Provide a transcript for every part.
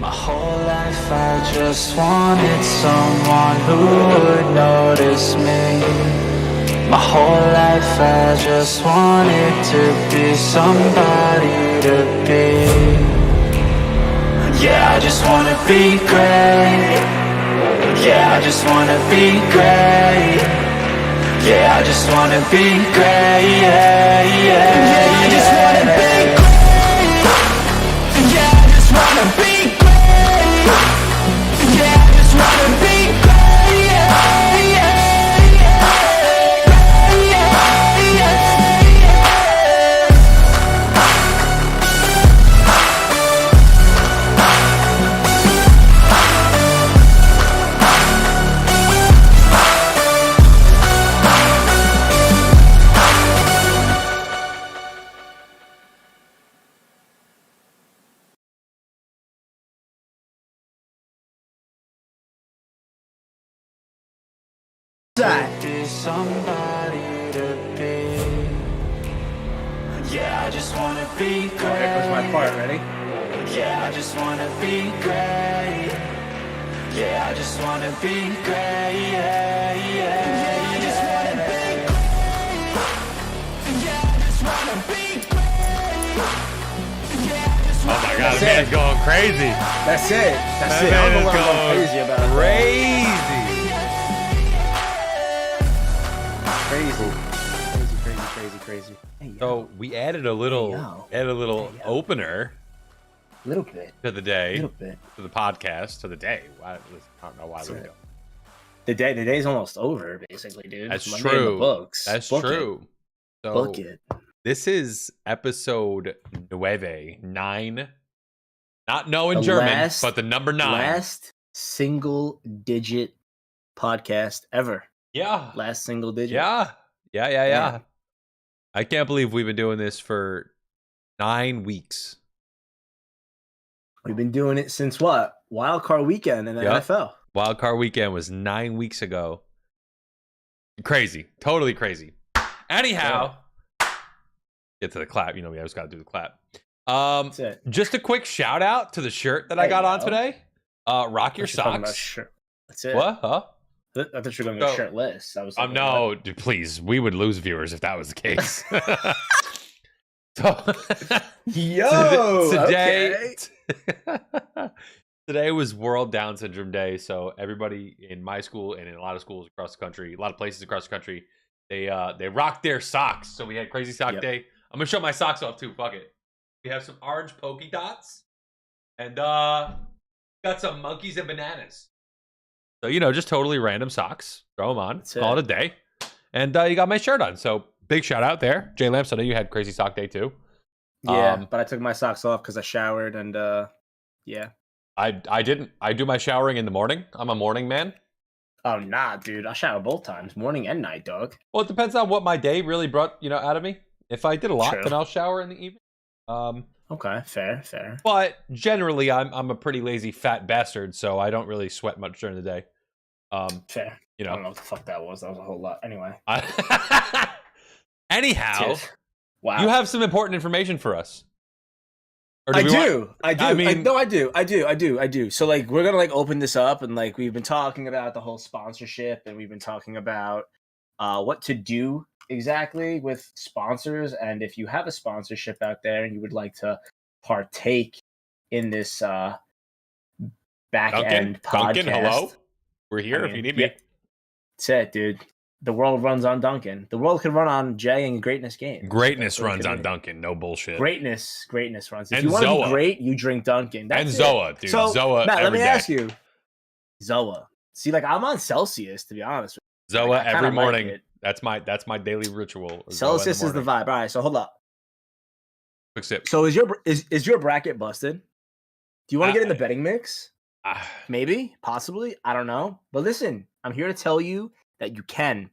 My whole life I just wanted someone who would notice me. My whole life I just wanted to be somebody to be. Yeah, I just wanna be great. Yeah, I just wanna be great. Yeah, I just wanna be great. Yeah, yeah, I just wanna be great. Yeah, I just wanna be great. Yeah, I just wanna be great. Yeah, yeah, be somebody to be. Yeah, I just wanna be great. There goes my part, ready? Yeah, I just wanna be great. Yeah, I just wanna be great. Yeah, yeah, I just wanna be great. Yeah, I just wanna be great. Yeah, I just wanna Oh my god, That's the man's it. going crazy. That's it. That's That it. I don't man know is what I'm going going crazy about. crazy. Crazy. Hey, yo. So we added a little, Hey, yo. opener Little bit. to the day, Little bit. to the podcast, to the day. Why, I don't know why That's we it. don't. The day's almost over, basically, dude. That's Monday in the true. books. That's Book it. true. So Book it. this is episode 9. Not no in The German, last- but the number 9. Last single digit podcast ever. Yeah. Last single digit. Yeah. Yeah. I can't believe we've been doing this for 9 weeks. We've been doing it since what? Wild Card Weekend in the Yep. NFL. Wild Card Weekend was 9 weeks ago. Crazy. Totally crazy. Anyhow, get to the clap. You know, we always got to do the clap. That's it. Just a quick shout out to the shirt that I Hey, got on yo. today. Rock your I thought you were talking about socks. shirt. That's it. What? Huh? I thought you were going to go So- shirtless. I was like, No, dude, please. We would lose viewers if that was the case. So, Yo, today, okay. today was World Down Syndrome Day. So everybody in my school and in a lot of schools across the country, a lot of places across the country, they rocked their socks. So we had Crazy Sock Yep. Day. I'm gonna show my socks off too. Fuck it. We have some orange polka dots, and got some monkeys and bananas. So just totally random socks. Throw them on. That's Call it it. a day. And you got my shirt on. So big shout out there, Jay Lamps. I know you had Crazy Sock Day too. Yeah, but I took my socks off because I showered and yeah. I didn't. I do my showering in the morning. I'm a morning man. Oh nah, dude. I shower both times, morning and night, dog. Well, it depends on what my day really brought out of me. If I did a lot, True. then I'll shower in the evening. Okay, fair. But generally, I'm a pretty lazy fat bastard, so I don't really sweat much during the day. Fair. You I don't know. know what the fuck that was. That was a whole lot. Anyway. Anyhow, Shit. Wow. you have some important information for us. Or I we do. want- I mean- do. So like we're gonna like open this up and like we've been talking about the whole sponsorship and we've been talking about what to do exactly with sponsors, and if you have a sponsorship out there and you would like to partake in this back end podcast. Duncan, hello. We're here I if you mean, need me. yeah. That's it, dude. The world runs on Duncan. The world could run on Jay and Greatness Game. Greatness That's what it runs could on be. Duncan. No bullshit. Greatness runs. If And you want to Zoa. be great, you drink Duncan. That's And it. Zoa, dude. So, Zoa Matt, let every me day. ask you. Zoa. See, like I'm on Celsius, to be honest. Zoa Like, I kinda every like morning. it. That's my daily ritual. Zoa in the Celsius is the morning. vibe. All right, so hold up. Quick sip. So is your bracket busted? Do you want to get in the betting mix? Ah, Maybe, possibly. I don't know. But listen, I'm here to tell you that you can.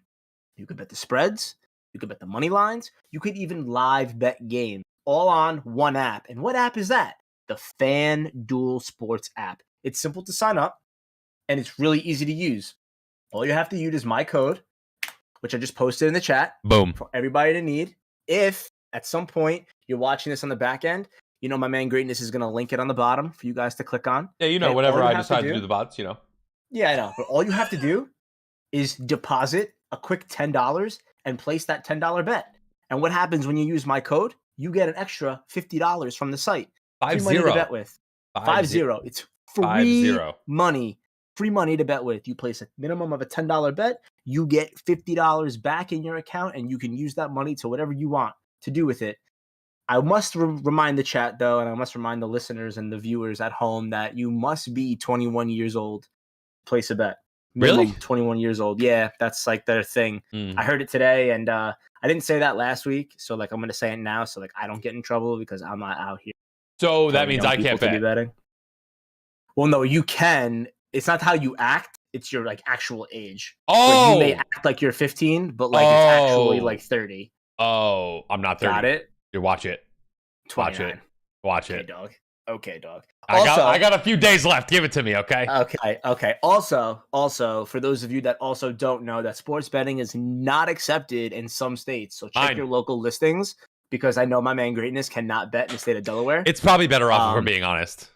You could bet the spreads. You could bet the money lines. You could even live bet games all on one app. And what app is that? The FanDuel Sports app. It's simple to sign up and it's really easy to use. All you have to use is my code, which I just posted in the chat boom. for everybody to need. If at some point you're watching this on the back end, You know, my man Greatness is going to link it on the bottom for you guys to click on. Yeah, you know, And whenever all you I have decide to do the bots, you know. Yeah, I know. But all you have to do is deposit a quick $10 and place that $10 bet. And what happens when you use my code? You get an extra $50 from the site. Free money to bet with. 5-0. It's free 5-0. money. Free money to bet with. You place a minimum of a $10 bet, you get $50 back in your account, and you can use that money to whatever you want to do with it. I must remind the chat, though, and I must remind the listeners and the viewers at home that you must be 21 years old to place a bet. Minimum Really? 21 years old. Yeah, that's like their thing. I heard it today, and I didn't say that last week, so like I'm going to say it now, so like I don't get in trouble because I'm not out here. So that telling means young I people can't to be bet. betting. Well, no, you can. It's not how you act. It's your like actual age. Oh, Like, you may act like you're 15, but like it's actually like 30. Oh, I'm not 30. Got it? You watch it. 29. Watch it. Watch Okay, it. dog. Okay, dog. I got a few days left. Give it to me, okay? Okay. Also, for those of you that also don't know, that sports betting is not accepted in some states. So check Fine. your local listings, because I know my man Greatness cannot bet in the state of Delaware. It's probably better off if we're being honest.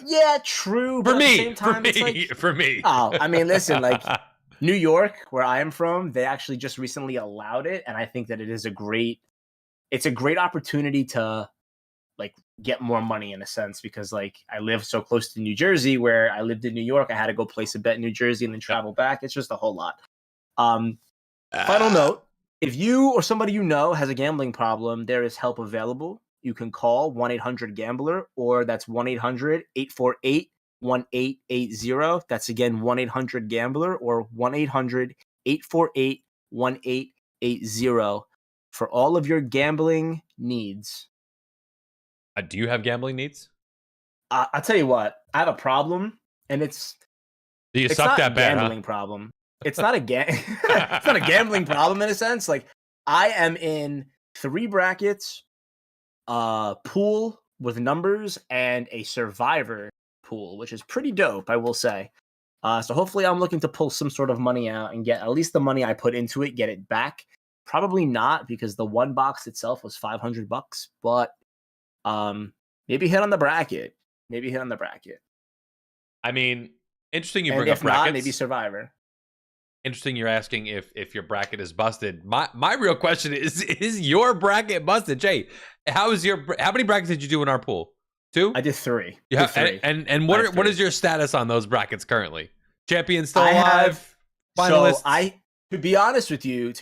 Yeah, true. For But at the me, same time, for it's me, like, for me. oh, I mean, listen, like New York, where I am from, they actually just recently allowed it, and I think that it's a great opportunity to like get more money in a sense, because like I live so close to New Jersey, where I lived in New York, I had to go place a bet in New Jersey and then travel back. It's just a whole lot. Final note: if you or somebody you know has a gambling problem, there is help available. You can call 1-800-GAMBLER, or that's 1-800-848-1880. That's again 1-800-GAMBLER or 1-800-848-1880 for all of your gambling needs. Do you have gambling needs? I'll tell you what, I have a problem, and it's Suck not that a bad, gambling problem. It's not a it's not a gambling problem in a sense. Like, I am in 3 brackets, pool with numbers, and a survivor pool, which is pretty dope, I will say. So hopefully I'm looking to pull some sort of money out and get at least the money I put into it, get it back. Probably not, because the one box itself was $500, but maybe hit on the bracket. I mean, interesting you And bring up if brackets. not, maybe survivor. Interesting you're asking if your bracket is busted. My real question is your bracket busted? Jay, how many brackets did you do in our pool? 2? I did 3. Yeah, three. and what is your status on those brackets currently? Champion still I alive? Finalists? So to be honest with you,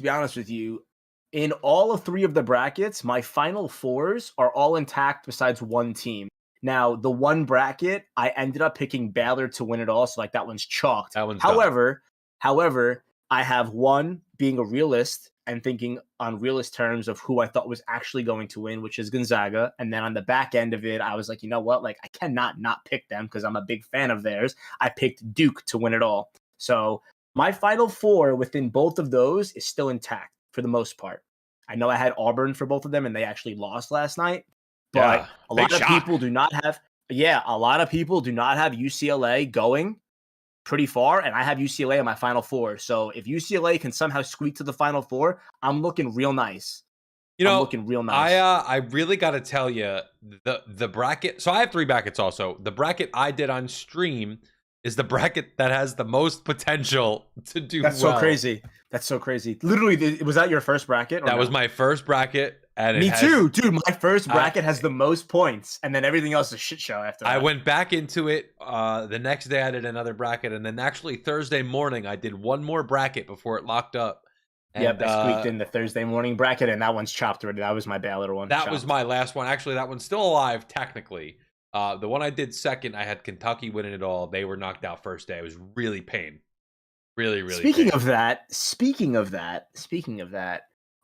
in all of 3 of the brackets, my final 4s are all intact besides one team. Now, the one bracket, I ended up picking Baylor to win it all, so like that one's chalked. That one's done. However, I have one being a realist and thinking on realist terms of who I thought was actually going to win, which is Gonzaga. And then on the back end of it, I was like, you know what? Like, I cannot not pick them because I'm a big fan of theirs. I picked Duke to win it all. So my final 4 within both of those is still intact for the most part. I know I had Auburn for both of them, and they actually lost last night. But Yeah, a lot big of people do not have UCLA going pretty far, and I have UCLA in my final 4. So if UCLA can somehow squeak to the final 4, I'm looking real nice. I'm looking real nice. I really got to tell you, the bracket. So I have 3 brackets also. The bracket I did on stream is the bracket that has the most potential to do That's well. so crazy. That's so crazy. Literally, was that your first bracket? That was my first bracket. And Me too, dude. My first bracket has the most points, and then everything else is a shit show after that. I went back into it. The next day I did another bracket, and then actually Thursday morning I did one more bracket before it locked up. And, yep, I squeaked in the Thursday morning bracket, and that one's chopped already. That was my Baylor one. That was my last one. Actually, that one's still alive technically. The one I did second, I had Kentucky winning it all. They were knocked out first day. It was really pain. Really, really. Speaking of that,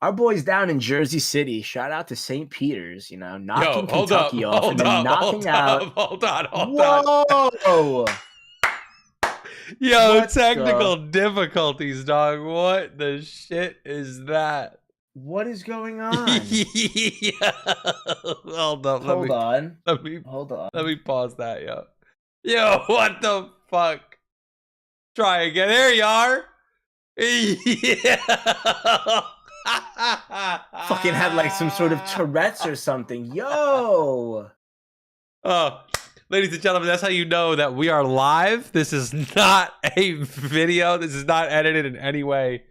our boys down in Jersey City, shout out to St. Peter's, knocking Kentucky off and then knocking out. Hold on. Whoa! Yo, technical difficulties, dog. What the shit is that? What is going on? Hold up. Hold on. Let me pause that, yo. Yo, what the fuck? Try again. There you are. Yeah. Fucking had like some sort of Tourette's or something. Yo. Oh, ladies and gentlemen, that's how you know that we are live. This is not a video. This is not edited in any way.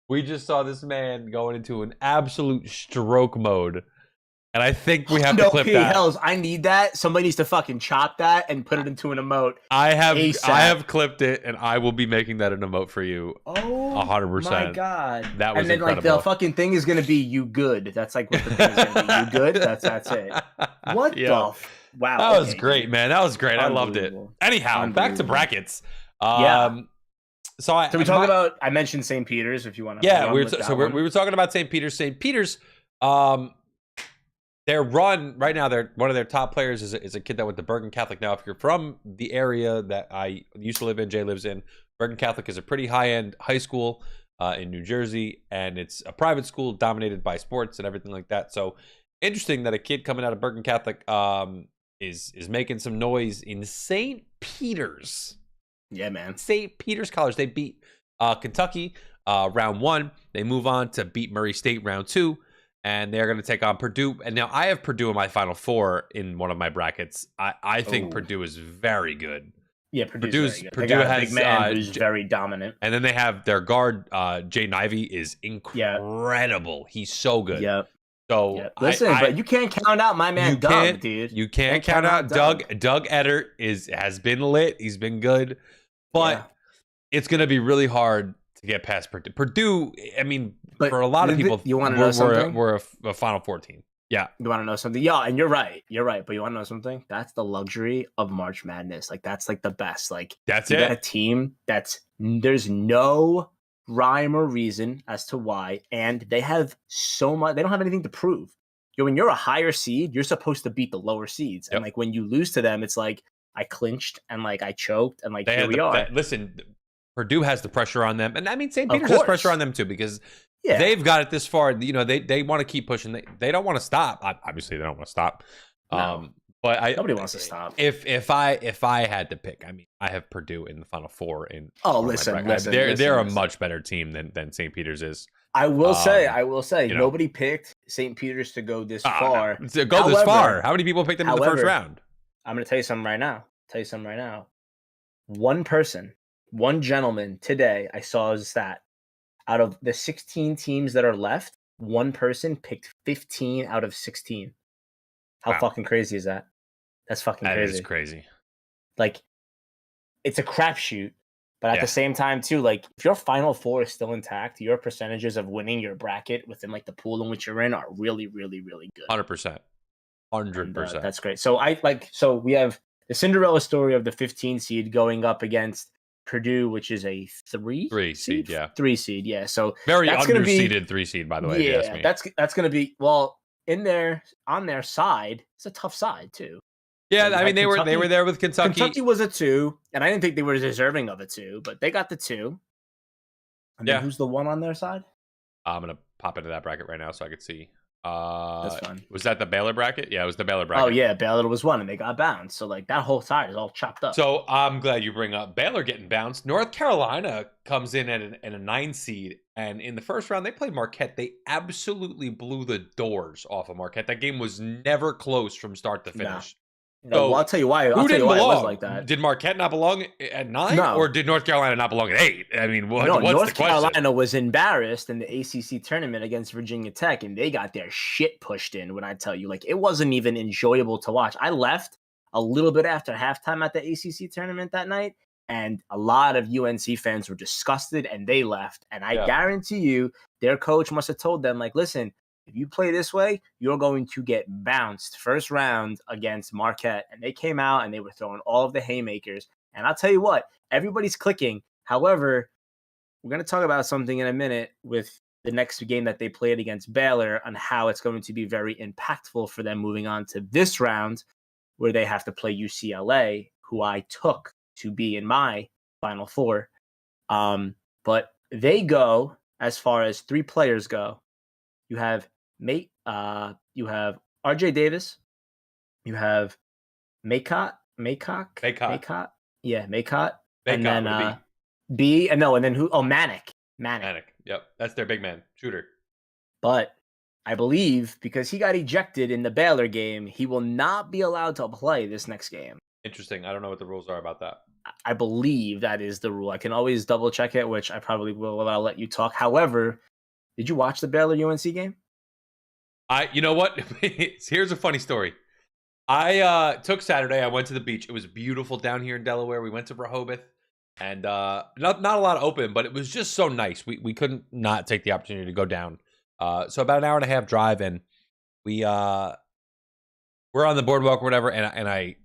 We just saw this man going into an absolute stroke mode. And I think we have to clip that. Hells, I need that. Somebody needs to fucking chop that and put it into an emote. I have ASAP. clipped it, and I will be making that an emote for you. Oh, 100%. my God. That was and then incredible. like the fucking thing is gonna be you good. That's like what the thing is gonna be. You good? That's it. What Yeah. the wow. That was okay, great, dude. man. That was great. I loved it. Unbelievable. Anyhow, back to brackets. Yeah. So we talk about. I mentioned St. Peter's. If you want to. Yeah, we were talking about St. Peter's. St. Peter's. Their run right now. One of their top players is a kid that went to Bergen Catholic. Now, if you're from the area that I used to live in, Jay lives in, Bergen Catholic is a pretty high-end high school in New Jersey, and it's a private school dominated by sports and everything like that. So interesting that a kid coming out of Bergen Catholic is making some noise in St. Peter's. Yeah, man. St. Peter's College. They beat Kentucky round 1. They move on to beat Murray State round 2. And they're going to take on Purdue. And now I have Purdue in my Final Four in one of my brackets. I think Purdue is very good. Yeah, Purdue has a big man who's very dominant. And then they have their guard, Jay Nivey, is incredible. He's so good. Yep. So listen, but you can't count out my man Doug, dude. You can't count out Doug. Doug Eddert has been lit. He's been good. But it's going to be really hard to get past Purdue. Purdue, I mean, but for a lot of people, you want to know something? We're a Final Four team. Yeah. You want to know something? Yeah, and you're right. You're right. But you want to know something? That's the luxury of March Madness. Like, that's like the best. Like, that's you it. got a team there's no rhyme or reason as to why. And they have so much. They don't have anything to prove. When you're a higher seed, you're supposed to beat the lower seeds. Yep. And like when you lose to them, it's like I clinched and like I choked and like here we are. Listen, Purdue has the pressure on them. And I mean, St. Peter's has pressure on them too because they've got it this far. You know, they want to keep pushing. They don't want to stop. Obviously, they don't want to stop. No. But nobody wants to stop. If I had to pick, I mean, I have Purdue in the Final Four. Listen, they're a much better team than St. Peter's is. I will say, nobody picked St. Peter's to go this far. To go this far. How many people picked them in the first round? I'm going to tell you something right now. One person, one gentleman today, I saw his stat. Out of the 16 teams that are left, one person picked 15 out of 16. How fucking crazy is that? That's fucking crazy. That is crazy. Like, it's a crapshoot, but at the same time, too, like, if your Final Four is still intact, your percentages of winning your bracket within, like, the pool in which you're in are really, really, really good. 100%. 100%. That's great. So we have the Cinderella story of the 15 seed going up against Purdue, which is a 3 seed, yeah. 3 seed, yeah. So very underseeded 3 seed, by the way. Yeah, if you ask me. that's going to be on their side. It's a tough side too. Yeah, I mean they were there with Kentucky. Kentucky was a 2, and I didn't think they were deserving of a 2, but they got the 2. And then who's the 1 on their side? I'm gonna pop into that bracket right now so I could see. That's fine. Was that the Baylor bracket? Yeah, it was the Baylor bracket. Oh yeah, Baylor was 1, and they got bounced. So like that whole side is all chopped up. So I'm glad you bring up Baylor getting bounced. North Carolina comes in at a 9 seed, and in the first round they played Marquette. They absolutely blew the doors off of Marquette. That game was never close from start to finish. No, well, I'll tell you why. It was like that. Did Marquette not belong at 9, or did North Carolina not belong at 8? I mean, what's North the question? Carolina was embarrassed in the ACC tournament against Virginia Tech, and they got their shit pushed in. When I tell you, like, it wasn't even enjoyable to watch. I left a little bit after halftime at the ACC tournament that night, and a lot of UNC fans were disgusted, and they left. And I guarantee you, their coach must have told them, like, listen, if you play this way, you're going to get bounced first round against Marquette. And they came out and they were throwing all of the haymakers. And I'll tell you what, everybody's clicking. However, we're going to talk about something in a minute with the next game that they played against Baylor on how it's going to be very impactful for them moving on to this round where they have to play UCLA, who I took to be in my Final Four. But they go, as far as 3 players go, you have RJ Davis, you have Maycott, and then B, and then who? Oh, Manic. Yep, that's their big man shooter. But I believe because he got ejected in the Baylor game, he will not be allowed to play this next game. Interesting. I don't know what the rules are about that. I believe that is the rule. I can always double check it, which I probably will, but I'll let you talk. However, did you watch the Baylor UNC game? You know what? Here's a funny story. I took Saturday. I went to the beach. It was beautiful down here in Delaware. We went to Rehoboth, and not a lot open, but it was just so nice. We couldn't not take the opportunity to go down. So about an hour and a half drive, and we're on the boardwalk or whatever, and I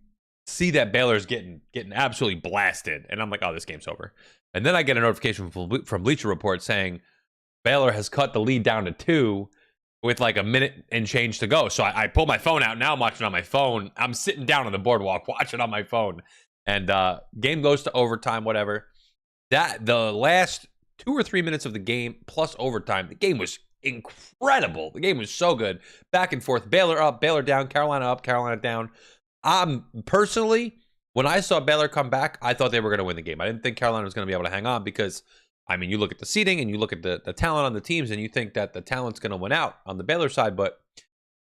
see that Baylor's getting absolutely blasted, and I'm like, oh, this game's over. And then I get a notification from Bleacher Report saying Baylor has cut the lead down to 2 with like a minute and change to go. So I pull my phone out. Now I'm watching on my phone. I'm sitting down on the boardwalk watching on my phone, and game goes to overtime, whatever. That the last 2 or 3 minutes of the game plus overtime, the game was incredible. The game was so good. Back and forth. Baylor up, Baylor down, Carolina up, Carolina down. Personally, when I saw Baylor come back, I thought they were going to win the game. I didn't think Carolina was going to be able to hang on because, I mean, you look at the seeding and you look at the talent on the teams and you think that the talent's going to win out on the Baylor side, but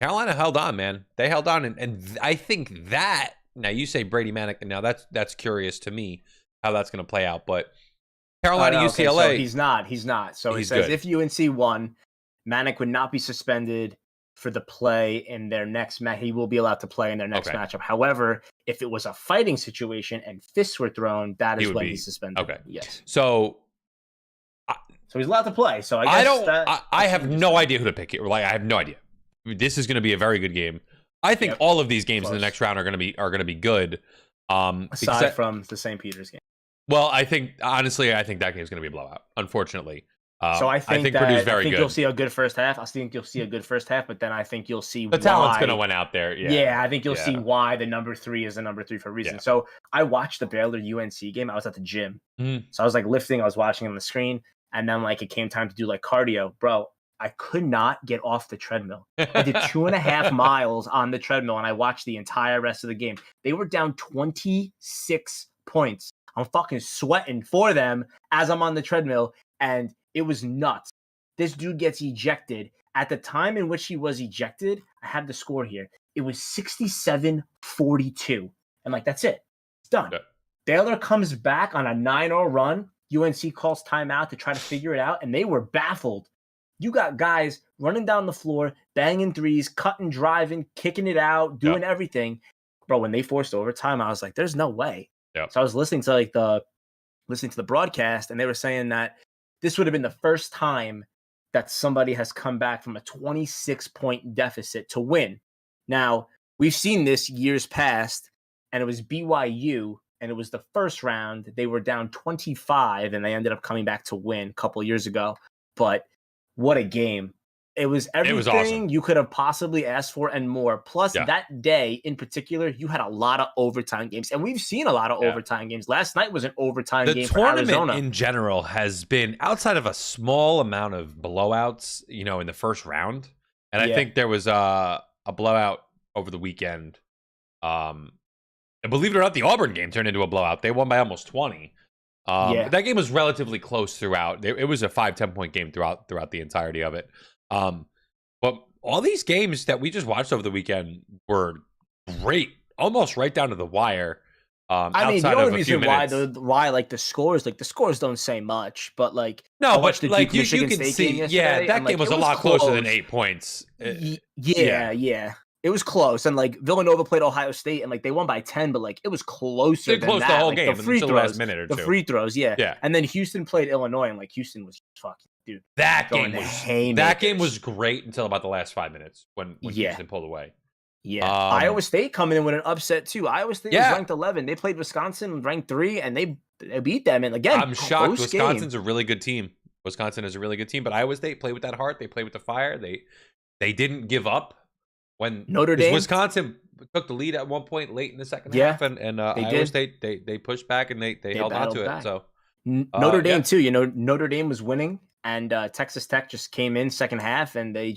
Carolina held on, man. They held on, and I think that, now you say Brady Manek, and now that's curious to me how that's going to play out, but Carolina, UCLA. So he's not. So he says good. If UNC won, Manek would not be suspended for the play in their next match. He will be allowed to play in their next matchup. However, if it was a fighting situation and fists were thrown, that is when he's suspended. Okay. Yes. So he's allowed to play. So I guess I have no idea who to pick here. Like, I have no idea. This is going to be a very good game. I think all of these games in the next round are going to be good. Aside from the St. Peter's game. Well, honestly, I think that game is going to be a blowout. Unfortunately. So I think Purdue's very good. You'll see a good first half. I think you'll see a good first half, but then I think you'll see the talent's going to win out there. Yeah, I think you'll see why the number 3 is the number 3 for a reason. Yeah. So I watched the Baylor UNC game. I was at the gym, so I was like lifting. I was watching on the screen, and then like it came time to do like cardio, bro. I could not get off the treadmill. I did 2.5 miles on the treadmill, and I watched the entire rest of the game. They were down 26 points. I'm fucking sweating for them as I'm on the treadmill, and it was nuts. This dude gets ejected. At the time in which he was ejected, I have the score here. It was 67-42. And like, that's it. It's done. Yeah. Baylor comes back on a 9-0 run. UNC calls timeout to try to figure it out, and they were baffled. You got guys running down the floor, banging threes, cutting, driving, kicking it out, doing everything. Bro, when they forced overtime, I was like, there's no way. Yep. So I was listening to the broadcast, and they were saying that this would have been the first time that somebody has come back from a 26-point deficit to win. Now, we've seen this years past, and it was BYU, and it was the first round. They were down 25, and they ended up coming back to win a couple years ago. But what a game. It was everything awesome. You could have possibly asked for and more. Plus, that day in particular, you had a lot of overtime games. And we've seen a lot of overtime games. Last night was an overtime game for Arizona. The tournament in general has been, outside of a small amount of blowouts, in the first round. And I think there was a blowout over the weekend. And believe it or not, the Auburn game turned into a blowout. They won by almost 20. But that game was relatively close throughout. It was a 5-10 point game throughout the entirety of it. But all these games that we just watched over the weekend were great, almost right down to the wire. I mean, the only reason why like the scores don't say much, but like but like you can see, that game was a lot closer than 8 points. Yeah. It was close, and like Villanova played Ohio State, and like they won by 10, but like it was closer. They closed the whole game. The free throws, the last minute or two. The free throws, yeah. And then Houston played Illinois, and like Houston was fucking dude. That game was great until about the last 5 minutes when Houston pulled away. Yeah, Iowa State coming in with an upset too. Iowa State was ranked 11. They played Wisconsin ranked 3, and they beat them. And again, I'm shocked. Wisconsin's a really good team. Wisconsin is a really good team, but Iowa State played with that heart. They played with the fire. They didn't give up. When Notre Dame, Wisconsin took the lead at one point late in the second half, and Iowa State they pushed back and they held on to it. So Notre Dame too. Notre Dame was winning, and Texas Tech just came in second half, and they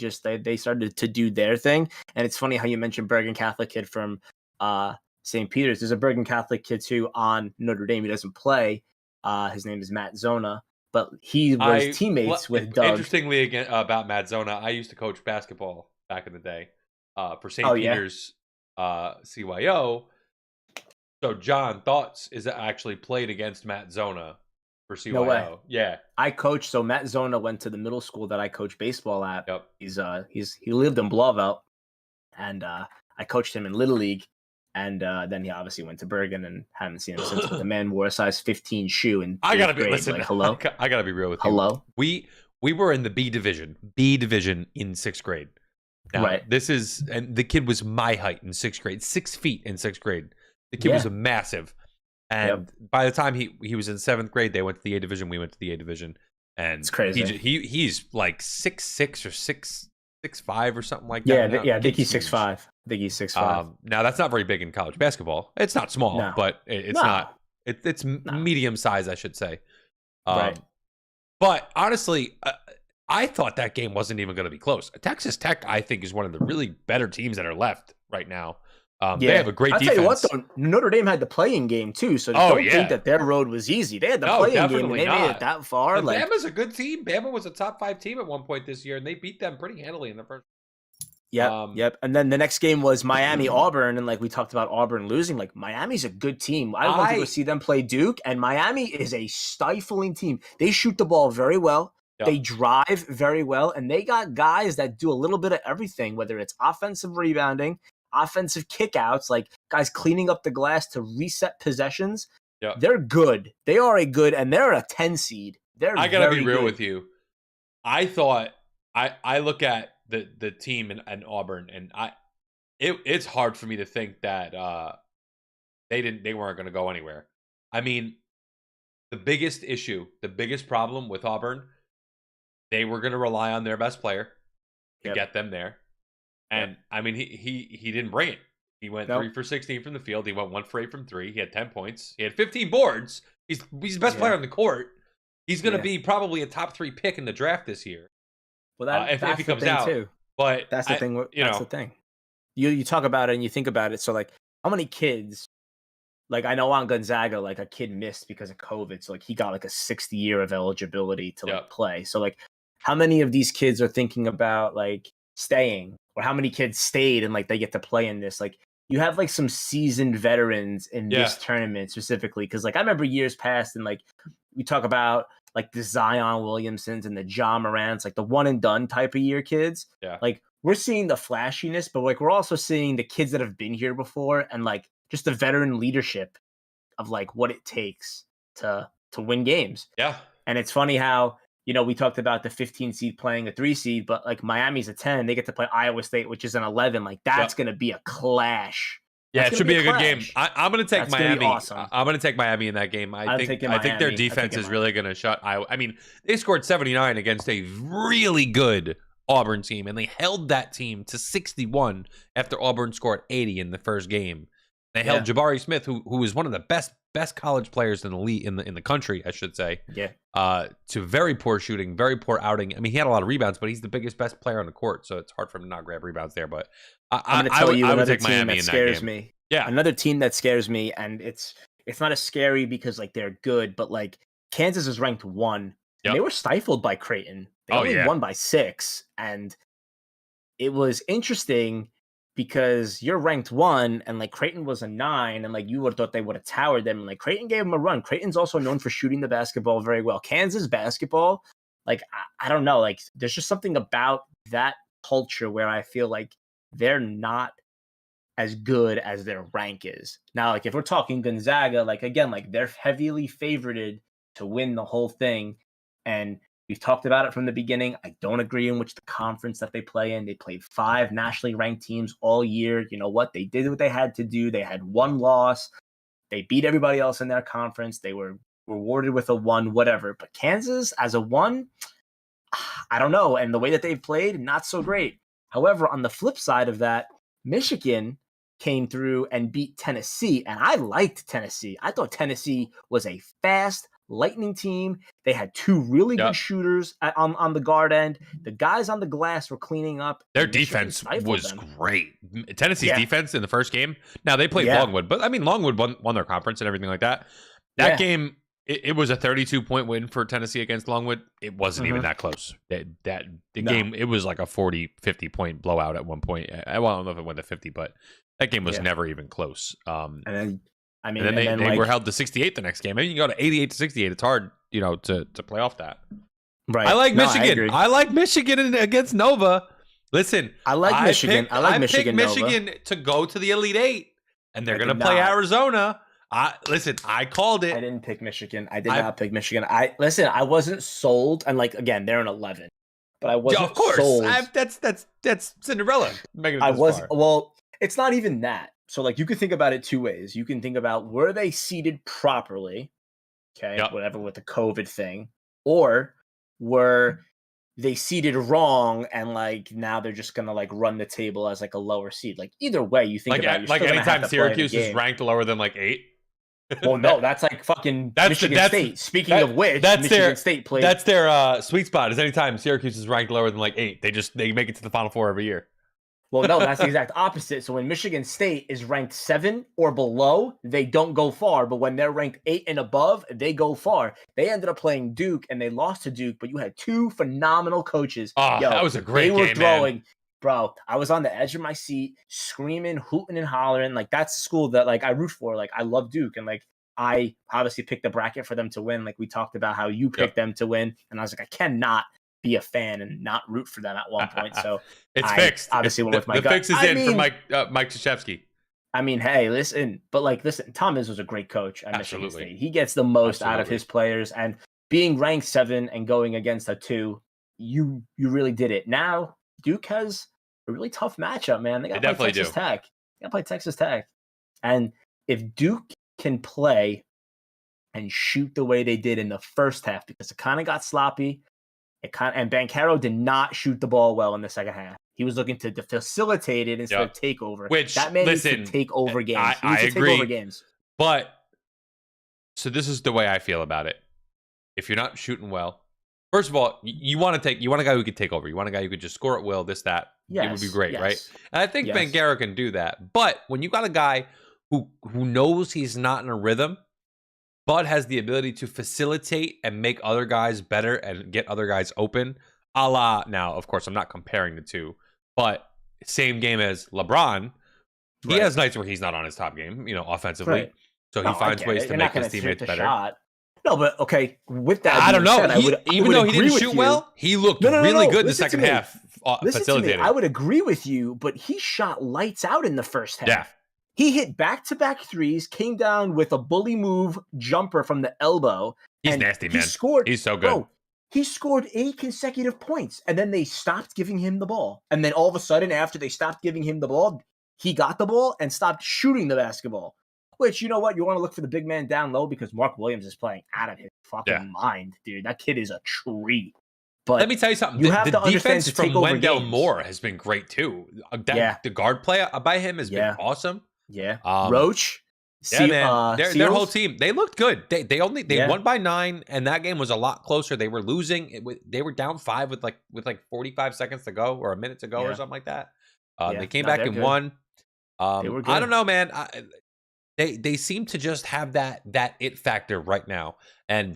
started to do their thing. And it's funny how you mentioned Bergen Catholic kid from St. Peter's. There's a Bergen Catholic kid too on Notre Dame. He doesn't play. His name is Matt Zona. but he was teammates with Doug. Interestingly, again about Matt Zona, I used to coach basketball back in the day for St. Peter's CYO. So John, thoughts is that I actually played against Matt Zona for CYO. No way. Yeah. I coached, so Matt Zona went to the middle school that I coached baseball at. Yep. He lived in Blauvelt, and I coached him in Little League, and then he obviously went to Bergen and haven't seen him since. But the man wore a size 15 shoe in I gotta be grade. listen. Like, hello, I gotta be real with you. hello. We were in the B division in 6th grade. Now, Right. And the kid was my height in 6th grade, 6 feet in 6th grade. The kid was massive. And by the time he was in 7th grade, they went to the A division. We went to the A division, and It's crazy. He's like 6'6" or 6'5" or something like that. I think he's 6'5". I think he's 6'5". Now that's not very big in college basketball. It's not small, but it's not. It's medium size, I should say. Right. But honestly, I thought that game wasn't even going to be close. Texas Tech, I think, is one of the really better teams that are left right now. They have a great defense. I'll tell you what, though, Notre Dame had the playing game too, so don't think that their road was easy. They had the playing game, and they made it that far. And Bama's a good team. Bama was a top 5 team at one point this year, and they beat them pretty handily in the first. Yep. And then the next game was Miami Auburn, and like we talked about Auburn losing. Like Miami's a good team. I went to go see them play Duke, and Miami is a stifling team. They shoot the ball very well. Yep. They drive very well, and they got guys that do a little bit of everything, whether it's offensive rebounding, offensive kickouts, like guys cleaning up the glass to reset possessions. Yeah, they're good. They are and they're a 10 seed. I gotta be real with you. I thought I look at the team in Auburn, and it's hard for me to think that they weren't going to go anywhere. I mean, the biggest problem with Auburn, they were going to rely on their best player to get them there. And I mean, he didn't bring it. He went 3 for 16 from the field. He went 1 for 8 from 3. He had 10 points. He had 15 boards. He's the best player on the court. He's going to be probably a top 3 pick in the draft this year. Well, if he comes out too. But that's the thing. That's the thing. You talk about it and you think about it. So like, how many kids? Like I know on Gonzaga, like a kid missed because of COVID. So like he got like a 6th year of eligibility to like play. So like, how many of these kids are thinking about like staying? Or how many kids stayed and like they get to play in this? Like you have like some seasoned veterans in this tournament specifically. Cause like I remember years past and like we talk about like the Zion Williamsons and the John Morants, like the one and done type of year kids. Yeah. Like we're seeing the flashiness, but like we're also seeing the kids that have been here before and like just the veteran leadership of like what it takes to win games. Yeah. And it's funny how, you know, we talked about the 15 seed playing a 3 seed, but like Miami's a 10. They get to play Iowa State, which is an 11. Like that's going to be a clash. Yeah, it should be a good game. I'm going to take Miami. Awesome. I'm going to take Miami in that game. I think their defense is really going to shut Iowa. I mean, they scored 79 against a really good Auburn team, and they held that team to 61 after Auburn scored 80 in the first game. They held Jabari Smith, who was one of the best college players in the league in the country, I should say. Yeah. To very poor shooting, very poor outing. I mean, he had a lot of rebounds, but he's the best player on the court, so it's hard for him to not grab rebounds there. But I'm going to tell you another team that scares me. Yeah, another team that scares me, and it's not as scary because like they're good, but like Kansas is ranked 1. And they were stifled by Creighton. They only won by 6, and it was interesting. Because you're ranked 1 and like Creighton was a 9 and like you would have thought they would have towered them and like Creighton gave them a run. Creighton's also known for shooting the basketball very well. Kansas basketball, like I don't know, like there's just something about that culture where I feel like they're not as good as their rank is. Now, like if we're talking Gonzaga, like again, like they're heavily favorited to win the whole thing. And we've talked about it from the beginning. I don't agree in which the conference that they play in. They played 5 nationally ranked teams all year. You know what? They did what they had to do. They had 1 loss. They beat everybody else in their conference. They were rewarded with a 1, whatever. But Kansas as a 1, I don't know. And the way that they've played, not so great. However, on the flip side of that, Michigan came through and beat Tennessee. And I liked Tennessee. I thought Tennessee was a fast, lightning team. They had 2 really good shooters on the guard end. The guys on the glass were cleaning up. Their defense was great. Tennessee's defense in the first game. Now they played Longwood, but I mean Longwood won their conference and everything like that. That game, it was a 32-point win for Tennessee against Longwood. It wasn't even that close. The game, it was like a 40, 50-point blowout at one point. I don't know if it went to 50, but that game was never even close. And then, I mean, and then they like, were held to 68 the next game. I mean, you go to 88 to 68. It's hard, to play off that. right. I like No, Michigan. I like Michigan against Nova. Listen, I like Michigan. I picked Michigan. Nova. Michigan to go to the Elite Eight, and they're I going to did play not. Arizona. I called it. I didn't pick Michigan. I did not pick Michigan. I wasn't sold, and like again, they're an 11, but I wasn't of course, sold. that's Cinderella. Making it I this was far. well. It's not even that. So like you could think about it two ways. You can think about were they seated properly, okay, Yep. whatever with the COVID thing, or were they seated wrong and like now they're just gonna like run the table as like a lower seed. Like either way, you think about it, you're Like still gonna have anytime to play the Syracuse is game. ranked lower than like 8. Well, no, that's like fucking Michigan State. Speaking of which, that's Michigan State played. That's their sweet spot. Is anytime Syracuse is ranked lower than like 8, they make it to the Final Four every year. Well, no, that's the exact opposite. So when Michigan State is ranked 7 or below, they don't go far. But when they're ranked 8 and above, they go far. They ended up playing Duke and they lost to Duke, but you had 2 phenomenal coaches. Oh, that was a great They were game, throwing. man. Bro, I was on the edge of my seat, screaming, hooting, and hollering. Like that's the school that like I root for. Like I love Duke, and like I obviously picked the bracket for them to win. Like we talked about how you picked them to win, and I was like, I cannot be a fan and not root for them at one point. So it's fixed. Obviously, went with my the gut. fix is for Mike Krzyzewski. I mean, hey, listen, Tom Izzo was a great coach at Michigan Absolutely. State. He gets the most out of his players, and being ranked 7 and going against a 2, you really did it. Now Duke has a really tough matchup, man. They got to play Texas Tech. They got to play Texas Tech, and if Duke can play and shoot the way they did in the first half, because it kind of got sloppy. And Banchero did not shoot the ball well in the second half. He was looking to facilitate it instead of take over. Which, that man needs to take over games. I agree. Take over games. But so this is the way I feel about it. If you're not shooting well, first of all, you want a guy who could take over. You want a guy who could just score at will. This, that. It would be great, right? And I think Banchero can do that. But when you got a guy who knows he's not in a rhythm, but has the ability to facilitate and make other guys better and get other guys open, a la, now, of course, I'm not comparing the two, but same game as LeBron, he has nights where he's not on his top game, offensively. Right. So he finds ways to make his teammates better. Shot. No, but okay, with that, I don't know. Said, even though he didn't shoot well, he looked really good in the second half. Facilitating. I would agree with you, but he shot lights out in the first half. Yeah. He hit back-to-back threes, came down with a bully move jumper from the elbow. He's nasty, man. He's so good. Bro, he scored 8 consecutive points, and then they stopped giving him the ball. And then all of a sudden, after they stopped giving him the ball, he got the ball and stopped shooting the basketball. Which, you know what? You want to look for the big man down low because Mark Williams is playing out of his fucking mind, dude. That kid is a treat. But let me tell you something. The defense from Wendell Moore has been great, too. The guard play by him has been awesome. Yeah. Roach. Man. Their whole team, they looked good. They won by 9, and that game was a lot closer. They were losing. They were down 5 with like 45 seconds to go or a minute to go or something like that. They came back and won. They were good. I don't know, man. They seem to just have that it factor right now, and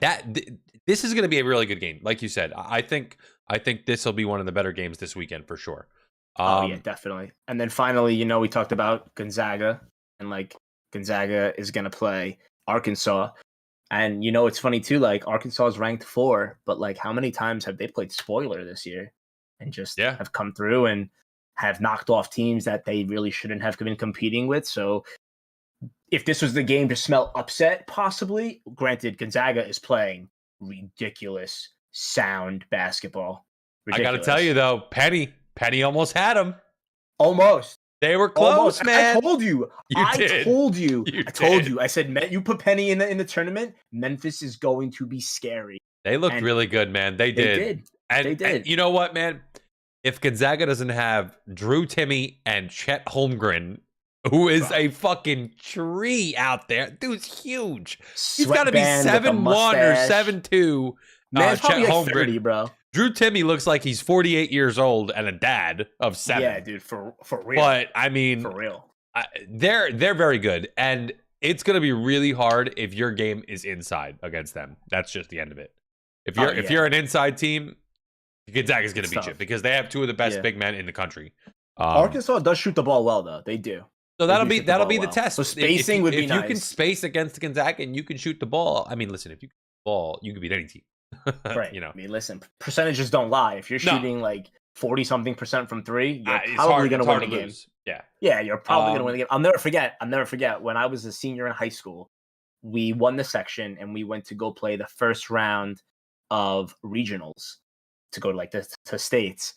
this is going to be a really good game. Like you said, I think this will be one of the better games this weekend for sure. Yeah, definitely. And then finally, we talked about Gonzaga, and like Gonzaga is going to play Arkansas. And it's funny too, like Arkansas is ranked 4, but like how many times have they played spoiler this year and just have come through and have knocked off teams that they really shouldn't have been competing with? So if this was the game to smell upset, possibly, granted, Gonzaga is playing ridiculous sound basketball. Ridiculous. I got to tell you though, Penny almost had him. Almost. They were close, man. I told you. I told you. I said, you put Penny in the tournament. Memphis is going to be scary. They looked really good, man. They did. They did. And you know what, man? If Gonzaga doesn't have Drew Timme and Chet Holmgren, who is a fucking tree out there, dude's huge. He's got to be 7'1" or 7'2". Man's Chet probably Holmgren. 30, bro. Drew Timme looks like he's 48 years old and a dad of 7. Yeah, dude, for real. But I mean, for real, they're very good. And it's going to be really hard if your game is inside against them. That's just the end of it. If you're an inside team, Gonzaga is going to beat you because they have two of the best big men in the country. Arkansas does shoot the ball well, though. They do. So that'll be the test. So spacing would be nice. If you can space against Gonzaga and you can shoot the ball, I mean, listen, if you can shoot the ball, you can beat any team. Right. You know. I mean, listen, percentages don't lie. If you're shooting like 40-something% from three, you're probably going to win the game. Yeah. Yeah, you're probably going to win the game. I'll never forget when I was a senior in high school, we won the section and we went to go play the first round of regionals to go to states.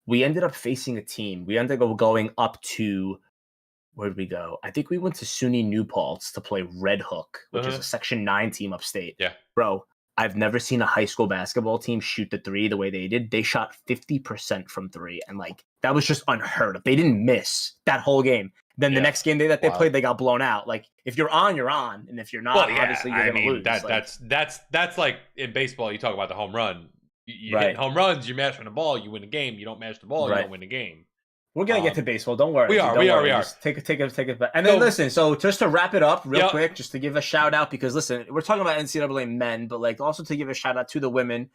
We ended up facing a team. We ended up going up to, where did we go? I think we went to SUNY New Paltz to play Red Hook, which is a Section 9 team upstate. Yeah. Bro, I've never seen a high school basketball team shoot the three the way they did. They shot 50% from three. And that was just unheard of. They didn't miss that whole game. Then the next game they played, they got blown out. If you're on, you're on. And if you're not, obviously you're going to lose. That's like in baseball, you talk about the home run. You hit home runs, you're mashing the ball, you win the game. You don't mash the ball, you don't win the game. We're gonna get to baseball. Don't worry. We are. Just take it back. And then listen. So just to wrap it up real quick, just to give a shout out, because listen, we're talking about NCAA men, but also to give a shout out to the women.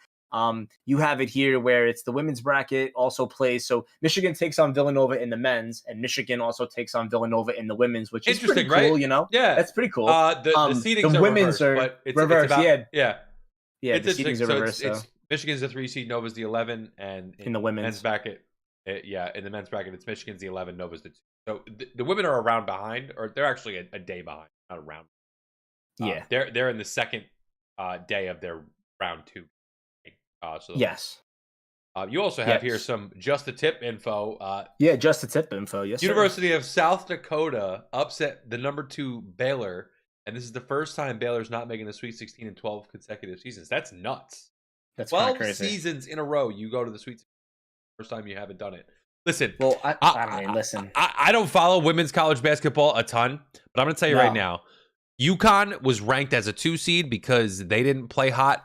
You have it here where it's the women's bracket also plays. So Michigan takes on Villanova in the men's, and Michigan also takes on Villanova in the women's, which is pretty cool. Right? You know, that's pretty cool. The seedings the are women's reversed, are reversed. Yeah. The seedings are reversed. Michigan's the 3 seed, Nova's the 11, and in the women's bracket, in the men's bracket, it's Michigan's the 11, Nova's the 2. So the women are a round behind, or they're actually a day behind, not a round. They're in the second day of their round 2. Yes. You also have here some just the tip info. Just the tip info. Yes. University of South Dakota upset the number 2 Baylor, and this is the first time Baylor's not making the Sweet 16 in 12 consecutive seasons. That's nuts. That's 12 crazy. seasons in a row you go to the Sweet 16. First time you haven't done it. Listen, well, I don't follow women's college basketball a ton, but I'm going to tell you right now, UConn was ranked as a 2 seed because they didn't play hot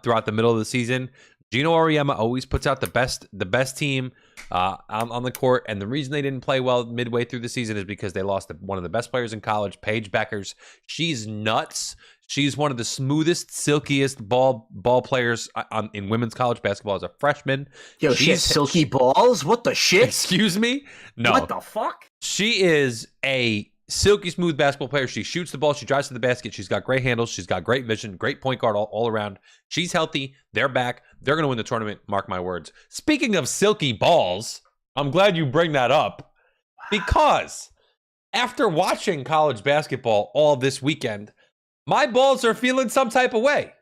throughout the middle of the season. Gino Auriemma always puts out the best team on the court, and the reason they didn't play well midway through the season is because they lost one of the best players in college, Paige Beckers. She's nuts. She's one of the smoothest, silkiest ball players in women's college basketball as a freshman. Yo, she has silky balls? What the shit? Excuse me? No. What the fuck? She is a silky smooth basketball player. She shoots the ball. She drives to the basket. She's got great handles. She's got great vision. Great point guard all around. She's healthy. They're back. They're going to win the tournament. Mark my words. Speaking of silky balls, I'm glad you bring that up because after watching college basketball all this weekend, my balls are feeling some type of way.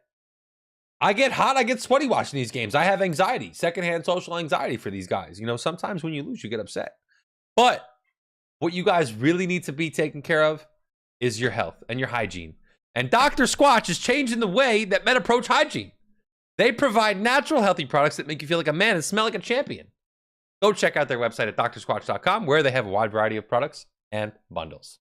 I get hot. I get sweaty watching these games. I have anxiety, secondhand social anxiety for these guys. You know, sometimes when you lose, you get upset. But what you guys really need to be taking care of is your health and your hygiene. And Dr. Squatch is changing the way that men approach hygiene. They provide natural, healthy products that make you feel like a man and smell like a champion. Go check out their website at drsquatch.com, where they have a wide variety of products and bundles.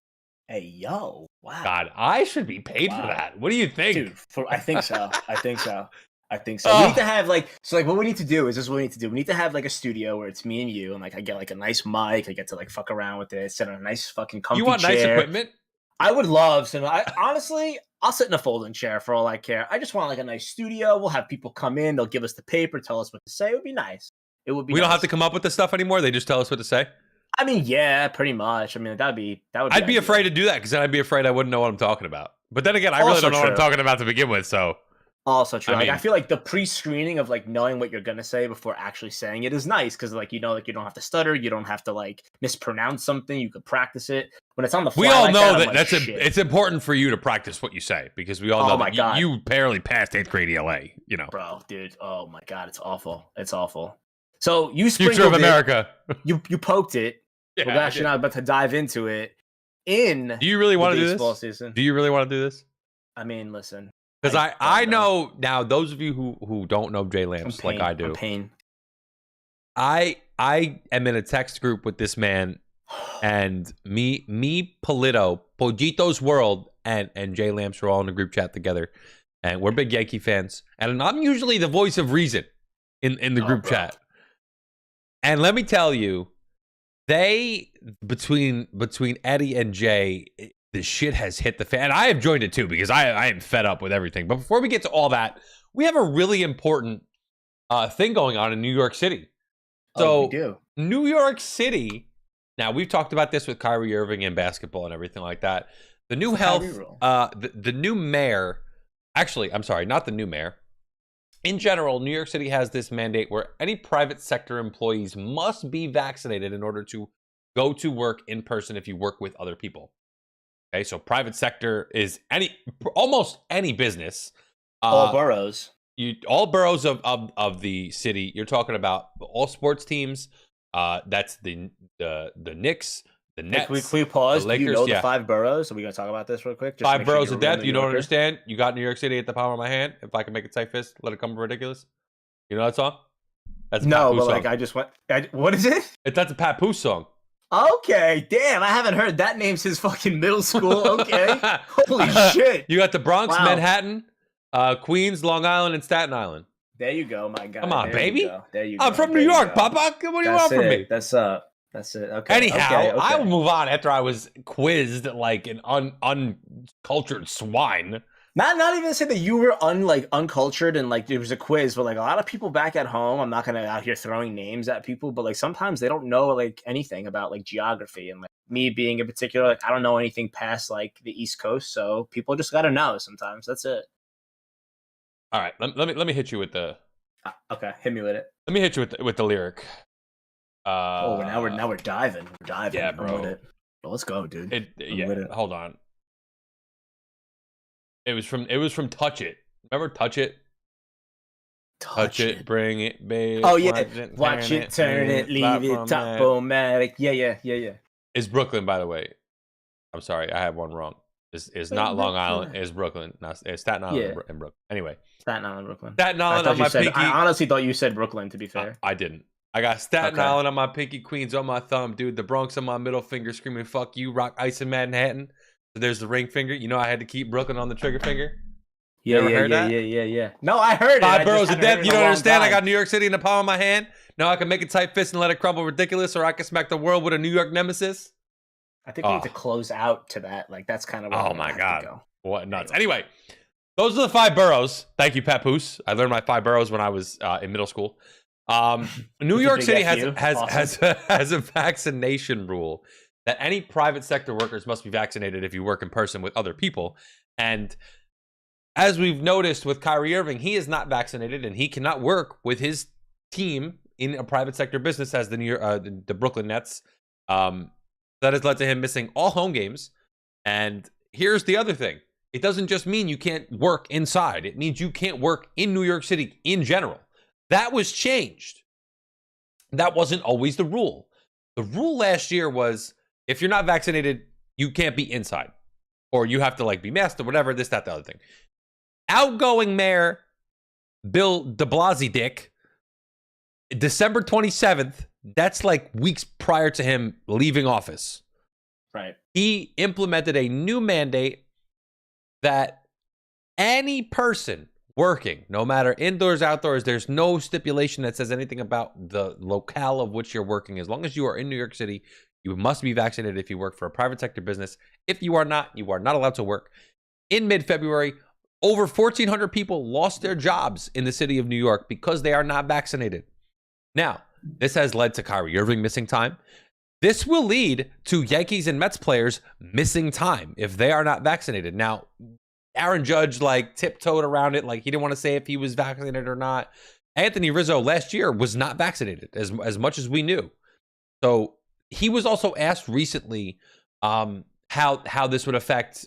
Hey, yo. Wow. God, I should be paid for that. What do you think? Dude, I think so. We need to have what we need to do is this is what we need to do. We need to have a studio where it's me and you, and I get a nice mic. I get to fuck around with it, sit on a nice fucking comfy chair. You want nice equipment? I would love to. Honestly, I'll sit in a folding chair for all I care. I just want a nice studio. We'll have people come in. They'll give us the paper, tell us what to say. It would be nice. It would be. We don't have to come up with the stuff anymore. They just tell us what to say. I mean, yeah, pretty much. I mean, that would be. I'd be afraid to do that because then I'd be afraid I wouldn't know what I'm talking about. But then again, I really don't know what I'm talking about to begin with. So also true. I feel like the pre-screening of knowing what you're gonna say before actually saying it is nice because you don't have to stutter, you don't have to mispronounce something. You could practice it when it's on the fly. We all know that it's important for you to practice what you say because we all know that you apparently passed 8th grade ELA. You know, bro, dude. Oh my god, it's awful. It's awful. So you sprinkled Future of America. You poked it. Yeah, we're actually not about to dive into it. Do you really want to do this? Season. Do you really want to do this? I mean, listen. Because I know now, those of you who don't know Jay Lamps like I do, I am in a text group with this man, and me, Pollito's World, and Jay Lamps are all in a group chat together, and we're big Yankee fans, and I'm usually the voice of reason in the group chat. And let me tell you, they between Eddie and Jay, the shit has hit the fan. I have joined it too because I am fed up with everything. But before we get to all that, we have a really important thing going on in New York City. So we do. New York City. Now we've talked about this with Kyrie Irving and basketball and everything like that. The new health, the new mayor. Actually, I'm sorry, not the new mayor. In general, New York City has this mandate where any private sector employees must be vaccinated in order to go to work in person if you work with other people. Okay, so private sector is almost any business. All boroughs. All boroughs of the city. You're talking about all sports teams. That's the Knicks, the Nets. Can we pause? The Lakers, Do you know the 5 boroughs? Are we going to talk about this real quick? Just 5 boroughs of death. You don't understand? You got New York City at the palm of my hand. If I can make a tight fist, let it come ridiculous. You know that song? That's a no, Papoose but song. like I just went. What is it? That's a Papoose song. Okay, damn, I haven't heard that. Name's his fucking middle school. Okay, holy shit. You got the Bronx, Wow. Manhattan, Queens, Long Island, and Staten Island. There you go, my guy. Come on, there baby. There you go. I'm from New York, Papa. What do you want from me? That's it. Okay. Anyhow, okay. I will move on after I was quizzed like an uncultured swine. Not even to say that you were uncultured and like it was a quiz, but like a lot of people back at home, I'm not gonna out here throwing names at people, but like sometimes they don't know like anything about like geography, and like me being in particular, like I don't know anything past like the East Coast, so people just gotta know sometimes. That's it. All right, let me hit you with the. Okay, hit me with it. Let me hit you with the lyric. Now we're diving. We're diving. Yeah, I'm bro. with it. Well, let's go, dude. Hold on. It was from Touch It. Remember Touch It? Touch it, bring it, babe. Oh yeah, watch it, turn it, leave it, top-o-matic. Yeah. It's Brooklyn, by the way. I'm sorry, I had one wrong. It's not Long Island. It's Brooklyn. It's Staten Island and Brooklyn. Anyway, Staten Island, Brooklyn. Staten Island on my pinky. I honestly thought you said Brooklyn. To be fair, I didn't. I got Staten Island on my pinky, Queens on my thumb, dude. The Bronx on my middle finger, screaming "fuck you." Rock ice in Manhattan. So there's the ring finger. You know I had to keep Brooklyn on the trigger finger. Yeah. No, I heard it. 5 boroughs of death. You don't understand? I got New York City in the palm of my hand. Now I can make a tight fist and let it crumble ridiculous, or I can smack the world with a New York nemesis. I think we need to close out to that. Like that's kind of. Oh my god! What nuts? Anyway, those are the 5 boroughs. Thank you, Papoose. I learned my 5 boroughs when I was in middle school. New York City has a vaccination rule that any private sector workers must be vaccinated if you work in person with other people. And as we've noticed with Kyrie Irving, he is not vaccinated and he cannot work with his team in a private sector business as the Brooklyn Nets. That has led to him missing all home games. And here's the other thing. It doesn't just mean you can't work inside. It means you can't work in New York City in general. That was changed. That wasn't always the rule. The rule last year was if you're not vaccinated, you can't be inside. Or you have to like be masked or whatever, this, that, the other thing. Outgoing Mayor Bill de Blasio Dick, December 27th, that's like weeks prior to him leaving office. Right. He implemented a new mandate that any person working, no matter indoors, outdoors, there's no stipulation that says anything about the locale of which you're working. As long as you are in New York City, you must be vaccinated if you work for a private sector business. If you are not allowed to work. In mid-February, over 1,400 people lost their jobs in the city of New York because they are not vaccinated. Now, this has led to Kyrie Irving missing time. This will lead to Yankees and Mets players missing time if they are not vaccinated. Now, Aaron Judge like tiptoed around it, like he didn't want to say if he was vaccinated or not. Anthony Rizzo last year was not vaccinated as much as we knew. So he was also asked recently how this would affect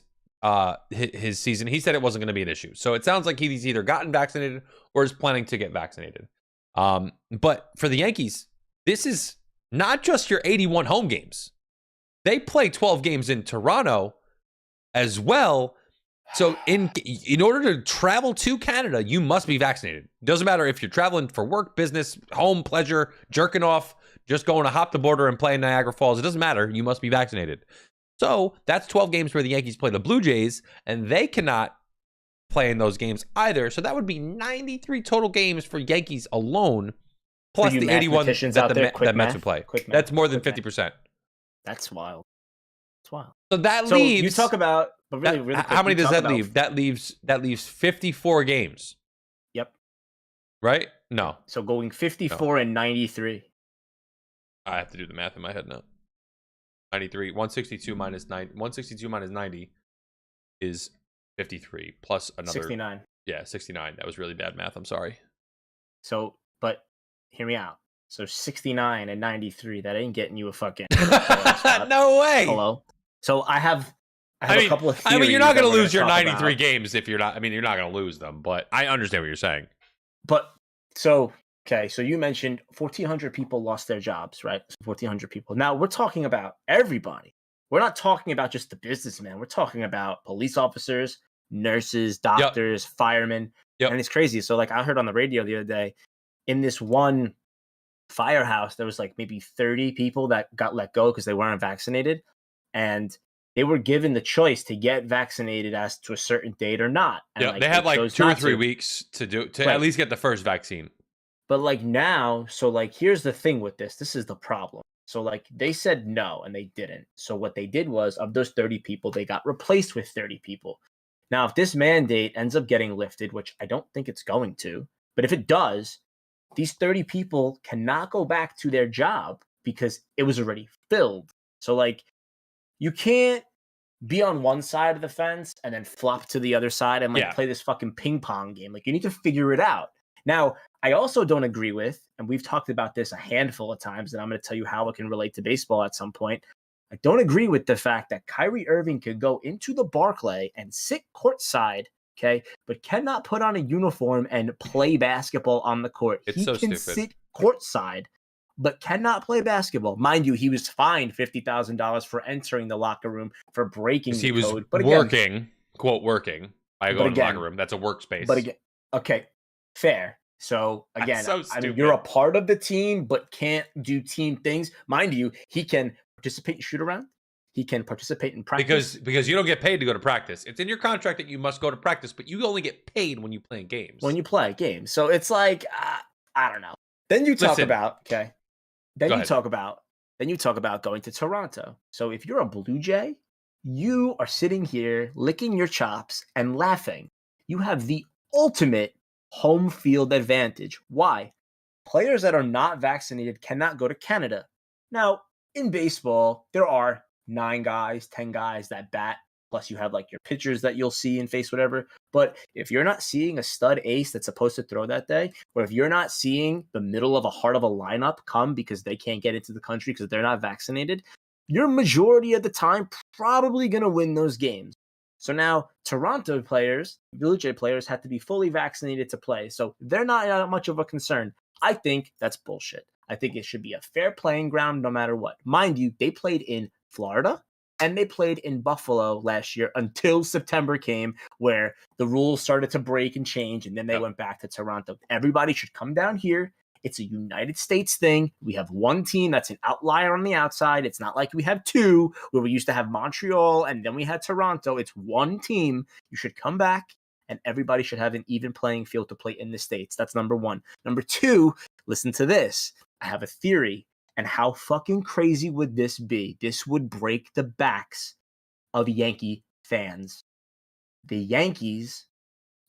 his season. He said it wasn't going to be an issue. So it sounds like he's either gotten vaccinated or is planning to get vaccinated. But for the Yankees, this is not just your 81 home games. They play 12 games in Toronto as well. So in order to travel to Canada, you must be vaccinated. Doesn't matter if you're traveling for work, business, home, pleasure, jerking off, just going to hop the border and play in Niagara Falls. It doesn't matter. You must be vaccinated. So that's 12 games where the Yankees play the Blue Jays, and they cannot play in those games either. So that would be 93 total games for Yankees alone, plus the 81 that Mets would play. That's more than 50%. That's wild. It's wild. So that So leaves. you talk about, but really, that, really quick, how many you does talk that about- leave? That leaves 54 games, Yep. right? No, So going 54 and 93. I have to do the math in my head now. 93, 162 minus 162 minus 90 is 53 plus another 69. Yeah, 69. That was really bad math. I'm sorry. So, but hear me out. So 69 and 93, that ain't getting you a fucking No way. Hello. So I have a couple of theories. I mean, you're not going that to we're lose your talk 93 about. games if you're not. I mean, you're not going to lose them, but I understand what you're saying. But so okay, so you mentioned 1,400 people lost their jobs, right? So 1,400 people. Now we're talking about everybody. We're not talking about just the businessman. We're talking about police officers, nurses, doctors, firemen. Yep. And it's crazy. So like I heard on the radio the other day, in this one firehouse, there was like maybe 30 people that got let go because they weren't vaccinated. And they were given the choice to get vaccinated as to a certain date or not. And Yeah, like, they had like chose 2 or not 3 to. weeks to Right. at least get the first vaccine. But like now, so like here's the thing with this. This is the problem. So like they said no and they didn't. So what they did was, of those 30 people, they got replaced with 30 people. Now, if this mandate ends up getting lifted, which I don't think it's going to, but if it does, these 30 people cannot go back to their job because it was already filled. So like you can't be on one side of the fence and then flop to the other side and like play this fucking ping pong game. Like you need to figure it out. Now, I also don't agree with, and we've talked about this a handful of times, and I'm going to tell you how it can relate to baseball at some point. I don't agree with the fact that Kyrie Irving could go into the Barclay and sit courtside, okay, but cannot put on a uniform and play basketball on the court. It's he so can stupid. sit courtside, but cannot play basketball. Mind you, he was fined $50,000 for entering the locker room for breaking the he was code. But again, working, quote, working. I go in the locker room. That's a workspace. But again, okay, fair. So again, so I mean, you're a part of the team, but can't do team things. Mind you, he can participate in shoot around. He can participate in practice. Because you don't get paid to go to practice. It's in your contract that you must go to practice, but you only get paid when you play games. When you play games. So it's like, I don't know. Then you talk about, okay. Then you talk about going to Toronto. So if you're a Blue Jay, you are sitting here licking your chops and laughing. You have the ultimate home field advantage. Why? Players that are not vaccinated cannot go to Canada. Now, in baseball, there are 9 guys, 10 guys that bat, plus you have like your pitchers that you'll see and face whatever. But if you're not seeing a stud ace that's supposed to throw that day, or if you're not seeing the middle of a heart of a lineup come because they can't get into the country because they're not vaccinated, you're majority of the time probably going to win those games. So now Toronto players, Blue Jay players have to be fully vaccinated to play. So they're not much of a concern. I think that's bullshit. I think it should be a fair playing ground no matter what. Mind you, they played in Florida and they played in Buffalo last year until September came, where the rules started to break and change, and then they went back to Toronto. Everybody should come down here. It's a United States thing. We have one team that's an outlier on the outside. It's not like we have 2, where we used to have Montreal and then we had Toronto. It's one team. You should come back, and everybody should have an even playing field to play in the States. That's number 1. Number 2, listen to this. I have a theory. And how fucking crazy would this be? This would break the backs of Yankee fans. The Yankees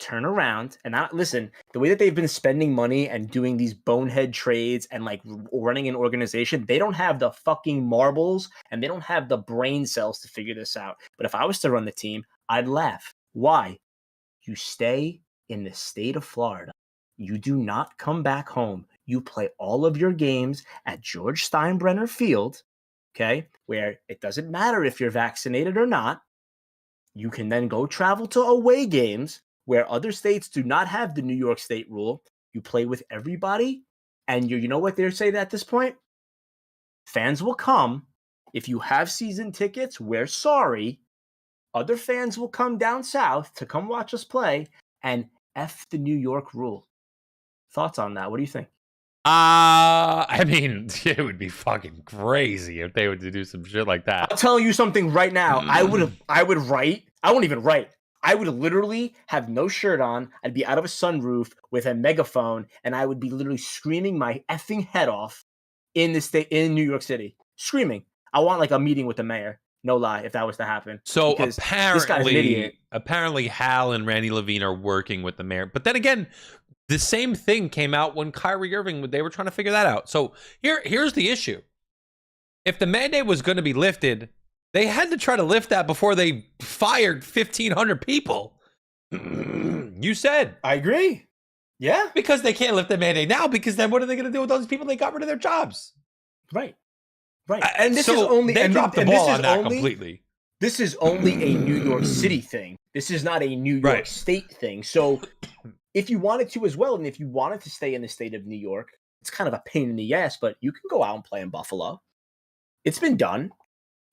turn around and listen, the way that they've been spending money and doing these bonehead trades and like running an organization, they don't have the fucking marbles and they don't have the brain cells to figure this out. But if I was to run the team, I'd laugh. Why? You stay in the state of Florida. You do not come back home. You play all of your games at George Steinbrenner Field, okay, where it doesn't matter if you're vaccinated or not. You can then go travel to away games where other states do not have the New York State rule. You play with everybody, and you know what they're saying at this point? Fans will come. If you have season tickets, we're sorry. Other fans will come down south to come watch us play, and F the New York rule. Thoughts on that? What do you think? I mean, it would be fucking crazy if they were to do some shit like that. I'll tell you something right now. I would write. I won't even write. I would literally have no shirt on. I'd be out of a sunroof with a megaphone, and I would be literally screaming my effing head off in New York City. Screaming. I want like a meeting with the mayor. No lie, if that was to happen. So Because this guy's an idiot. apparently Hal and Randy Levine are working with the mayor. But then again, the same thing came out when Kyrie Irving, they were trying to figure that out. So here's the issue. If the mandate was going to be lifted, they had to try to lift that before they fired 1,500 people. You said. I agree. Yeah. Because they can't lift the mandate now, because then what are they going to do with all these people they got rid of their jobs? Right. Right. And this is So only they dropped the ball on that completely. This is only a New York City thing. This is not a New York Right. State thing. So if you wanted to as well, and if you wanted to stay in the state of New York, it's kind of a pain in the ass, but you can go out and play in Buffalo. It's been done.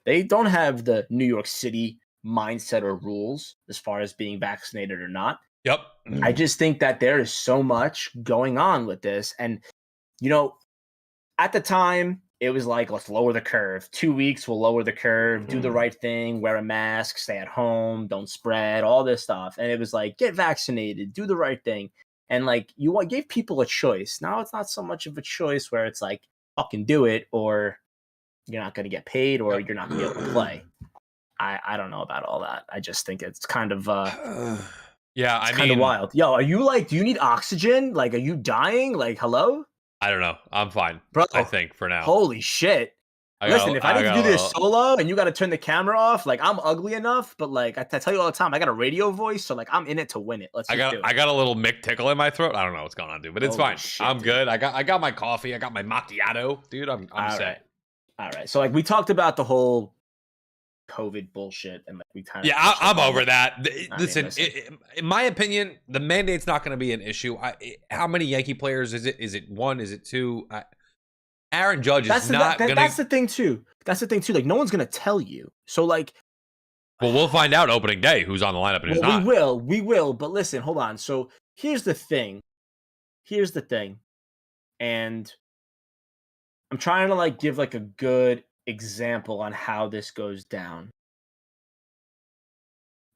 They don't have the New York City mindset or rules as far as being vaccinated or not. Yep. I just think that there is so much going on with this. And, you know, at the time, it was like, let's lower the curve. 2 weeks, we'll lower the curve, do the right thing, wear a mask, stay at home, don't spread, all this stuff. And it was like, get vaccinated, do the right thing. And like, gave people a choice. Now it's not so much of a choice where it's like, fucking do it, or you're not going to get paid, or you're not going to be able to play. I don't know about all that. I just think it's kind of yeah, I kind of mean, wild. Yo, are you like, do you need oxygen? Like, are you dying? Like, hello? I don't know. I'm fine. Bro, I think for now. Holy shit. Listen, if I need to do this solo and you got to turn the camera off, like, I'm ugly enough, but like I tell you all the time, I got a radio voice, so like I'm in it to win it. I got a little Mick tickle in my throat. I don't know what's going on, dude, but it's fine. Shit, I'm dude. good. I got my coffee. I got my macchiato, dude. I'm set. All right. So like we talked about the whole COVID bullshit, and like we kind of I'm over that. Listen, listen. in my opinion, the mandate's not going to be an issue. How many Yankee players is it? Is it one? Is it two? Aaron Judge is not going to. That's the thing too. That's the thing too. Like no one's going to tell you. So like, well, we'll find out opening day who's on the lineup and who's not. We will. But listen, hold on. So here's the thing. And I'm trying to like give like a good example on how this goes down.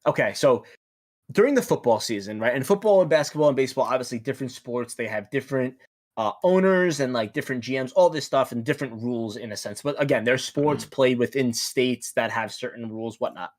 Okay, so during the football season, right? And football and basketball and baseball, obviously different sports. They have different owners and like different GMs, all this stuff, and different rules in a sense. But again, there's sports played within states that have certain rules, whatnot.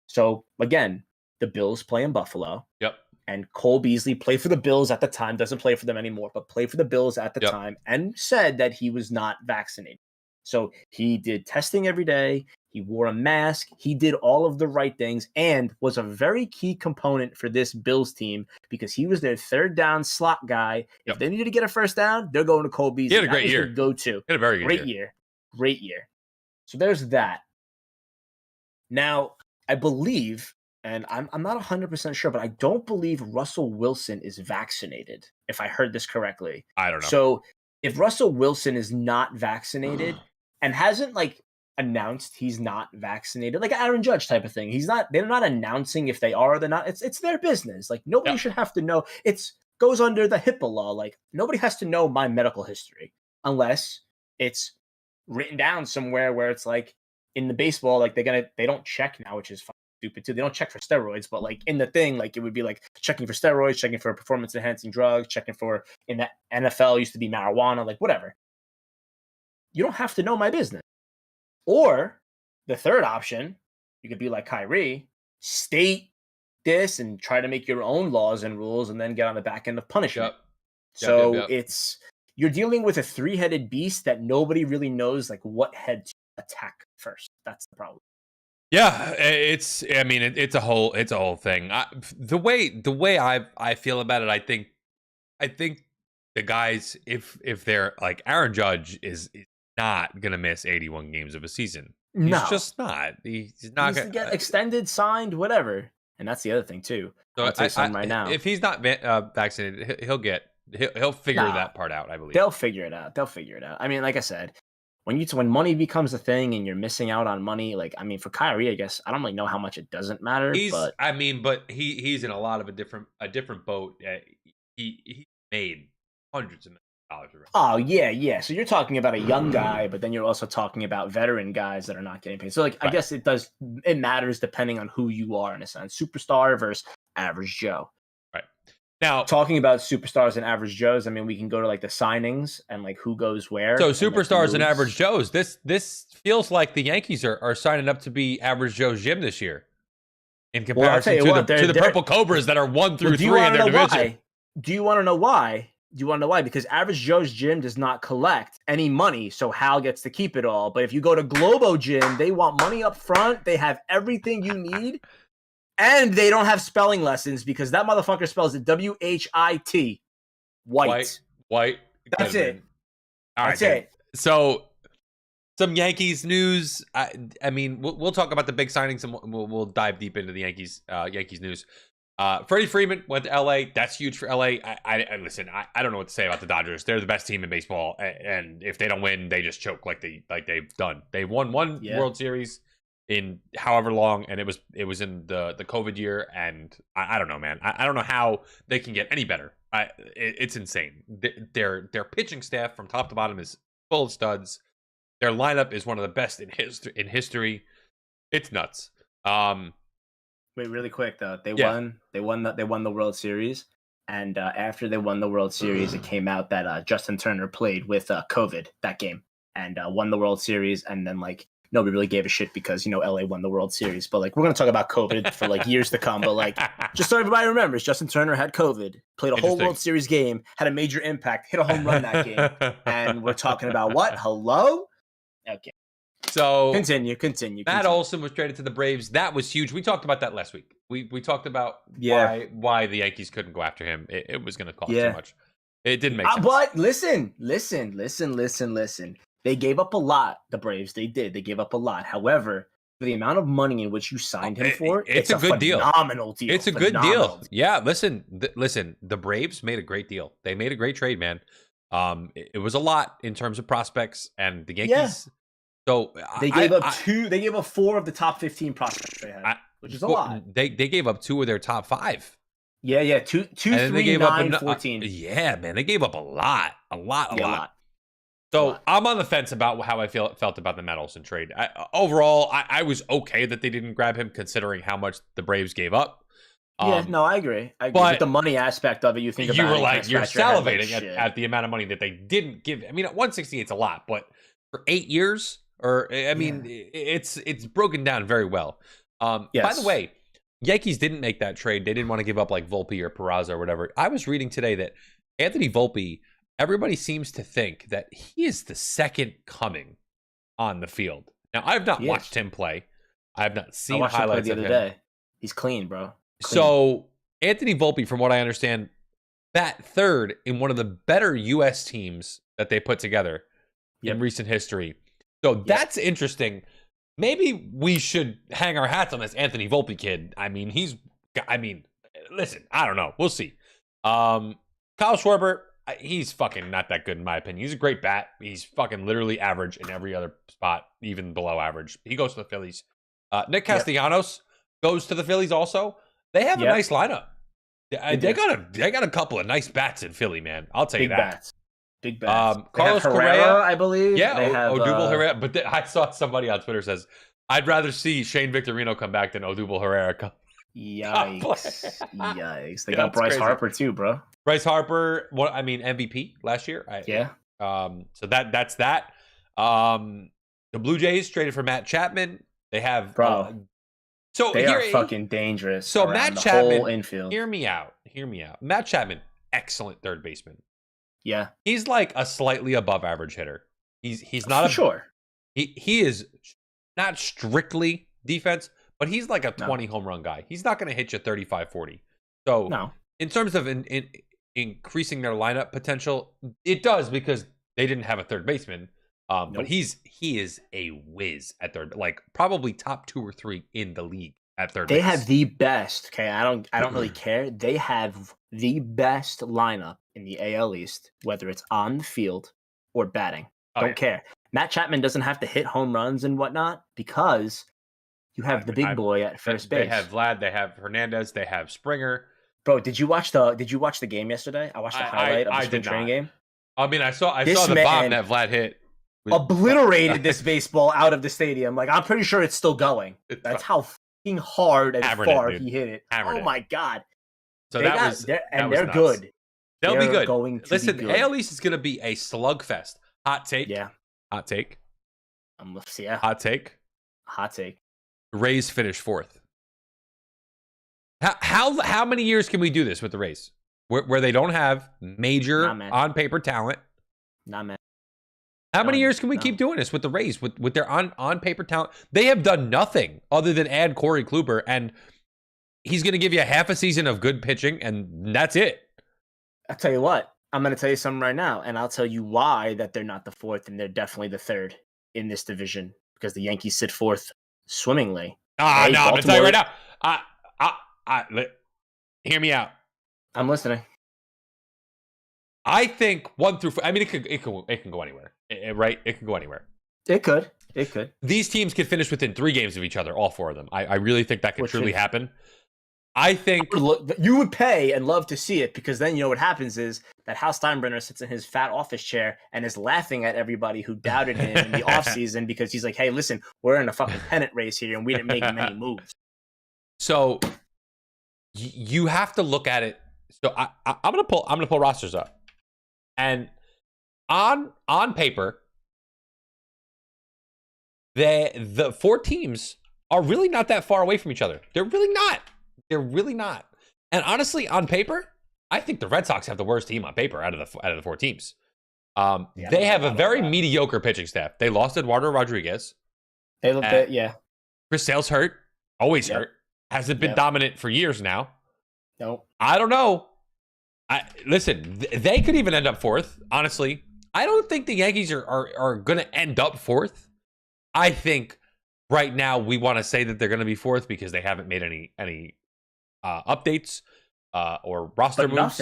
So again, the Bills play in Buffalo. Yep. And Cole Beasley played for the Bills at the time, doesn't play for them anymore, but played for the Bills at the time, and said that he was not vaccinated. So he did testing every day. He wore a mask. He did all of the right things and was a very key component for this Bills team because he was their third down slot guy. If they needed to get a first down, they're going to Cole Beasley. He had a great year. Go-to. He had a very good great year. Great year. So there's that. Now, I believe, and I'm not 100% sure, but I don't believe Russell Wilson is vaccinated, if I heard this correctly. I don't know. So if Russell Wilson is not vaccinated and hasn't like announced he's not vaccinated, like Aaron Judge type of thing, they're not announcing if they are or they're not. It's their business. Like nobody should have to know. It goes under the HIPAA law. Like nobody has to know my medical history unless it's written down somewhere where it's like in the baseball, like they don't check now, which is stupid too. They don't check for steroids, but like in the thing, like it would be like checking for steroids, checking for performance enhancing drugs, checking for, in the NFL used to be marijuana, like whatever. You don't have to know my business. Or the third option, you could be like Kyrie, state this and try to make your own laws and rules and then get on the back end of punishment. So it's, you're dealing with a three-headed beast that nobody really knows like what head to attack first. That's the problem. Yeah, it's a whole thing. The way I feel about it, I think the guys, if they're like Aaron Judge is not gonna miss 81 games of a season. He's just not. He's not gonna get extended, signed, whatever. And that's the other thing too. So I'll tell you something right now. If he's not vaccinated, he'll figure that part out. I believe they'll figure it out. I mean, like I said, when money becomes a thing and you're missing out on money, like I mean, for Kyrie, I guess I don't really know how much it doesn't matter. But he's in a lot of a different boat. He made hundreds of millions of dollars already. Oh yeah. So you're talking about a young guy, but then you're also talking about veteran guys that are not getting paid. So like, I guess it matters depending on who you are in a sense, superstar versus average Joe. Right. Now, talking about superstars and average Joes, I mean, we can go to like the signings and like who goes where. so and, like, who superstars and moves. average Joes. This feels like the Yankees are signing up to be average Joe's gym this year, in Well, I'll tell comparison you what, to the they're- Purple Cobras that are 1 through Well, 3 in their division. why? Do you want to know why? Do you want to know why? Because Average Joe's Gym does not collect any money, so Hal gets to keep it all. But if you go to Globo Gym, they want money up front. They have everything you need, and they don't have spelling lessons because that motherfucker spells it W-H-I-T. White. Good, That's it. man. All right, That's dude. it. So, some Yankees news. I mean, we'll talk about the big signings and we'll dive deep into the Yankees news. Freddie Freeman went to LA. That's huge for LA. I listen. I don't know what to say about the Dodgers. They're the best team in baseball, and if they don't win, they just choke like they've done. They've won one World Series in however long, and it was in the COVID year. And I don't know, man. I don't know how they can get any better. It's insane. Their pitching staff from top to bottom is full of studs. Their lineup is one of the best in history. It's nuts. Wait, really quick though. They won the World Series, and after they won the World Series, it came out that Justin Turner played with COVID that game and won the World Series, and then like nobody really gave a shit because LA won the World Series. But like we're gonna talk about COVID for like years to come. But like just so everybody remembers, Justin Turner had COVID, played a whole World Series game, had a major impact, hit a home run that game, and we're talking about what? Hello? Okay. So Continue. Matt Olson was traded to the Braves. That was huge. We talked about that last week. We talked about why the Yankees couldn't go after him. It was going to cost too much. It didn't make sense. But listen. They gave up a lot. The Braves, they did. They gave up a lot. However, for the amount of money in which you signed him for, it's a good deal. Phenomenal deal. It's a good deal. Yeah. Listen. The Braves made a great deal. They made a great trade, man. It was a lot in terms of prospects, and the Yankees. Yeah. So they gave up two. They gave up 4 of the top 15 prospects they had, which is a lot. They gave up 2 of their top 5. Yeah, 2, 3, 9, 14. Yeah, man, they gave up a lot. So I'm on the fence about how I felt about the Matt Olson trade. Overall, I was okay that they didn't grab him, considering how much the Braves gave up. I agree. But the money aspect of it, you think about. You were like, you're salivating at the amount of money that they didn't give. I mean, at 168 is a lot, but for 8 years. It's broken down very well. By the way, Yankees didn't make that trade. They didn't want to give up like Volpe or Peraza or whatever. I was reading today that Anthony Volpe, everybody seems to think that he is the second coming on the field. Now, I've not watched him play. I have not seen highlights the other day. He's clean, bro. So Anthony Volpe, from what I understand, bat third in one of the better U.S. teams that they put together in recent history. So that's interesting. Maybe we should hang our hats on this Anthony Volpe kid. Listen, I don't know. We'll see. Kyle Schwarber, he's fucking not that good in my opinion. He's a great bat. He's fucking literally average in every other spot, even below average. He goes to the Phillies. Nick Castellanos goes to the Phillies also. They have a nice lineup. They got a couple of nice bats in Philly, man. I'll tell you that. Big bats. Carlos Correa, I believe. Yeah, Odubel Herrera. But I saw somebody on Twitter says, I'd rather see Shane Victorino come back than Odubel Herrera come. Yikes. They got Bryce Harper too, bro. Bryce Harper, MVP last year. So that's that. The Blue Jays traded for Matt Chapman. They have they are fucking dangerous. So Matt Chapman, whole infield. Hear me out. Matt Chapman, excellent third baseman. Yeah, he's like a slightly above average hitter. He's not He is not strictly defense, but he's like a 20 home run guy. He's not going to hit you 35-40. So in terms of increasing their lineup potential, it does because they didn't have a third baseman. But he is a whiz at third, like probably top 2 or 3 in the league at third. They have the best. Okay, I don't really care. They have the best lineup in the AL East, whether it's on the field or batting. Don't care. Matt Chapman doesn't have to hit home runs and whatnot because you have the big boy at first base. They have Vlad. They have Hernandez. They have Springer. Bro, did you watch the game yesterday? I watched the highlight of the spring training game. I mean, I saw the bomb that Vlad hit. Obliterated this baseball out of the stadium. Like, I'm pretty sure it's still going. That's how fucking hard and far he hit it. Oh my God. So They that got, was they're, that and was they're nuts. good. They'll be They're good. going to Listen, be good. AL East is going to be a slugfest. Hot take. Yeah. Hot take. Yeah. Hot take. Hot take. Rays finish 4th. How many years can we do this with the Rays? Where they don't have major on paper talent? Not man. How many years can we keep doing this with the Rays with their on paper talent? They have done nothing other than add Corey Kluber, and he's going to give you a half a season of good pitching, and that's it. I'll tell you what. I'm going to tell you something right now, and I'll tell you why that they're not the 4th, and they're definitely the 3rd in this division, because the Yankees sit 4th swimmingly. No, I'm going to tell you right now. Hear me out. I'm listening. I think 1 through 4. I mean, it can go anywhere, right? It can go anywhere. It could. These teams could finish within 3 games of each other, all 4 of them. I really think that could truly happen. I think you would pay and love to see it, because then you know what happens is that Hal Steinbrenner sits in his fat office chair and is laughing at everybody who doubted him in the offseason, because he's like, hey, listen, we're in a fucking pennant race here and we didn't make many moves. So you have to look at it. So I'm gonna pull rosters up, and on paper, the 4 teams are really not that far away from each other. They're really not. And honestly, on paper, I think the Red Sox have the worst team on paper out of the 4 teams. They have a very mediocre pitching staff. They lost Eduardo Rodriguez. They look at, yeah. Chris Sale's hurt. Always hurt. Hasn't been dominant for years now. Nope. I don't know. Listen, they could even end up 4th. Honestly, I don't think the Yankees are going to end up 4th. I think right now we want to say that they're going to be 4th because they haven't made any updates or roster moves.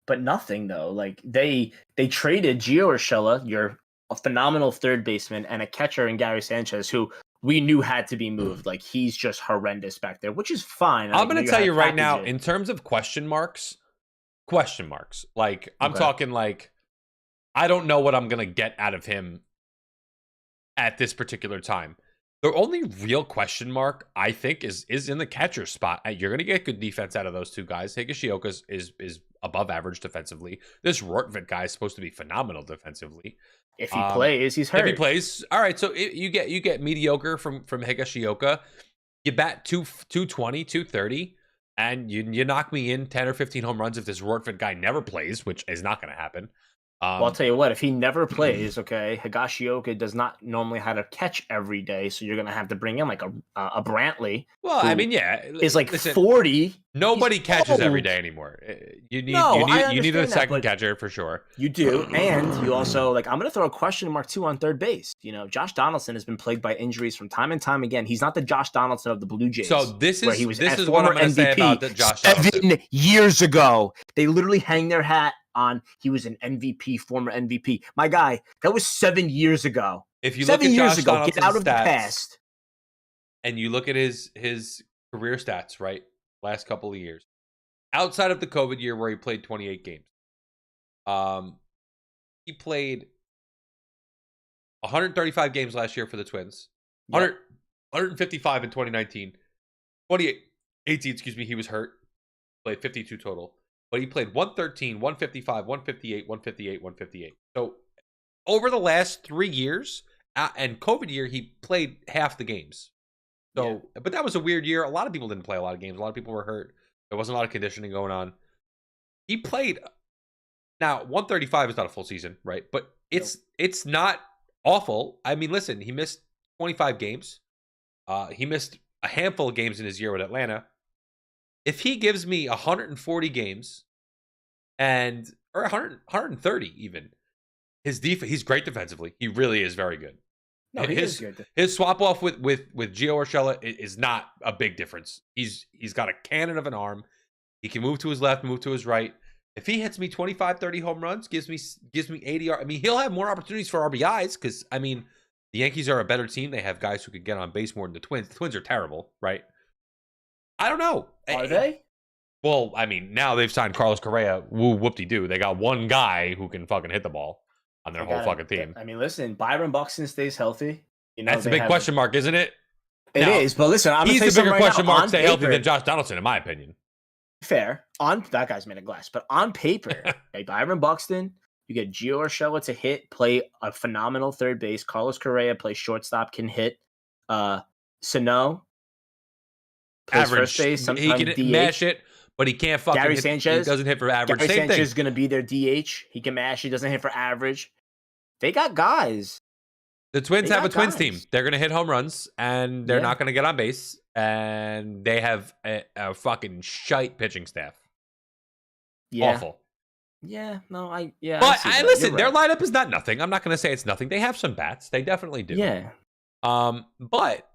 But nothing though. Like they traded Gio Urshela, a phenomenal third baseman, and a catcher in Gary Sanchez, who we knew had to be moved. Like he's just horrendous back there, which is fine. I'm going to tell you right now, in terms of question marks. Like I'm talking like I don't know what I'm going to get out of him at this particular time. The only real question mark, I think, is in the catcher spot. You're going to get good defense out of those 2 guys. Higashioka is above average defensively. This Rortvedt guy is supposed to be phenomenal defensively. If he plays, he's hurt. If he plays, all right. So you get mediocre from Higashioka. You bat 220, 230, and you knock me in 10 or 15 home runs if this Rortvedt guy never plays, which is not going to happen. Well, I'll tell you what, if he never plays, okay, Higashioka does not normally have to catch every day, so you're going to have to bring in like a Brantley. Well, I mean, yeah. Is like 40. Nobody catches every day anymore. You need a second catcher for sure. You do, and you also, like, I'm going to throw a question mark too on third base. You know, Josh Donaldson has been plagued by injuries from time and time again. He's not the Josh Donaldson of the Blue Jays. So this is what I'm going to say about the Josh Donaldson. 7 years ago, they literally hang their hat on he was an MVP, former MVP. My guy, that was 7 years ago. If you look at Josh Donaldson's get out of stats, the past, and you look at his career stats, right, last couple of years, outside of the COVID year where he played 28 games, he played 135 games last year for the Twins, 155 in 2019, 2018, excuse me, he was hurt, played 52 total. But he played 113, 155, 158, 158, 158. So over the last 3 years and COVID year, he played half the games. So, but that was a weird year. A lot of people didn't play a lot of games. A lot of people were hurt. There wasn't a lot of conditioning going on. He played. Now, 135 is not a full season, right? But it's not awful. I mean, listen, he missed 25 games. He missed a handful of games in his year with Atlanta. If he gives me 140 games or 130 even, his defense, he's great defensively. He really is very good. No, he is good. His swap off with Gio Urshela is not a big difference. He's got a cannon of an arm. He can move to his left, move to his right. If he hits me 25, 30 home runs, gives me 80. I mean, he'll have more opportunities for RBIs because, I mean, the Yankees are a better team. They have guys who could get on base more than the Twins. The Twins are terrible, right? I don't know. Are they? Well, I mean, now they've signed Carlos Correa. Whoop-de-doo. They got one guy who can fucking hit the ball on their whole fucking team. I mean, listen, Byron Buxton stays healthy. You know, that's a big question mark, isn't it? It is, but listen, I'm he's the bigger question mark stay healthy than Josh Donaldson, in my opinion. fair. On that guy's made of glass, but on paper, okay, Byron Buxton, you get Gio Urshela to hit, play a phenomenal third base. Carlos Correa plays shortstop, can hit. Sano plays Average. first base, He sometimes can DH. mash it, but he can't fucking Gary hit. Sanchez. He doesn't hit for average. Gary Same Sanchez thing. is going to be their DH. He can mash. He doesn't hit for average. They got guys. The Twins They have a got Twins guys. team. They're going to hit home runs, and they're Yeah. not going to get on base, and they have a fucking shite pitching staff. Yeah. Awful. Yeah. No, I see But that. listen, You're their right. lineup is not nothing. I'm not going to say it's nothing. They have some bats. They definitely do. Yeah. But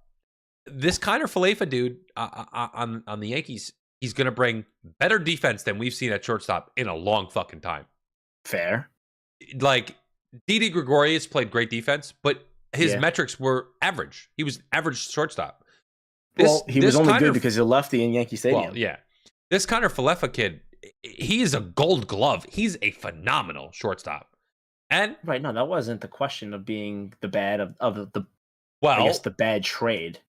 this Kiner Falefa dude on the Yankees, he's going to bring better defense than we've seen at shortstop in a long fucking time. Fair. Like, Didi Gregorius played great defense, but his Yeah. metrics were average. He was average shortstop. Well, he was only Kiner- good because he's a lefty in Yankee Stadium. Well, yeah. This Kiner Falefa kid, he is a gold glove. He's a phenomenal shortstop. And, Right. No, that wasn't the question of being the bad of the well, I guess the bad trade.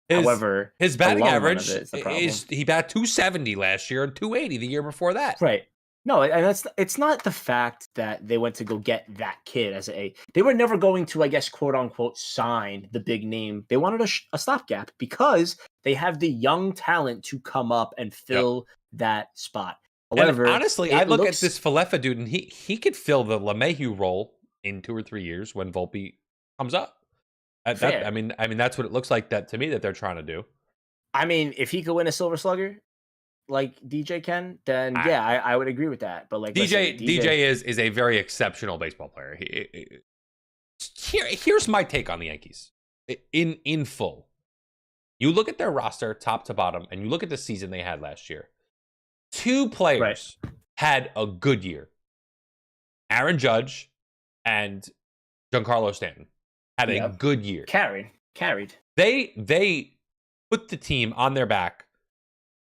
his, However, his the batting long run of average it is the problem. is he bat 270 last year and 280 the year before that. right. No, and it's not the fact that they went to go get that kid as they were never going to, I guess, quote unquote, sign the big name. They wanted a stopgap because they have the young talent to come up and fill that spot. However, And honestly, it I look looks- at this Falefa dude, and he could fill the LeMahieu role in 2 or 3 years when Volpe comes up. Fair. I mean, that's what it looks like that to me that they're trying to do. I mean, if he could win a Silver Slugger like DJ can, then yeah, I would agree with that. But like DJ listen, is a very exceptional baseball player. Here's my take on the Yankees in full. You look at their roster top to bottom, and you look at the season they had last year. 2 players had a good year. Aaron Judge and Giancarlo Stanton had a good year. carried. They put the team on their back,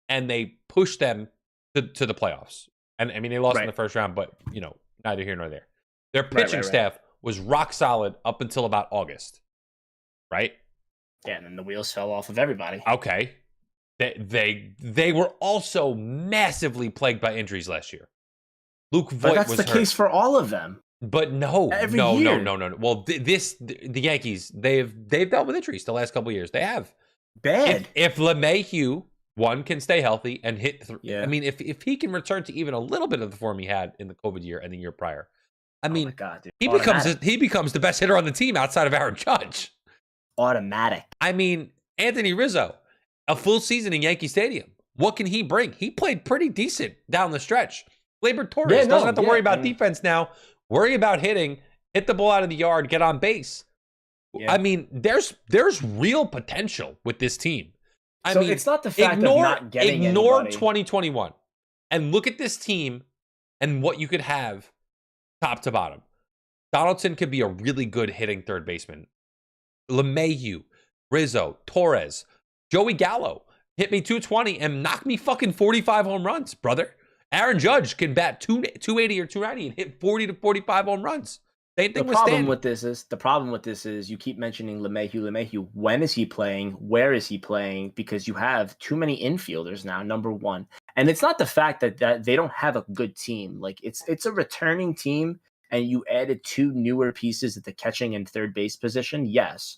and they pushed them to the playoffs. And I mean, they lost in the first round, but neither here nor there. Their pitching staff was rock solid up until about August, right? Yeah, and then the wheels fell off of everybody. Okay. They were also massively plagued by injuries last year. Luke Voigt But that's was the hurt. case for all of them. But no. year. Well, the Yankees, they've dealt with injuries the last couple of years. They have. Bad. If LeMahieu, one, can stay healthy and hit Yeah. I mean, if he can return to even a little bit of the form he had in the COVID year and the year prior, I Oh mean, my God, dude. he becomes the best hitter on the team outside of Aaron Judge. Automatic. I mean, Anthony Rizzo, a full season in Yankee Stadium. What can he bring? He played pretty decent down the stretch. Gleyber Torres doesn't have to worry about defense now. Worry about hitting, hit the ball out of the yard, get on base. Yeah. I mean, there's real potential with this team. I So mean, it's not the fact of not getting ignore anybody. 2021 and look at this team and what you could have top to bottom. Donaldson could be a really good hitting third baseman. LeMahieu, Rizzo, Torres, Joey Gallo hit me 220 and knock me fucking 45 home runs, brother. Aaron Judge can bat 280 or 290 and hit 40 to 45 home runs. Same thing The with problem Stanton. with this is you keep mentioning LeMahieu. When is he playing? Where is he playing? Because you have too many infielders now, number one. And it's not the fact that they don't have a good team. Like it's a returning team, and you added 2 newer pieces at the catching and third base position. Yes.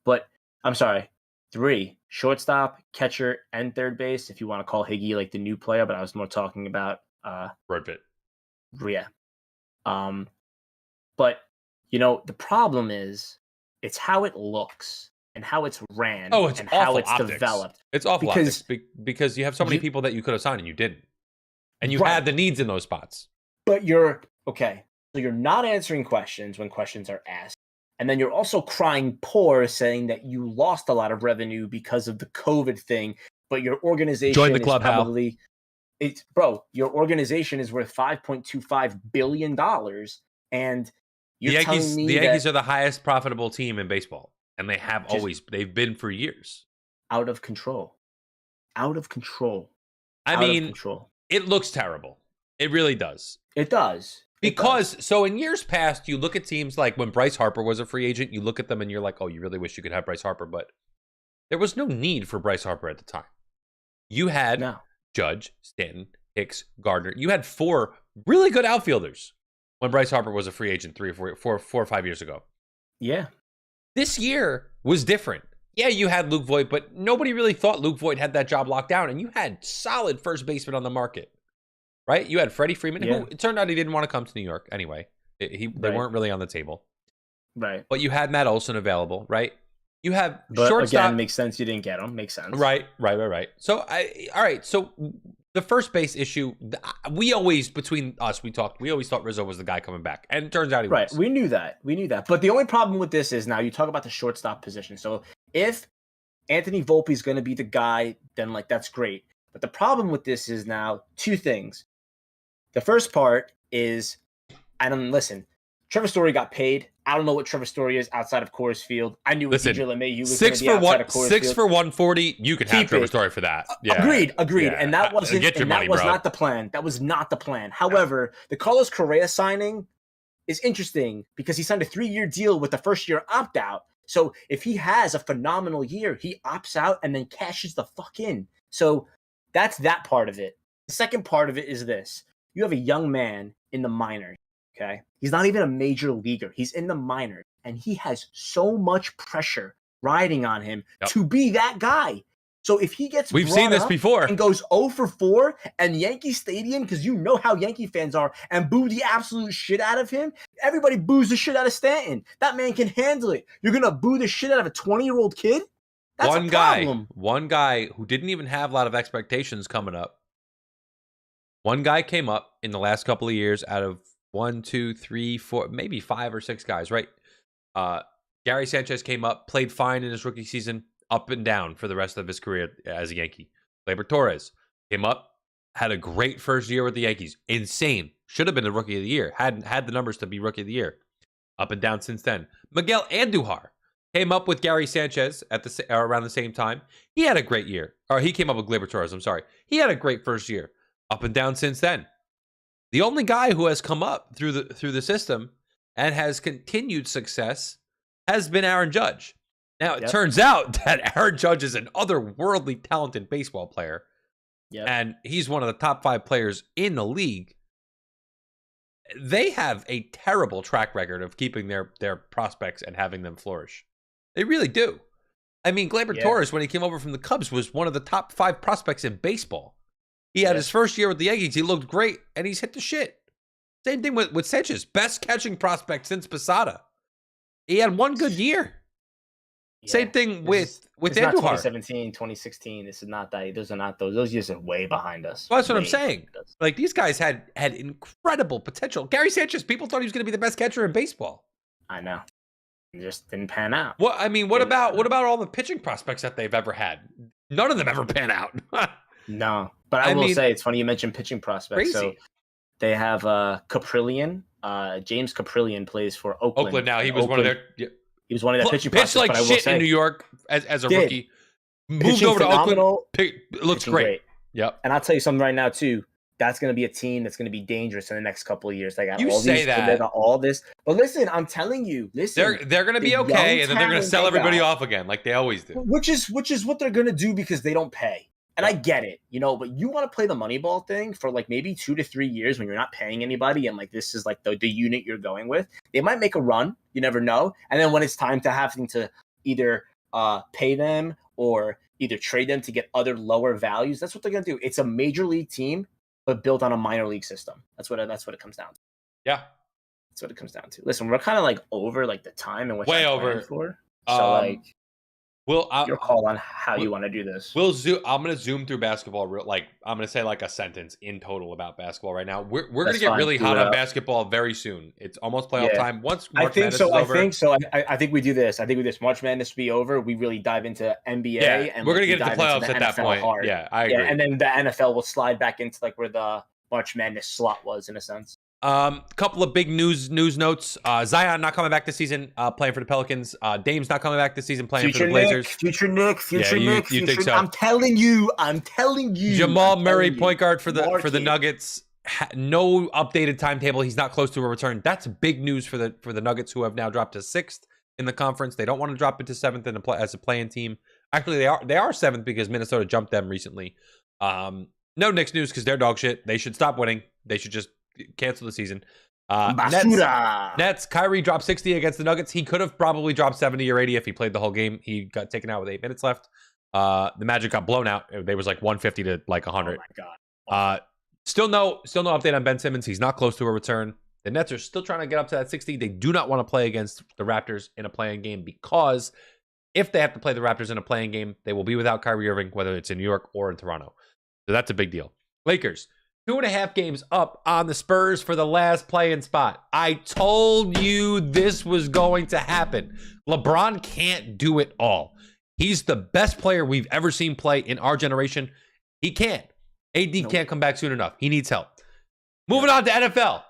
But I'm sorry, 3. Shortstop, catcher, and third base, if you want to call Higgy like the new player, but I was more talking about Redpit. yeah. But the problem is it's how it looks and how it's ran Oh, it's and awful how it's optics. developed. It's awful Because- optics because you have so many You- people that you could have signed and you didn't. And you Right. had the needs in those spots. But you're okay. So you're not answering questions when questions are asked. And then you're also crying poor, saying that you lost a lot of revenue because of the COVID thing, but your organization Join the is club, Hal. probably your organization is worth $5.25 billion, and you're telling me The that Yankees are the highest profitable team in baseball. And they have Just- they've been for years. out of control. Out of control. I Out of mean, control. it looks terrible. It really does. It does. So in years past, you look at teams like when Bryce Harper was a free agent, you look at them and you're like, oh, you really wish you could have Bryce Harper, but there was no need for Bryce Harper at the time. You had No. Judge, Stanton, Hicks, Gardner. You had 4 really good outfielders when Bryce Harper was a free agent 4 or 5 years ago. Yeah. This year was different. Yeah, you had Luke Voigt, but nobody really thought Luke Voigt had that job locked down, and you had solid first baseman on the market, right? You had Freddie Freeman, who it turned out he didn't want to come to New York anyway. They weren't really on the table. Right. But you had Matt Olson available, right? You have But shortstop. again, makes sense you didn't get him. Makes sense. Right. So, all right. So the first base issue, we always thought Rizzo was the guy coming back, and it turns out he Right. was. We knew that. But the only problem with this is now you talk about the shortstop position. So if Anthony Volpe is going to be the guy, then like that's great. But the problem with this is now 2 things. The first part is, listen, Trevor Story got paid. I don't know what Trevor Story is outside of Coors Field. I knew DJ LeMahieu was going to be outside of Coors Field. 6 for 140. You can have Trevor Story for that. Yeah. Agreed. Yeah. And that was not the plan. That was not the plan. However, the Carlos Correa signing is interesting because he signed a 3-year deal with the first year opt out. So if he has a phenomenal year, he opts out and then cashes the fuck in. So that's that part of it. The second part of it is this. You have a young man in the minors, okay? He's not even a major leaguer. He's in the minors, and he has so much pressure riding on him to be that guy. So if he gets We've seen this before and goes 0 for 4 and Yankee Stadium, because you know how Yankee fans are, and boo the absolute shit out of him, everybody boos the shit out of Stanton. That man can handle it. You're going to boo the shit out of a 20-year-old kid? That's a problem. One guy who didn't even have a lot of expectations coming up. One guy came up in the last couple of years out of 1, 2, 3, 4, maybe 5 or 6 guys, right? Gary Sanchez came up, played fine in his rookie season, up and down for the rest of his career as a Yankee. Gleyber Torres came up, had a great first year with the Yankees. Insane. Should have been the rookie of the year. Hadn't had the numbers to be rookie of the year. Up and down since then. Miguel Andujar came up with Gary Sanchez at around the same time. He had a great year. Or he came up with Gleyber Torres, I'm sorry. He had a great first year. Up and down since then. The only guy who has come up through the system and has continued success has been Aaron Judge. Now, it turns out that Aaron Judge is an otherworldly talented baseball player. Yep. And he's one of the top 5 players in the league. They have a terrible track record of keeping their prospects and having them flourish. They really do. I mean, Gleyber Torres, when he came over from the Cubs, was one of the top 5 prospects in baseball. He had his first year with the Yankees. He looked great, and he's hit the shit. Same thing with Sanchez. Best catching prospect since Posada. He had one good year. Yeah. Same thing with Andujar. 2017, 2016. This is not that. Those are not those. Those years are way behind us. Well, that's what I'm saying. Like, these guys had incredible potential. Gary Sanchez, people thought he was going to be the best catcher in baseball. I know. It just didn't pan out. Well, I mean, what about all the pitching prospects that they've ever had? None of them ever pan out. No, but I will say it's funny you mentioned pitching prospects. Crazy. So they have Caprillion. James Caprillion plays for Oakland. Now he was one of their. Yeah. He was one of their pitching prospects. Pitched like shit in New York as a rookie. Moved over to Oakland. Looks great. Yep. And I'll tell you something right now too. That's going to be a team that's going to be dangerous in the next couple of years. They got They got all this. But listen, I'm telling you, they're going to be okay, and then they're going to sell everybody off again, like they always do. Which is what they're going to do because they don't pay. And I get it, but you want to play the Moneyball thing for like maybe 2 to 3 years when you're not paying anybody and like this is like the unit you're going with. They might make a run, you never know. And then when it's time to having to either pay them or either trade them to get other lower values, that's what they're going to do. It's a major league team, but built on a minor league system. That's what it comes down to. Yeah. That's what it comes down to. Listen, we're kind of like over like the time in which way over for. So your call on how you want to do this. I'm going to zoom through basketball. I'm going to say like a sentence in total about basketball right now. We're going to get really hot on basketball very soon. It's almost playoff time. Once March Madness is over. I think we do this. I think with this March Madness be over, we really dive into NBA. And we're going to get into playoffs at that point. Hard. Yeah, I agree. And then the NFL will slide back into like where the March Madness slot was in a sense. Couple of big news notes. Zion not coming back this season, playing for the Pelicans. Dame's not coming back this season, playing for the Blazers. Future Nick. You think so? I'm telling you. Jamal Murray, point guard for the Nuggets. No updated timetable. He's not close to a return. That's big news for the Nuggets, who have now dropped to 6th in the conference. They don't want to drop it to 7th as a play-in team. Actually, they are 7th because Minnesota jumped them recently. No Knicks news because they're dog shit. They should stop winning. They should just cancel the season. Basura. Nets, Kyrie dropped 60 against the Nuggets. He could have probably dropped 70 or 80 if he played the whole game. He got taken out with 8 minutes left. The Magic got blown out. They was like 150 to like 100. Oh my god. Still no update on Ben Simmons. He's not close to a return. The Nets are still trying to get up to that 60. They do not want to play against the Raptors in a playing game because if they have to play the Raptors in a playing game, they will be without Kyrie Irving, whether it's in New York or in Toronto. So that's a big deal. Lakers, 2.5 games up on the Spurs for the last play-in spot. I told you this was going to happen. LeBron can't do it all. He's the best player we've ever seen play in our generation. He can't. AD can't come back soon enough. He needs help. Moving on to NFL.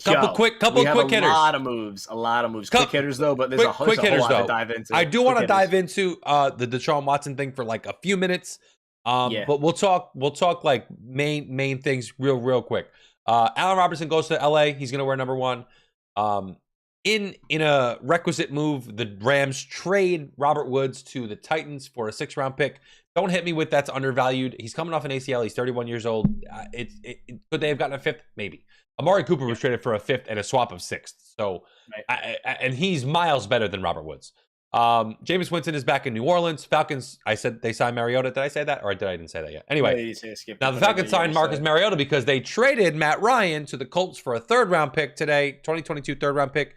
Couple quick hitters. A lot of moves. Quick hitters though, but there's a whole lot to dive into. I do want to dive into the Deshaun Watson thing for like a few minutes. But we'll talk like main things real quick. Allen Robinson goes to LA. He's gonna wear number 1. In a requisite move, the Rams trade Robert Woods to the Titans for a 6th-round pick. Don't hit me with that's undervalued. He's coming off an ACL. He's 31 years old. Could they have gotten a 5th? Maybe. Amari Cooper was traded for a 5th and a swap of 6th. So, and he's miles better than Robert Woods. Jameis Winston is back in New Orleans. Falcons, I said they signed Mariota. Did I say that? Or I didn't say that yet? Anyway, now the Falcons signed Marcus Mariota because they traded Matt Ryan to the Colts for a 3rd-round pick today, 2022 3rd-round pick.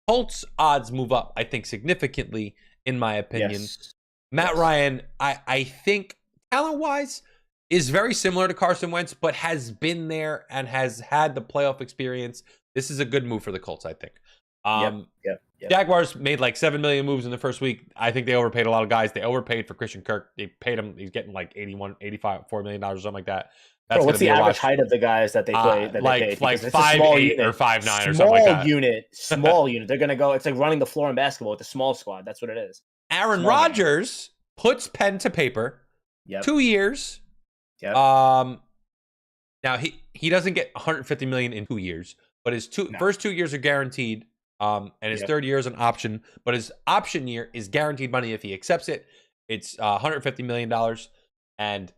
Colts odds move up, I think, significantly, in my opinion. Yes. Matt Ryan, I think, talent-wise, is very similar to Carson Wentz, but has been there and has had the playoff experience. This is a good move for the Colts, I think. Yep. Jaguars made like 7 million moves in the first week. I think they overpaid a lot of guys. They overpaid for Christian Kirk. They paid him. He's getting like $4 million or something like that. That's what's the average height of the guys that they play? Like 5'8" or 5'9" or something like that. Small unit. They're gonna go. It's like running the floor in basketball with a small squad. That's what it is. Aaron Rodgers puts pen to paper. 2 years. Yep. Now he doesn't get 150 million in 2 years, but his first 2 years are guaranteed. And his 3rd year is an option, but his option year is guaranteed money if he accepts it. It's $150 million. And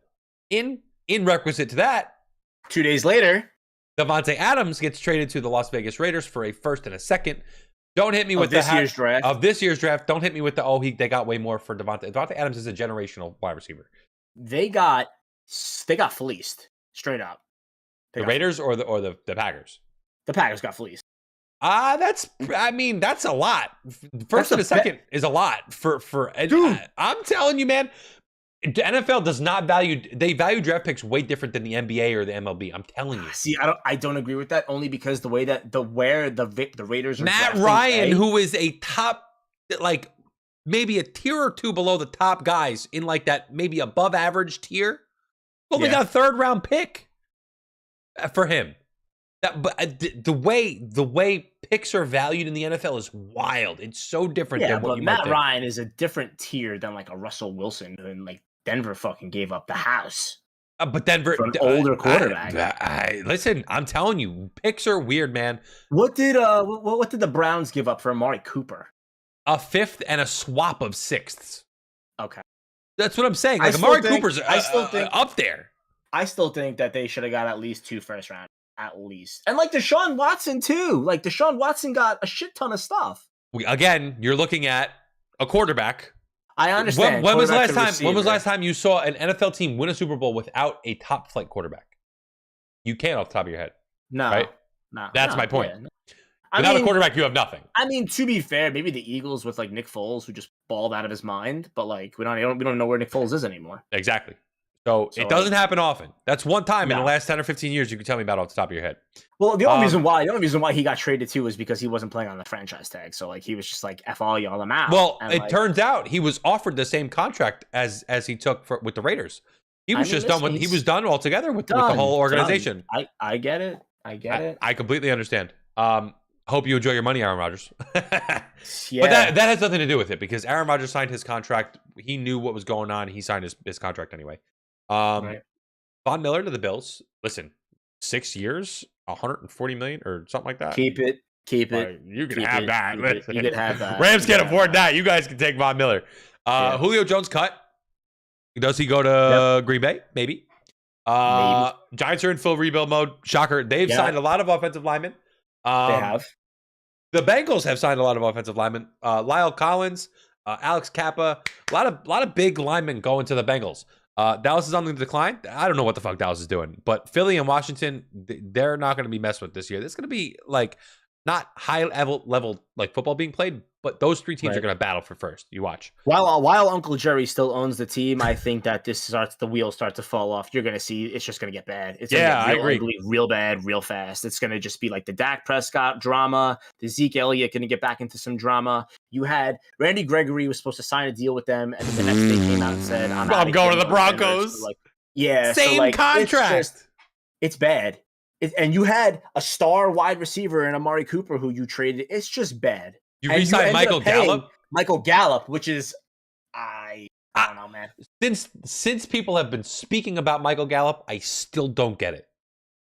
in requisite to that, 2 days later, Davante Adams gets traded to the Las Vegas Raiders for a 1st and a 2nd. Don't hit me with this year's draft. Don't hit me with they got way more for Davante. Davante Adams is a generational wide receiver. They got fleeced straight up. The Raiders or the Packers? The Packers got fleeced. That's a lot. First and a 2nd is a lot for Dude. I'm telling you, man, the NFL does not value draft picks way different than the NBA or the MLB. I'm telling you. See, I don't agree with that only because the way that the Raiders are Matt Ryan, who is a top, like maybe a tier or 2 below the top guys in like that maybe above average tier, only got a 3rd-round pick for him. But the way picks are valued in the NFL is wild. It's so different than what you might think. Matt Ryan is a different tier than like a Russell Wilson, and like Denver fucking gave up the house. But Denver, for an older quarterback. Listen, I'm telling you, picks are weird, man. What did the Browns give up for Amari Cooper? A 5th and a swap of 6ths. Okay, that's what I'm saying. Like Amari Cooper's up there. I still think that they should have got at least 2 first round. At least. And like Deshaun Watson too. Like Deshaun Watson got a shit ton of stuff. Again, you're looking at a quarterback. I understand. When was last time you saw an NFL team win a Super Bowl without a top flight quarterback? You can't off the top of your head. No. Right? No. That's my point. Yeah, no. Without a quarterback, you have nothing. I mean, to be fair, maybe the Eagles with like Nick Foles, who just balled out of his mind, but like we don't know where Nick Foles is anymore. Exactly. So it doesn't happen often. That's one time in the last 10 or 15 years you can tell me about off the top of your head. Well, the only reason why he got traded too was because he wasn't playing on the franchise tag. So like he was just like F all y'all, I'm out. Well, it turns out he was offered the same contract as he took with the Raiders. He was he was done altogether with the whole organization. I get it. I completely understand. Hope you enjoy your money, Aaron Rodgers. Yeah. But that has nothing to do with it because Aaron Rodgers signed his contract. He knew what was going on. He signed his contract anyway. Right. Von Miller to the Bills. Listen, 6 years, 140 million or something like that. Keep it. You can have that. You can have that. Rams can't afford that. You guys can take Von Miller. Julio Jones cut. Does he go to Green Bay? Maybe. Maybe Giants are in full rebuild mode. Shocker. They've Yeah. signed a lot of offensive linemen. they have. The Bengals have signed a lot of offensive linemen. Lyle Collins, Alex Kappa, a lot of big linemen going to the Bengals. Dallas is on the decline. I don't know what the fuck Dallas is doing, but Philly and Washington, they're not going to be messed with this year. This is going to be like not high level like football being played, but those three teams are Right. going to battle for first. You watch. While Uncle Jerry still owns the team, I think that the wheels start to fall off. You're gonna see it's just gonna get bad. It's gonna Yeah, get I real agree. ugly, real bad, real fast. It's gonna just be like the Dak Prescott drama, the Zeke Elliott gonna get back into some drama. You had Randy Gregory was supposed to sign a deal with them, and then the next day came out and said, "I'm I'm outta going here, to the no Denver." Broncos. So, like, yeah, so, Same like, contract. It's bad. And you had a star wide receiver in Amari Cooper who you traded. It's just bad. You And re-signed ended Michael up paying Gallup. Michael Gallup, which is I don't know, man. Since people have been speaking about Michael Gallup, I still don't get it.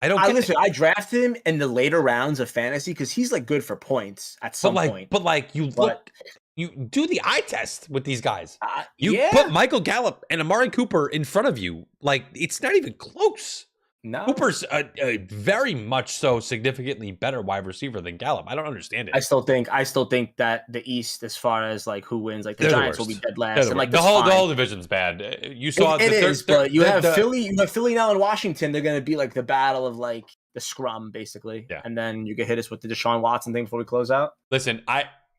I don't get Listen, it. I drafted him in the later rounds of fantasy because he's like good for points at some point. But like you But- look, you do the eye test with these guys. You yeah, put Michael Gallup and Amari Cooper in front of you, like it's not even close. no. Cooper's a very much so significantly better wide receiver than Gallup. I don't understand it. I still think that the East, as far as like who wins, like the They're the Giants will be worst. dead last, They're the and like worst. that's the fine. whole division's bad. You saw It is, but you have Philly. Philly now in Washington. They're going to be like the battle of like the scrum, basically. Yeah. And then you can hit us with the Deshaun Watson thing before we close out. Listen,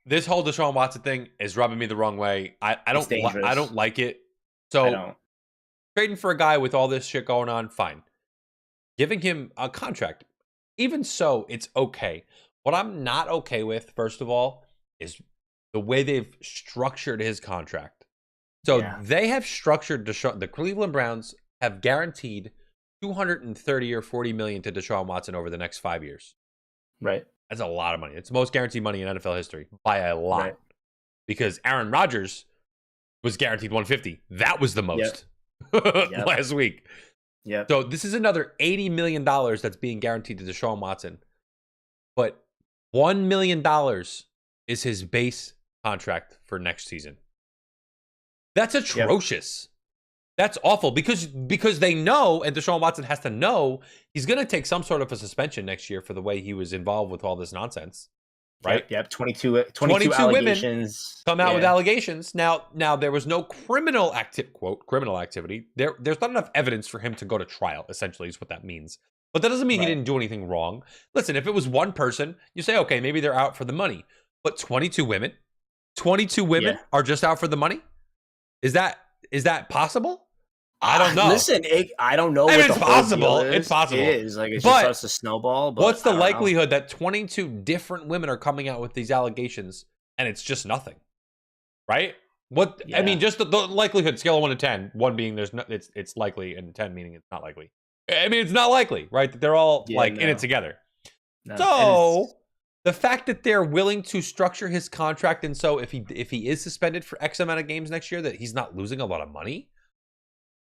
this whole Deshaun Watson thing is rubbing me the wrong way. I don't dangerous. I don't like it. I So don't. trading for a guy with all this shit going on, fine. Giving him a contract, even so, it's okay. What I'm not okay with, first of all, is the way they've structured his contract. So Yeah. they have structured the Cleveland Browns have guaranteed 230 or 40 million to Deshaun Watson over the next 5 years. Right. That's a lot of money. It's the most guaranteed money in NFL history by a lot. Right. Because Aaron Rodgers was guaranteed 150. That was the most Yep. last week. Yeah. So this is another $80 million that's being guaranteed to Deshaun Watson. But $1 million is his base contract for next season. That's atrocious. That's awful because they know, and Deshaun Watson has to know, he's going to take some sort of a suspension next year for the way he was involved with all this nonsense. Right? Yep. 22 women allegations. Come out with Yeah. allegations. Now there was no criminal activity. There's not enough evidence for him to go to trial, essentially, is what that means. But that doesn't mean he Right. didn't do anything wrong. Listen, if it was one person, you say, okay, maybe they're out for the money. But 22 women Yeah. are just out for the money? Is that possible? I don't know. Listen, I don't know. I mean, what it's the whole possible. deal is. It's possible. It is like it But just starts to snowball. But What's the I don't know. likelihood that 22 different women are coming out with these allegations and it's just nothing? Right? I Yeah. mean, just the likelihood scale of 1 to 10, 1 being it's likely and 10 meaning it's not likely. I mean, it's not likely, right? That they're all Yeah, in no. it together. No, and So it's- the fact that they're willing to structure his contract, and so if he is suspended for X amount of games next year, that he's not losing a lot of money.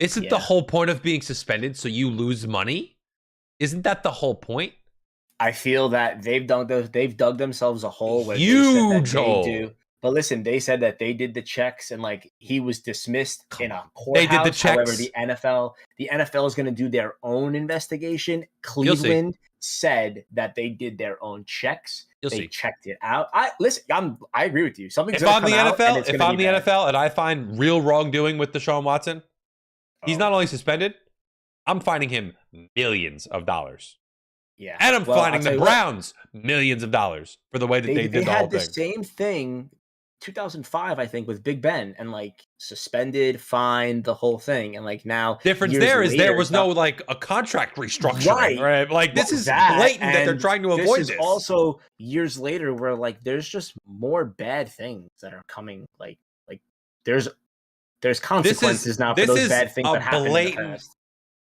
Isn't the Yeah. whole point of being suspended so you lose money? Isn't that the whole point? I feel that they've dug themselves a hole. Where Huge they hole. do. But listen, they said that they did the checks and like he was dismissed in a They courthouse. did the checks. However, the NFL is going to do their own investigation. You'll see. Cleveland said that they did their own checks. You'll they see. checked it out. I agree with you. Something's If gonna I'm come the out and NFL, it's if gonna I'm be the bad. NFL and I find real wrongdoing with Deshaun Watson, he's Oh, not only suspended, I'm finding him millions of dollars. Yeah, And I'm Well, finding I'll the tell you what, Browns millions of dollars for the way that they did the whole had the thing. same thing 2005, I think, with Big Ben, and like suspended, fined, the whole thing, and like now Difference years there is there later, was no like a contract restructuring, Right. right? Like this Well, is that, blatant that they're and trying to avoid this. this. Is also years later where like there's just more bad things that are coming. Like there's consequences now for this those is bad things a that happened in the blatant- past.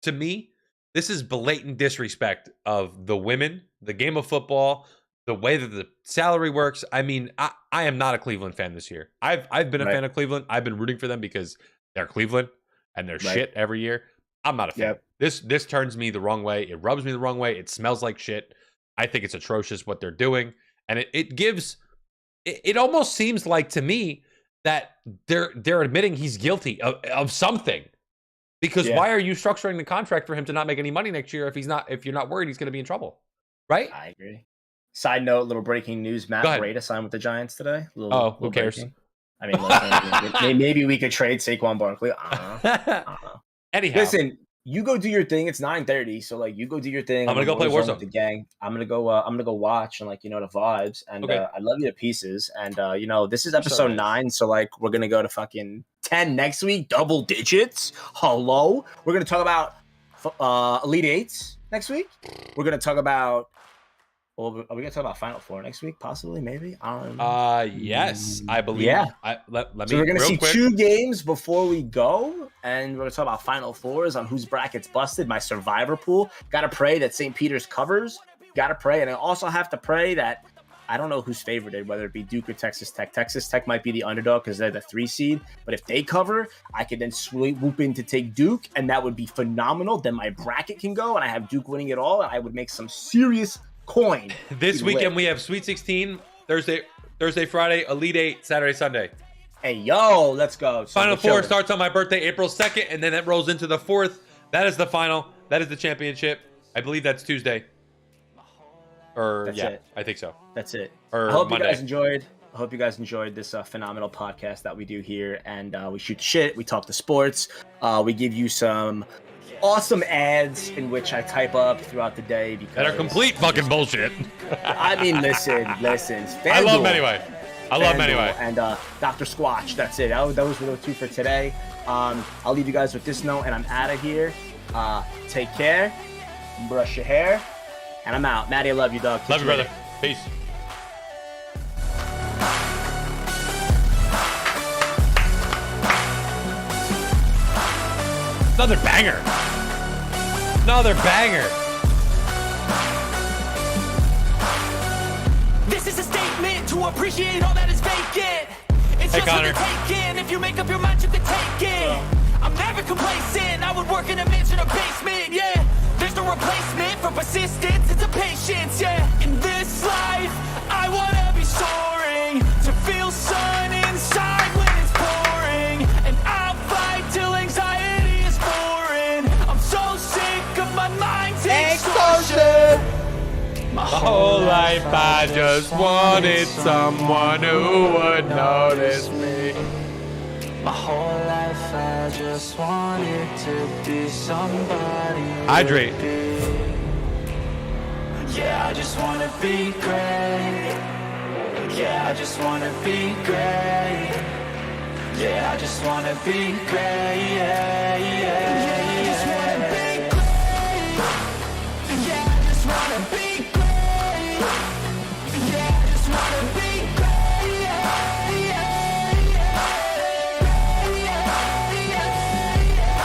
To me, this is blatant disrespect of the women, the game of football, the way that the salary works. I mean, I am not a Cleveland fan this year. I've been a Right. fan of Cleveland. I've been rooting for them because they're Cleveland and they're Right. shit every year. I'm not a fan. Yep. This turns me the wrong way. It rubs me the wrong way. It smells like shit. I think it's atrocious what they're doing. And it almost seems like to me that they're admitting he's guilty of something. Because Yeah. why are you structuring the contract for him to not make any money next year if you're not worried he's going to be in trouble, right? I agree. Side note, little breaking news: Matt Go ahead. Breida signed with the Giants today. Oh, who cares? Breaking. I mean, listen, maybe we could trade Saquon Barkley. I don't know. Anyhow, Listen, you go do your thing. It's 9:30, so like you go do your thing. I'm gonna go play with Warzone the gang. I'm gonna go watch and like the vibes. And Okay. I love you to pieces. And this is so episode nice. 9, so like we're gonna go to fucking 10 next week, double digits. Hello, we're gonna talk about Elite Eights next week. We're gonna talk about. Well, are we gonna talk about Final Four next week? Possibly, maybe. I don't know. Yes, I believe. Yeah. Let me. So we're gonna real see quick, 2 games before we go, and we're gonna talk about Final Fours on whose brackets busted. My survivor pool. Gotta pray that St. Peter's covers. Gotta pray, and I also have to pray that I don't know who's favorited, whether it be Duke or Texas Tech. Texas Tech might be the underdog because they're the 3 seed. But if they cover, I could then swoop in to take Duke, and that would be phenomenal. Then my bracket can go, and I have Duke winning it all, and I would make some serious coin. This weekend we have Sweet 16, Thursday, Friday, Elite 8, Saturday, Sunday. Hey, yo, let's go. So Final we're Four chilling. starts on my birthday, April 2nd, and then it rolls into the 4th. That is the final. That is the championship. I believe that's Tuesday. That's it. I think so. That's it. Or I hope Monday. you guys enjoyed. I hope you guys enjoyed this phenomenal podcast that we do here, and we shoot shit. We talk to sports. We give you some awesome ads in which I type up throughout the day because That are complete fucking bullshit. I mean, listen. I love them anyway. And Dr. Squatch. That's it. Those were the 2 for today. I'll leave you guys with this note, and I'm out of here. Take care. Brush your hair. And I'm out. Maddie, I love you, dog. Love you, brother. Peace. Another banger. This is a statement to appreciate all that is vacant. It's Hey, just Connor. what you're taking. If you make up your mind, you can take it. I'm never complacent. I would work in a mansion or basement, yeah. There's no replacement for persistence. It's a patience, yeah. In this life, I wanna be soaring to feel sun inside when it's pouring, and I'll fight till anxiety is foreign. I'm so sick of my mind's extortion. My whole life I just wanted someone who would notice me. My whole life I just wanted to be somebody. Hydrate. Yeah, I just wanna be great. Yeah, I just wanna be great. Yeah, I just wanna be great. Yeah, yeah, yeah. I just wanna be great. Yeah, I just wanna be great. Yeah, I just wanna be great. Yeah, yeah, yeah. Yeah, yeah, yeah.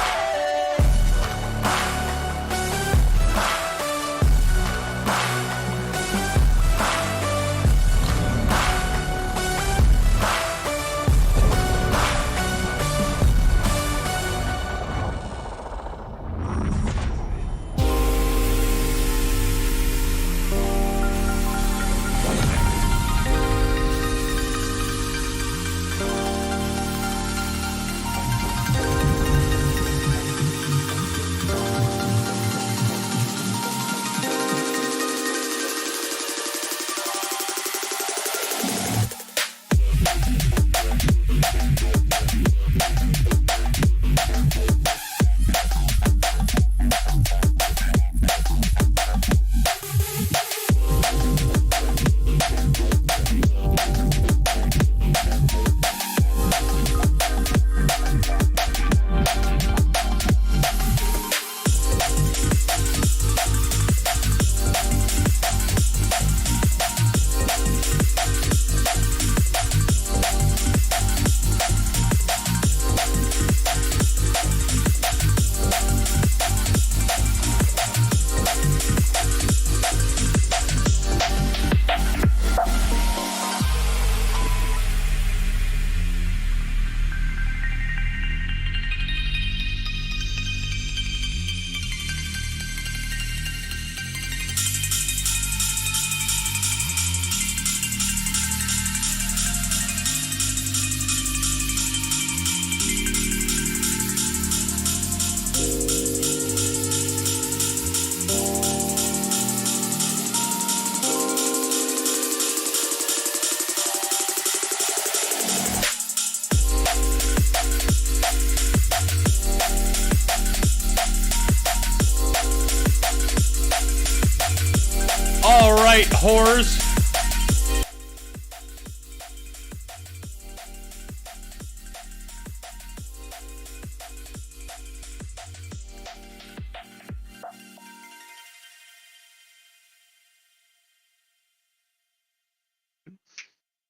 right, whores.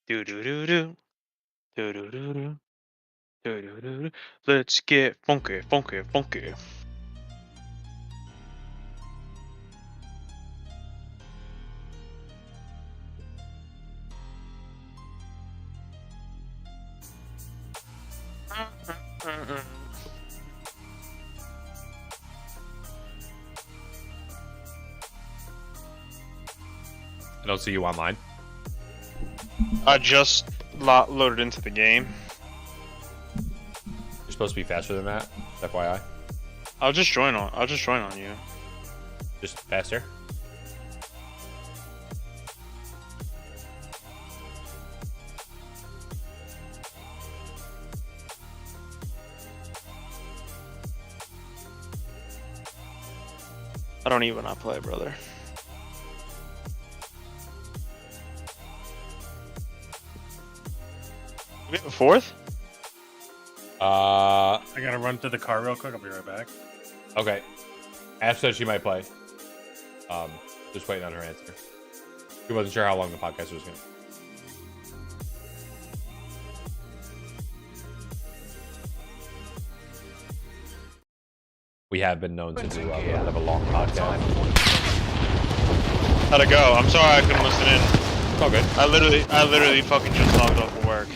Do do do do do do do do do do do. Let's get funky, funky, funky. I don't see you online. I just loaded into the game. You're supposed to be faster than that. FYI. I'll just join on you. Just faster. I don't even not play, brother. We have a fourth? I gotta run to the car real quick. I'll be right back. Okay. Ash said she might play. Just waiting on her answer. She wasn't sure how long the podcast was going to. We have been known to do have a long podcast. How'd it go? I'm sorry I couldn't listen in. It's all good. I literally fucking just logged off of work.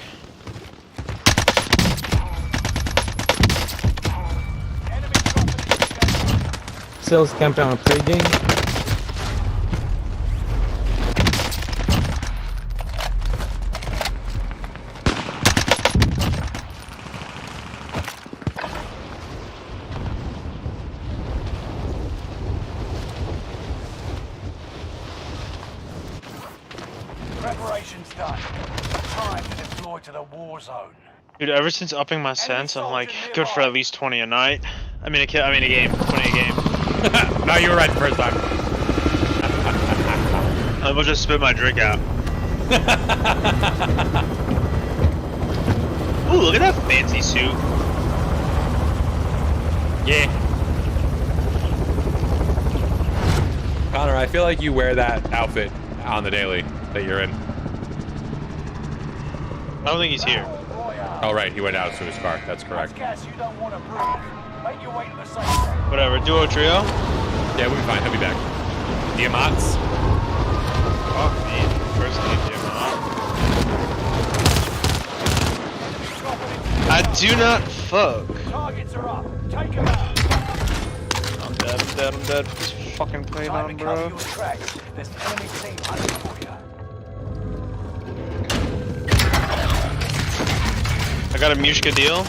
Sales camp on a pregame. Preparations done. Time to deploy to the war zone. Dude, ever since upping my sense, I'm like good for at least 20 a night. I mean a game, 20 a game. No, you were right the first time. I will just spit my drink out. Ooh, look at that fancy suit. Yeah. Connor, I feel like you wear that outfit on the daily that you're in. I don't think he's here. Oh, right. He went out to his car. That's correct. Gas you don't want to breathe. Make your way to the safe zone. Whatever, duo trio? Yeah, we'll be fine. He'll be back. Diamants. Fuck me. First name Diamant. I do not fuck. Targets are up. Take them out. I'm dead. Just fucking play Time on, to cover bro. your tracks. There's an enemy team hunting for you. I got a Mushka deal.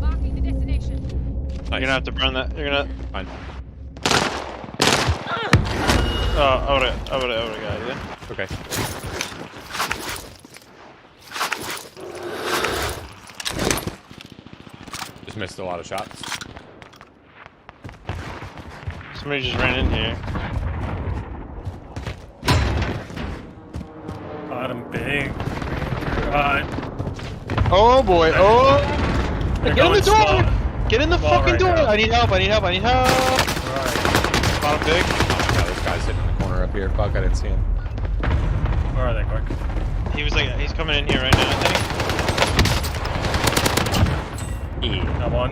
Marking the destination. Nice. You're gonna have to burn that. You're gonna. Fine. Oh, I would've got you. Okay. Just missed a lot of shots. Somebody just ran in here. Bottom big. Oh boy! Oh! They're Get in the going door! slow. Get in the Slow fucking right door! now. I need help! Alright. Bottom big. Yeah, this guy's sitting in the corner up here. Fuck, I didn't see him. Where are they, quick? He was like, he's coming in here right now, I think. Got one.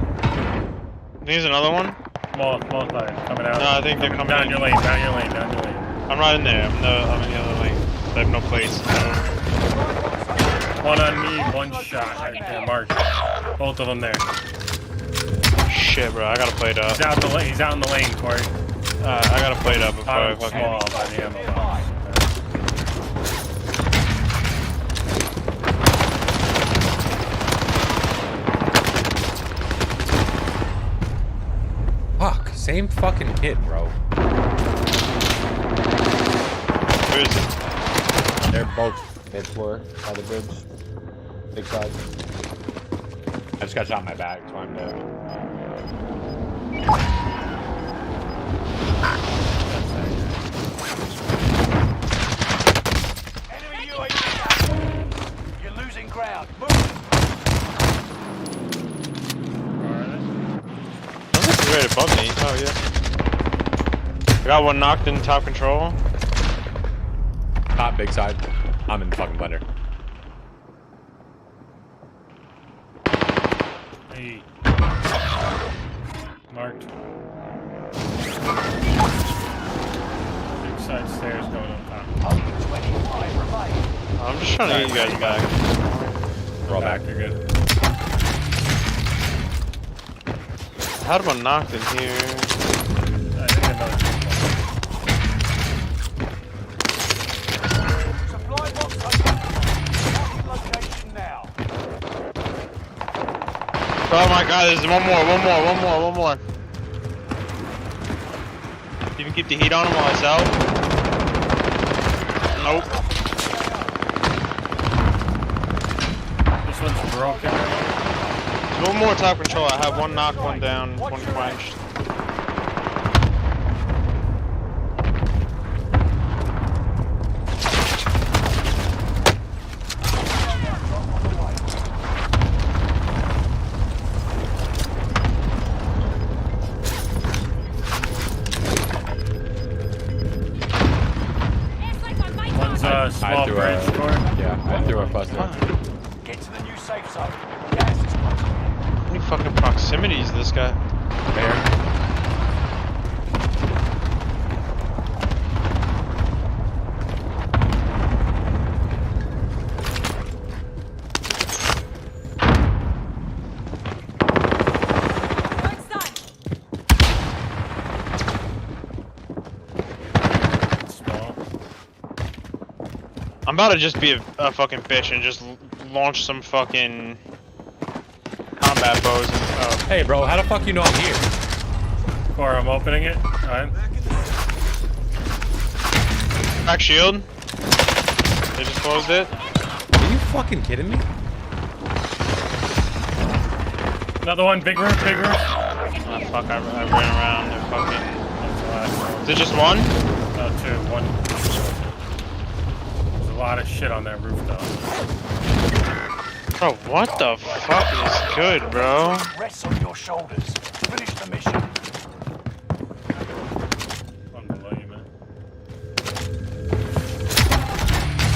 There's another one. Multi coming out. No, I think they're coming down in. your lane, down your lane, down your lane. I'm not in there. I'm in the other lane. I have no place. One on me, one shot. Right there, Mark. Both of them there. Shit, bro. I gotta play it up. He's out in the lane. He's out in the lane, Corey. I gotta play it up before I Bottom fucking. small by the ammo box. Fuck, same fucking kid, bro. Where is it? They're both mid floor by the bridge. Big side. I just got shot in my back, so I'm dead. Enemy UAV. You're losing ground. Move. He's right above me. Oh yeah. I got one knocked in top control. Top big side. I'm in the fucking blender. Hey. Marked. Big side stairs going on top. Only 25 remain. I'm just trying to get you guys back. We're all back. You're good. I had one knocked in here. I think another team. Supply box open. Marking location now. Oh my god, there's one more. You can keep the heat on him while I sell. Nope. This one's broken. There's one more top control. I have one knocked, one down, one quenched. Airstrike on my One's target. small threw bridge a- door. Yeah, I threw a buster. Get to the new safe zone. Gas is closing in. How many fucking proximities this guy? There. Work's done. Small. I'm about to just be a fucking bitch and just launch some fucking combat bows and Hey, bro, how the fuck you know I'm here? Core, I'm opening it. Alright. back shield. They just closed it. Are you fucking kidding me? Another one, big roof, big roof. Oh fuck, I ran around and fucking... That's the last one. Is it just one? No, two, one. There's a lot of shit on that roof, though. Bro, what the fuck is good, bro? Rests on your shoulders. Finish the mission. One below you, man.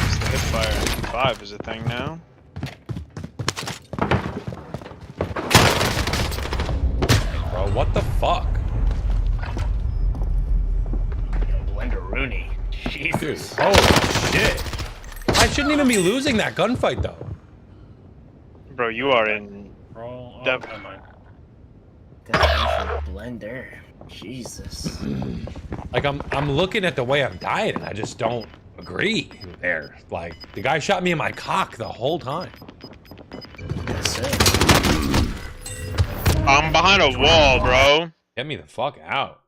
It's the hipfire. 5 is a thing now. Bro, what the fuck? Wender Rooney. Dude, Jesus. holy shit. I shouldn't even be losing that gunfight, though. Bro, you are in... Roll. Oh, Dep- never mind. Definition blender. Jesus. Like, I'm looking at the way I'm dying, and I just don't agree there. Like, the guy shot me in my cock the whole time. That's it. I'm behind a wall, bro. Get me the fuck out.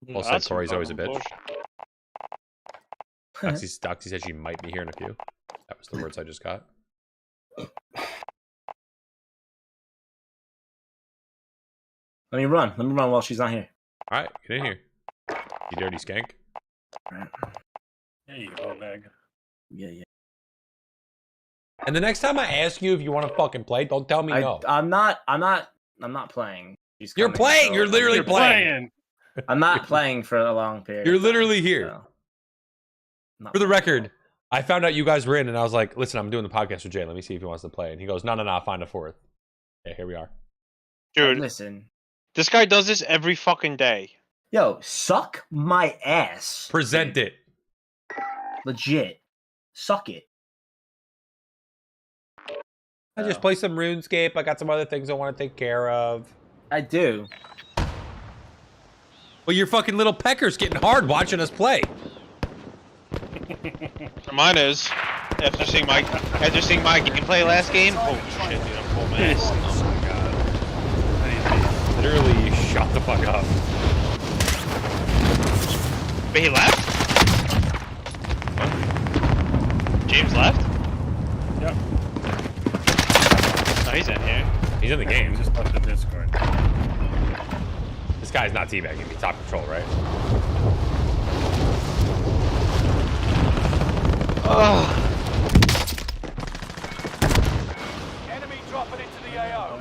Well said, That's some Corey's always a fucking bitch. bullshit. Doxy said she might be here in a few. That was the words I just got. Let me run while she's not here. All right, get in here. You dirty skank. Right. There you go, bag. Yeah. And the next time I ask you if you want to fucking play, don't tell me no. I'm not playing. She's You're coming, playing. so- You're literally You're playing. I'm not playing for a long period. You're of literally time, here. so. Not For the playing. record, I found out you guys were in, and I was like, listen, I'm doing the podcast with Jay. Let me see if he wants to play. And he goes, no, I'll find a fourth. Okay, here we are. Dude, Listen, this guy does this every fucking day. yo, suck my ass. Present it. Legit, suck it. I just play some RuneScape. I got some other things I want to take care of. I do. Well, your fucking little pecker's getting hard watching us play. Mine is. After seeing my gameplay last game. Oh shit, dude, I'm full mess. Oh my god. Literally, shut the fuck up. But he left? left? Yep. No, he's in here. He's in the game. Just left the Discord. This guy's not teabagging me. Top control, right? Enemy dropping into the AO.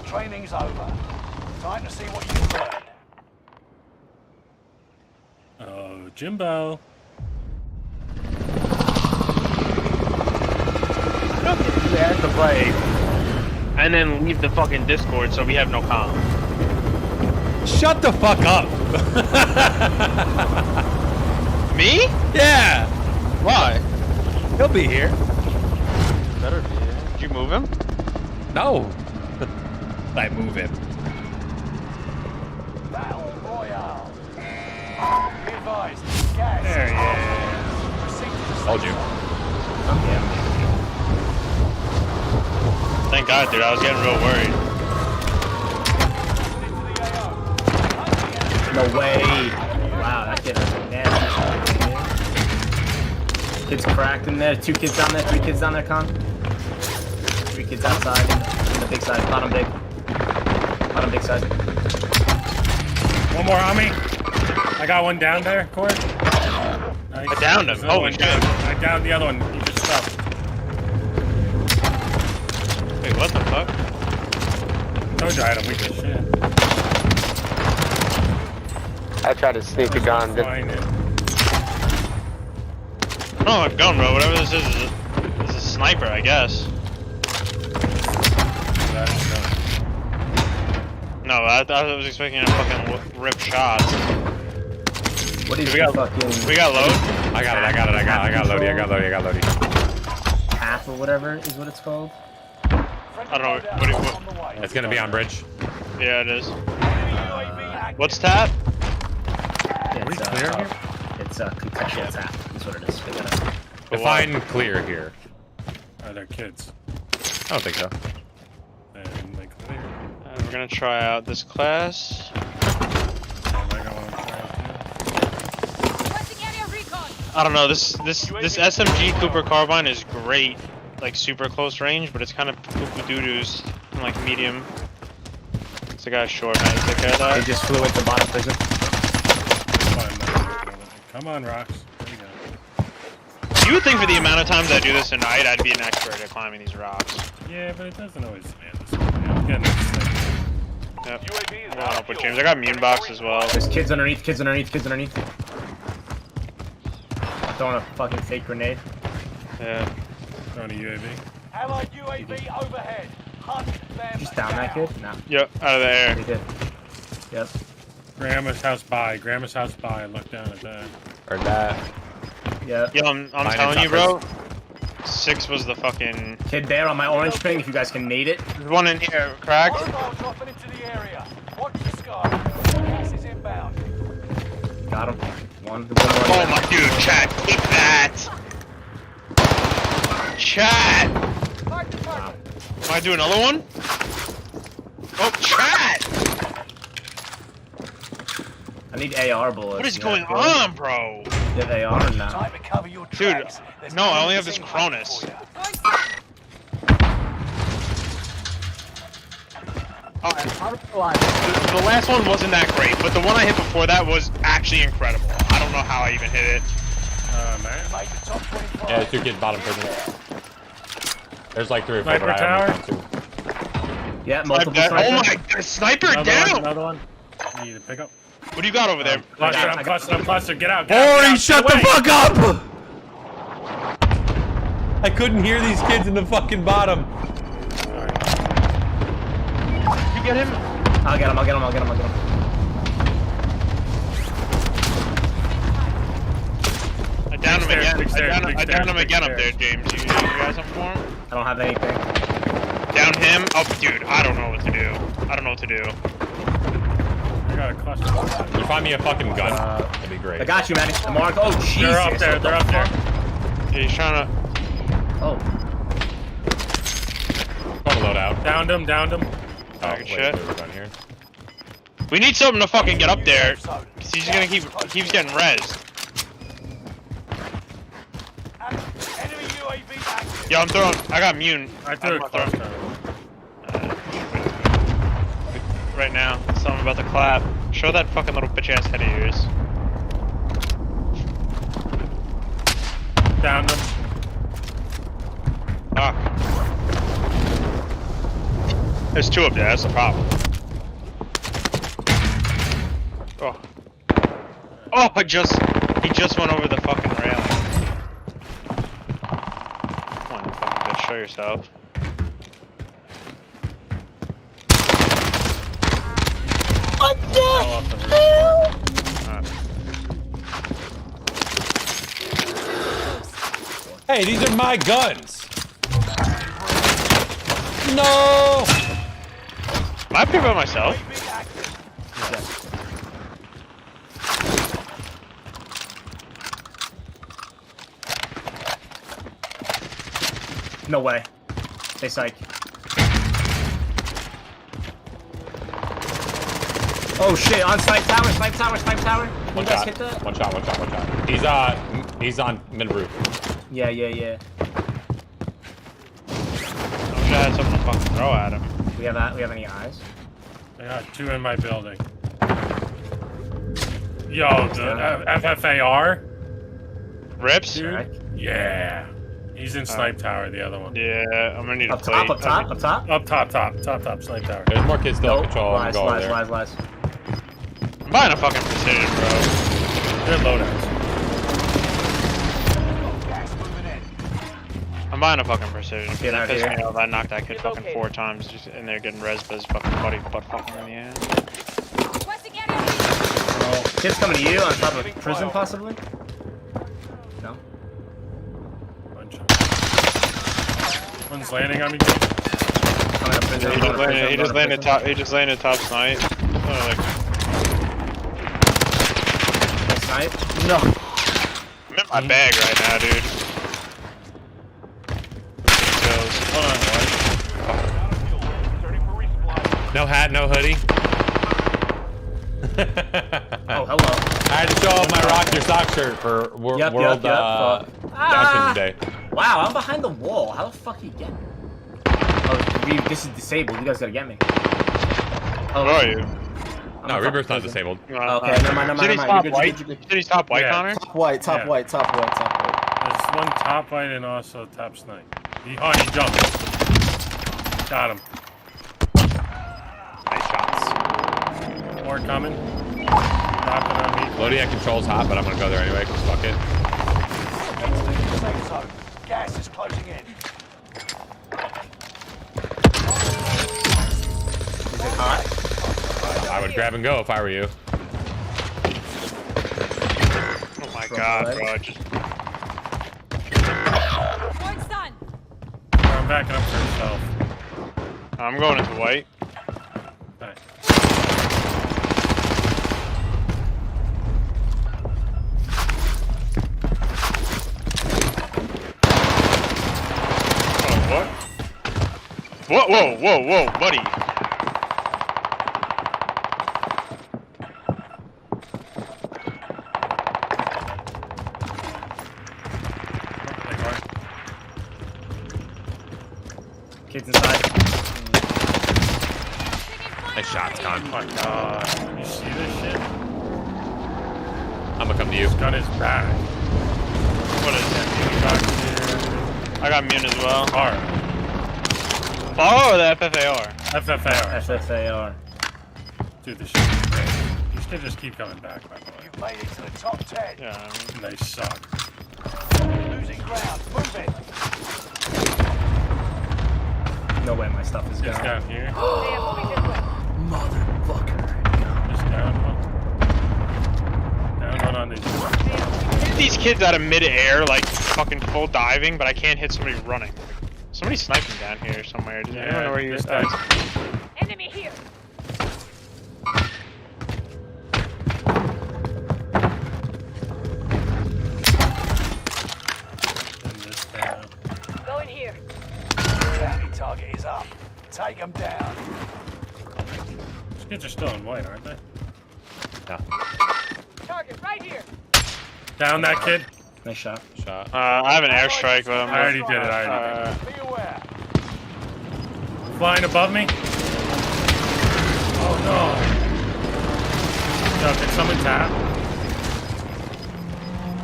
Training's over. Time to see what you've learned. Oh, Jimbo. We have to play and then leave the fucking Discord so we have no comm. Shut the fuck up. Me? Yeah. Why? He'll be here. Better be. Did you move him? No. I move him. Battle Royale. Be advised. Gas. There he Proceed to the Told you. Thank God, dude. I was getting real worried. No way. Wow, that kid is nasty. Kids cracked in there. 2 kids down there. 3 kids down there, Con. 3 kids outside. The big side. Bottom big. Bottom big side. One more on me. I got one down there, Corey. Nice. I downed him. There's another Holy one shit. down. I downed the other one. He just stopped. Wait, what the fuck? Told you I had a weak as shit. I tried to sneak a gun. Find it. Oh, a gun, bro. Whatever this is a sniper, I guess. No, I was expecting a fucking rip shots. What is We got- the fucking We got load. I got Lodi. half or whatever is what it's called? I don't know. What, It's gonna be on bridge. yeah, it is. What's tap? It's, clear here? It's contextual tap. That's what it is. We gotta- Define clear here. Are there kids? I don't think so. And they clear. We're gonna try out this class. And I got one trying Requesting area recon. I don't know. This SMG Cooper carbine is great, like super close range, but it's kind of poo doo doos in like medium. It's a guy short, man. Take care of They that. just flew into bottom prison. to. Come on, Rocks. There you go. You would think for the amount of times I do this a night, I'd be an expert at climbing these rocks. Yeah, but it doesn't always land this way. I'm getting this thing. Yep. I'm going up with James. I got immune box as well. There's kids underneath, kids underneath, kids underneath. Throwing a fucking fake grenade. Yeah. Throwing a UAV. Allied UAV overhead. Hunt them Just down that kid? No. Yep. Out of the air. They did. Yep. Grandma's house by. Grandma's house by. Look down at that. Heard that. Yep. Yo, I'm Mine telling and you, bro. 6 was the fucking. Kid there on my orange ping, if you guys can nade it. There's one in here, cracked. Mobile dropping into the area. Watch the sky. Gas is inbound. Got him. One. Oh my dude, chat, take that! Chat! Am I doing another one? Oh, chat! I need AR bullets. What is You going have bullets? on, bro? You have AR or not? Time to cover your Dude, tracks. There's no, I only have enemies this in hunt Cronus. for ya. The last one wasn't that great, but the one I hit before that was actually incredible. I don't know how I even hit it. Man. Made the top 25. Yeah, there's 2 kids bottom prison. There's like 3 or 4 Sniper that I tower? haven't gone to. Yeah, multiple Oh snipers. my god, sniper Another down! one. Another one. You need to pick up. What do you got over there? Cluster, I I'm got- clustered, I'm clustered. Get out. Get out, Ori, get out, shut get the away. fuck up! I couldn't hear these kids in the fucking bottom. You get him? I'll get him, I'll get him, I'll get him, I'll get him. I downed him Big again. stairs, big I stairs, downed him big again up stairs. there, James. You got something for him? I don't have anything. Down him? Oh, dude, I don't know what to do. I don't know what to do. I got a cluster. You find me a fucking gun? That'd be great. I got you, man. Mark. Oh, Jesus. They're up there. They're up there. Yeah, he's trying to. Oh, Got a loadout. Downed him. Downed him. Oh, Good wait, shit. we're done here. We need something to fucking get up there. Cause he's gonna keeps getting rezzed. Enemy UAV active. Yo, I'm throwing. I got immune. I threw a I'm cluster. right now. Something about the clap. Show that fucking little bitch ass head of yours. Down them. Fuck. There's two up there. That's the problem. Oh. Oh, he just went over the fucking railing. Come on, you fucking bitch. Show yourself. What the hell? Hey, these are my guns. No. Am I up here by myself? UAV active. No way. Stay psych. Oh shit, on snipe tower, snipe tower, snipe tower. You One guys shot. hit that? One shot. He's on mid roof. Yeah. I wish I had something to fucking throw at him. We have any eyes? I got two in my building. Yo, the FFAR? Rips? Dude? Alright. Yeah. He's in snipe tower, the other one. Yeah, I'm gonna need a Up top, plate. up top, up top. Up top, snipe tower. There's more kids still in Nope. control. I'm Lies, gonna go over there. lies. I'm buying a fucking precision, bro. They're loadouts. Gas moving in. I'm buying a fucking precision. Get out That pissed here. me off. I knocked that kid fucking 4 times just in there getting res, but his fucking buddy butt fucking in the ass. Requesting area recon. Kids coming to you on top of prison, possibly? No. One's landing on me. Coming up prison. He just landed top. He just landed top snipe. Like, Snipe? No. I'm in my bag right now, dude. Kills. Hold on, Returning for resupply. No hat, no hoodie. Oh, hello. I had to show off my Rock Your Sock shirt for World Fuck. Down Ah! Day. Wow, I'm behind the wall. How the fuck you get me? Oh, this is disabled. You guys gotta get me. Where are you? No, Rebirth's not disabled. Okay, never mind. Did he top white? Did he top white, Yeah. Connor? Top white, top Yeah. white, top white, top white. There's one top right and also top snipe. He jumped. Got him. Nice shots. More coming. Dropping on me. Lodiac controls hot, but I'm gonna go there anyway, because fuck it. Safe zone. Gas is closing in. Is it hot? I would grab and go if I were you. Oh my god, bro! I just Point's done. I'm backing up for himself. I'm going into white. Alright. Oh, what? Whoa, buddy. Kids inside. Nice shots, Con. Oh my god. You see this shit? I'm gonna come to you. His gun is back. What is it? Back I got immune as well. car. Oh, the FFAR. FFAR. SFAR. Dude, this shit is great. These kids just keep coming back, by the way. You've made it to the top 10. Yeah, I mean, They suck. Losing ground. Move it. No way my stuff is It's gone. down here. They are moving this way. Motherfucker. Just down one. Down one on these. get these kids out of mid-air, like fucking full diving, but I can't hit somebody running. Somebody's sniping down here somewhere. Does anyone know where you this are? guy's- Enemy here. in this town. Going here. Bounty target is up. Take them down. Kids are still in white, aren't they? Yeah. Target right here. Down that kid. Nice shot. Shot. I have an airstrike, but I'm I already did it. I already did Be aware. it. Flying above me. Oh no. Yo, can someone tap?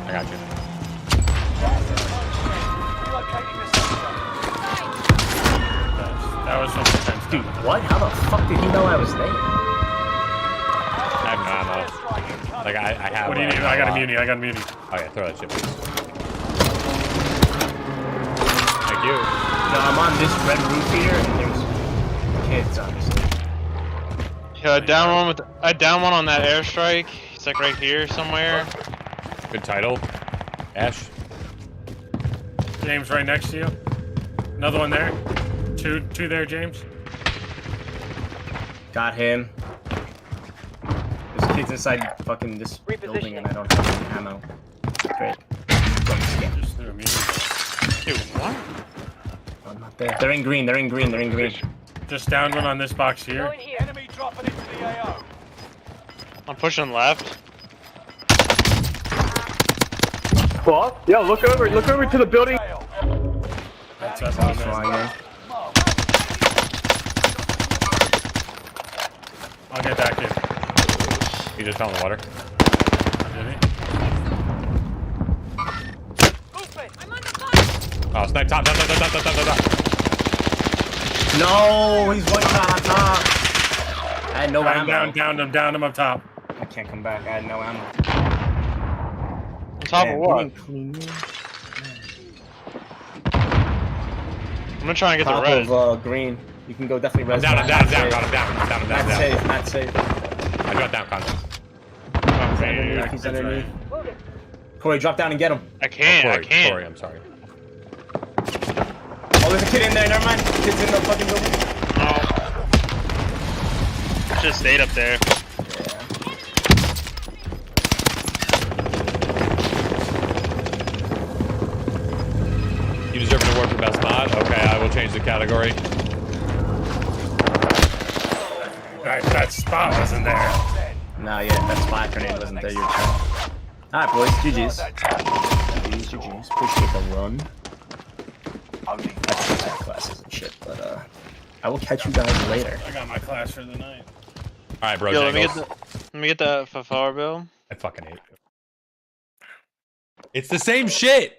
I got you. Relocating the sector. That was some defense. Dude, what? How the fuck did he know I was there? I have no ammo. Airstrike incoming. Like, I have. What do you need? I got a muni. I got a muni. Okay, throw that shit, please. Thank you. No, I'm on this red roof here, and there's kids, obviously. Yeah, I down one on that airstrike. It's like right here somewhere. Good title. Ash. James, right next to you. Another one there. Two there, James. Got him. There's kids inside fucking this building, and I don't have any ammo. Great. Just threw a muni. Dude, what? I'm not there. They're in green. They're in green. They're in green. Just down one on this box here. Going here. Enemy dropping into the AO. I'm pushing left. Boss? Yo, look over to the building. Tail. That's everyone there. Flying in. I'll get that kid. He just fell in the water. Did Movement. I'm under fire. Oh, snipe top. No, he's one shot on top. I had no he? ammo. Down him up top. I can't come back. I had no ammo. On top Man, of we what? didn't clean it. I'm gonna try and get Top the red. of green. You can go definitely res. I'm down. Not Got him safe. down. Not safe. Not safe. I dropped down, Con. He's underneath. He's underneath. Moving. Corey, drop down and get him. I can't. Corey, I'm sorry. Oh, there's a kid in there. Never mind. Kid's in the fucking building. Oh. Just stayed up there. You deserve an award for best mod. Okay, I will change the category. That spot wasn't there. Nah, yeah, that spot grenade wasn't there. Your turn. Alright, boys. GG's. GG's. Appreciate the run. I took my classes and shit, but I will catch you guys later. I got my class for the night. All right, bro. Yo, let me get the Fafar bill. I fucking hate it. It's the same shit.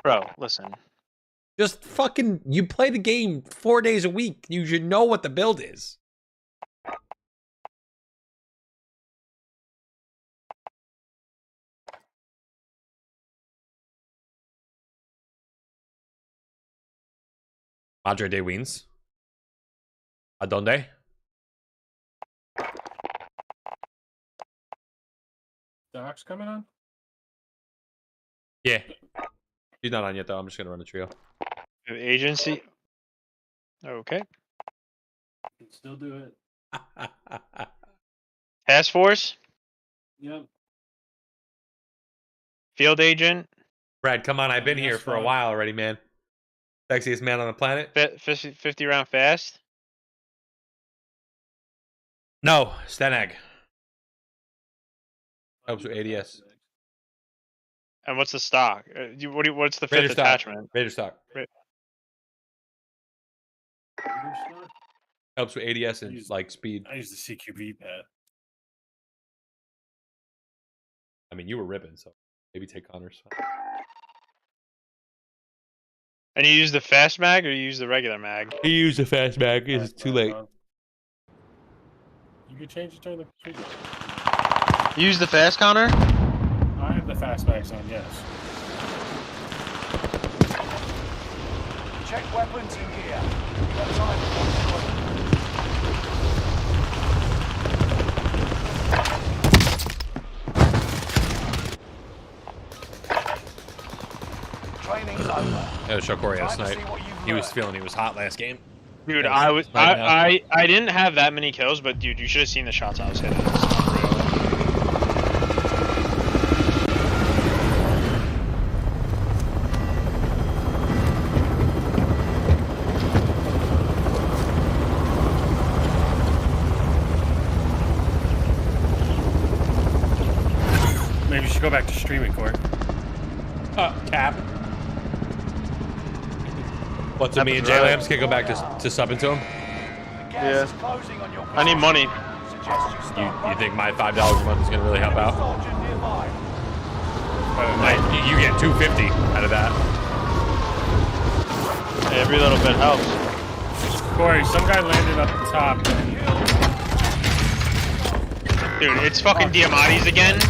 Bro, listen. Just fucking, you play the game 4 days a week. You should know what the build is. Madre de wins. ¿A dónde? Doc's coming on? Yeah. He's not on yet, though. I'm just going to run the trio. Agency. Okay. Can still do it. Task force. Yep. Field agent. Brad, come on. I've been here for a while already, man. Sexiest man on the planet? 50 round fast. No, Stenag. Helps with ADS. And what's the stock? What's the Raider fifth stock. attachment? Raider stock. Helps with ADS and like speed. I use the CQB pad. I mean, you were ripping, so maybe take Connor's. And you use the fast mag or you use the regular mag? He used a fast mag. It's too late. You can change it to the trigger. You use the fast counter? I have the fast mags on, yes. Check weapons and gear. You've got time for deployment. Training's over. That was Shokori Time last to night. see what you've He was learned. feeling he was hot last game. Dude, Yeah, I was right now. I didn't have that many kills, but dude, you should have seen the shots I was hitting. It's unreal. should go back to streaming, Corey. Cap. What's up, me and J Lambs can't go back to subbing to him? Yeah. I need money. You think my $5 a month is gonna really help out? Like, you get $250 out of that. Every little bit helps. Corey, some guy landed up the top. Dude, it's fucking Diamati's again.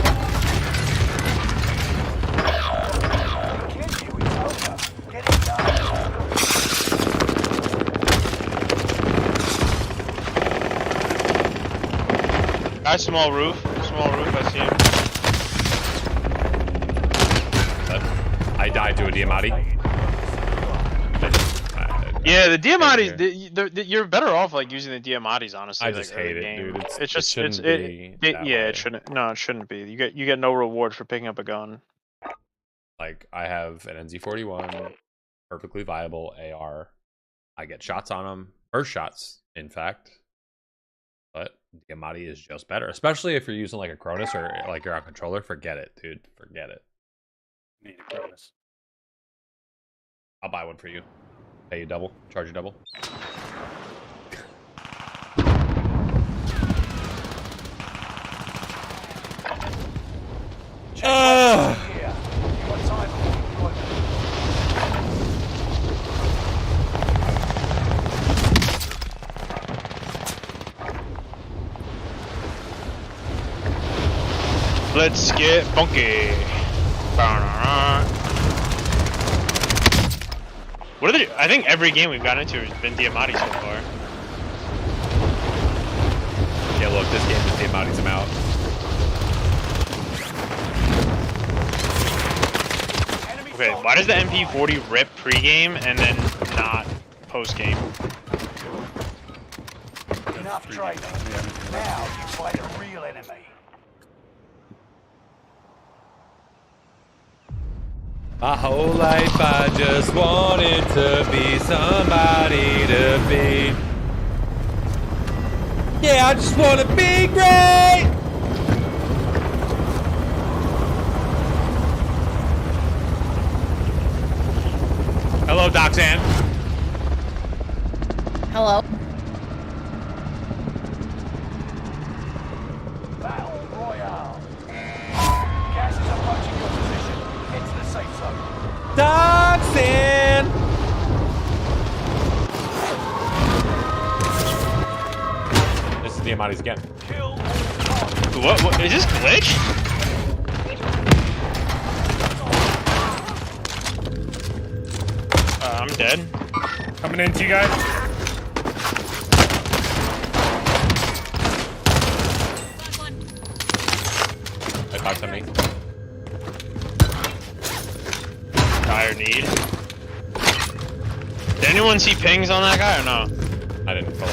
Guy, small roof, I see him. I died to a Diamati. Yeah, the Diamatis, you're better off like using the Diamatis, honestly. I just like, hate it, game. dude. It's just it shouldn't it shouldn't be. You get no reward for picking up a gun. Like, I have an NZ41, perfectly viable AR. I get shots on them, first shots, in fact. But Diamati is just better, especially if you're using like a Cronus or like you're on controller. Forget it, dude. Forget it. Need a Cronus. I'll buy one for you. Pay you double, charge you double. Let's get funky. What are they? I think every game we've gotten into has been Diamati so far. Yeah, look, this game is Diamati's them out. Okay, why does the MP40 rip pre-game and then not post-game? Enough training. Now you fight a real enemy. My whole life I just wanted to be somebody to be. Yeah, I just want to be great. Hello, Doxanne. Hello. Battle Royale. Gas is approaching your position. Get to the safe zone. Doxanne. This is the Diamati's again. Kill. What? Is this glitch? I'm dead. Coming into you guys. I thought something. Dire need. Did anyone see pings on that guy or no? I didn't follow.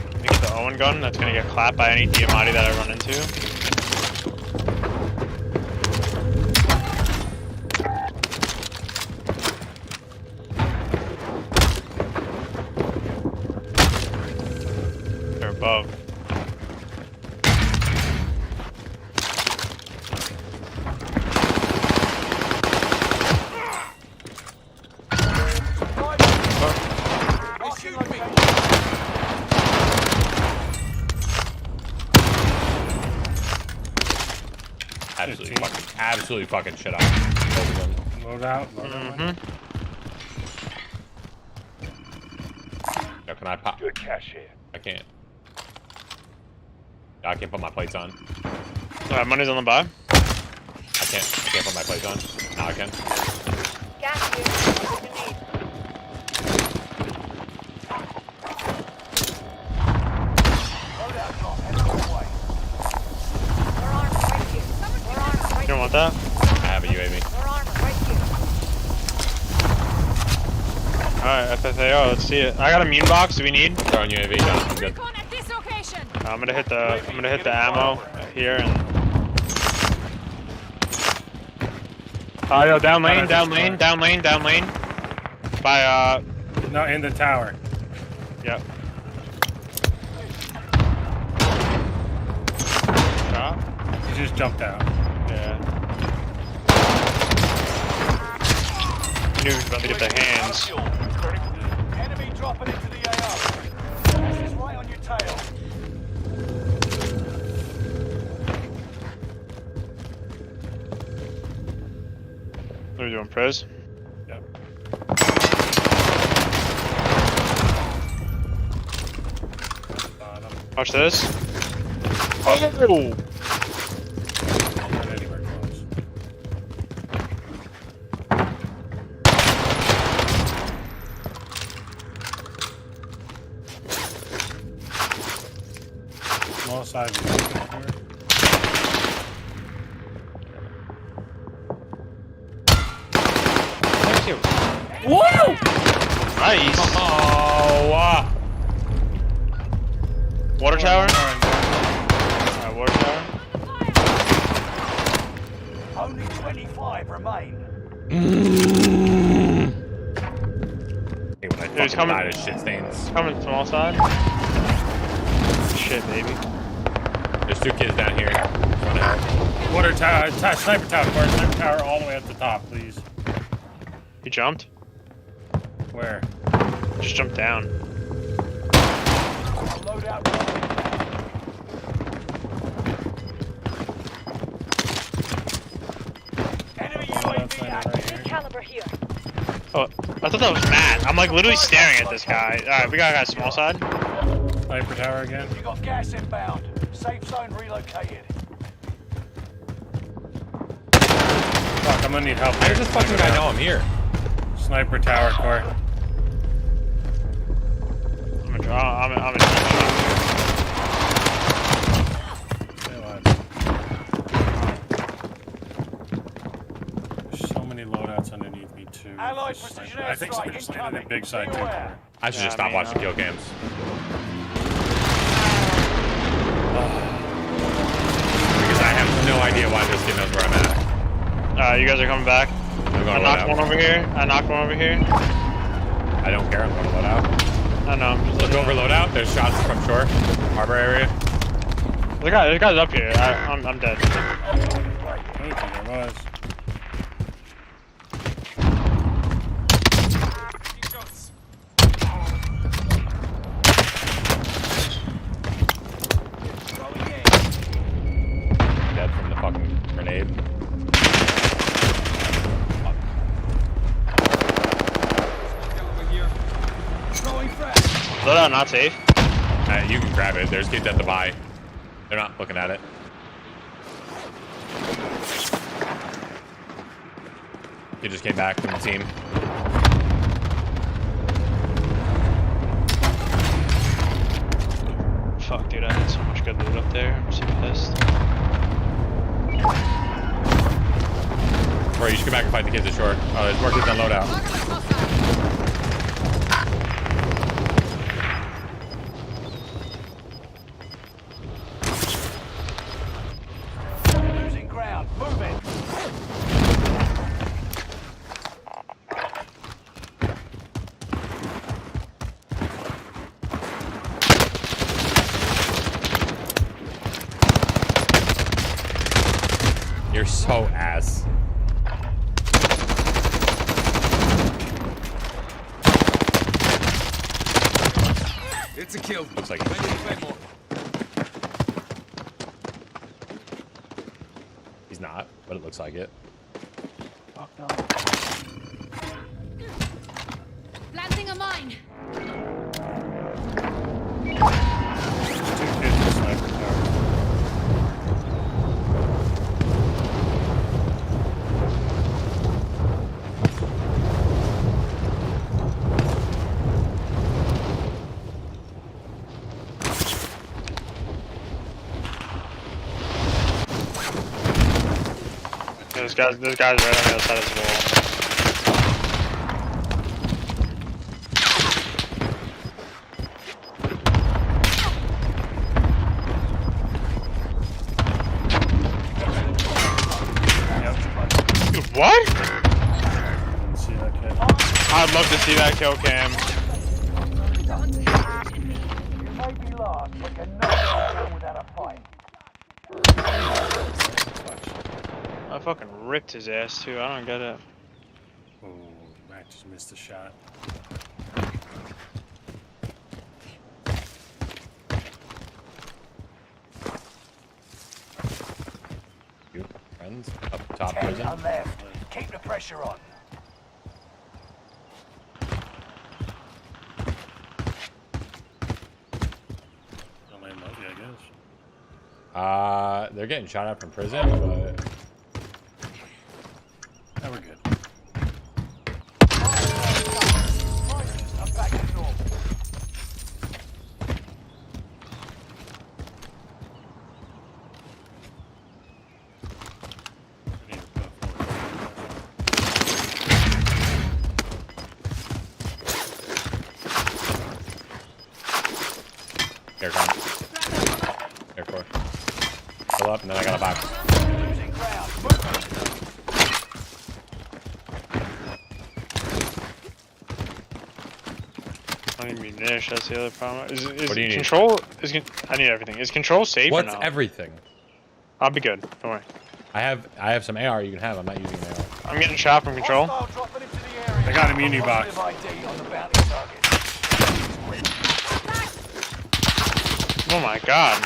Let me get the Owen gun. That's gonna get clapped by any Diamati that I run into. They're above. Absolutely fucking shit out. Load out. Yo, can I pop? Good cash here. I can't. I can't put my plates on. Money's on the buy. I can't put my plates on. Now I can. Gas here. What do you need? Loadout drop heading your way. We're armed right here. We're armed right You don't here. want that? I have a UAV. We're armed right here. Alright, FFAO, let's see it. I got a immune box, do we need? Throwing UAV down. I'm good. Recon at this location. I'm gonna hit the ammo here and yo, down lane. By No, in the tower. yep. drop? He just jumped out. Yeah. I knew he was about to get the hands. Enemy dropping into the AO. Gas is right on your tail. What are we doing, Prez? Yep. Bottom. Watch this. Oh! Not anywhere close. Small side. Thank you. Woo! Nice. Oh, Water tower? Alright, water tower. Only 25 remain. Hey, when I He's fucking coming. die to shit stains. Coming small side. Shit, baby. There's 2 kids down here. Front out. water tower, sniper tower, Corey, sniper tower all the way up the top, please. He jumped? Where? Just jumped down. Loadout coming. Enemy UAV Right active. here. Caliber here. Oh, I thought that was Matt. I'm like literally staring at this guy. Alright, we got a guy small side. Sniper tower again. You got gas inbound. Safe zone relocated. Fuck, I'm gonna need help. How does this fucking guy know I'm here? Sniper tower, Corey. I'm a draw. I'm a Stay alive. There's so many loadouts underneath me too. Allied Sniper- precision I think airstrike somebody's landing incoming. in big side too. Beware. I should Yeah, just stop I mean, watching kill cams. Because I have no idea why this kid knows where I'm at. you guys are coming back. I'm going I to knocked load one out. over here. I knocked one over here. I don't care, I'm going to load out. I know. I'm just Look over loadout. There's shots from shore. Harbor area. The guy's up here. I'm dead. Told you there was. Dead from the fucking grenade. Loadout not safe. You can grab it. There's kids at the buy. They're not looking at it. He just came back from the team. Fuck, dude, I had so much good loot up there. I'm so pissed. Or you should go back and fight the kids ashore. Oh, there's more kids on loadout. Losing ground. Move it. You're so ass. It's a kill. Looks like he's not, but it looks like it. Planting a mine. There's 2 kids in sniper tower. Yeah, this guy's right on the other side of the wall. Dude, what? Didn't see that kid. I'd love to see that kill cam. You may be lost, but you're not going down without a fight. I fucking ripped his ass too. I don't get it. Oh, Matt just missed a shot. You friends up top 10 prison. are left. Keep the pressure on. Don't let him love you, I guess. They're getting shot at from prison, but Yeah, we're good. I'm back to normal. I need to put forward. here come. Here for. Pull up, and then I got a box. Losing ground. Move. I don't need munition. That's the other problem. Is What do you need? control? I need everything. Is control safe What's or no? everything? I'll be good. Don't worry. I have some AR you can have. I'm not using an AR. I'm getting shot from control. Hostile dropping into the area. I got a muni box. Positive ID on the bounty target. Oh my god.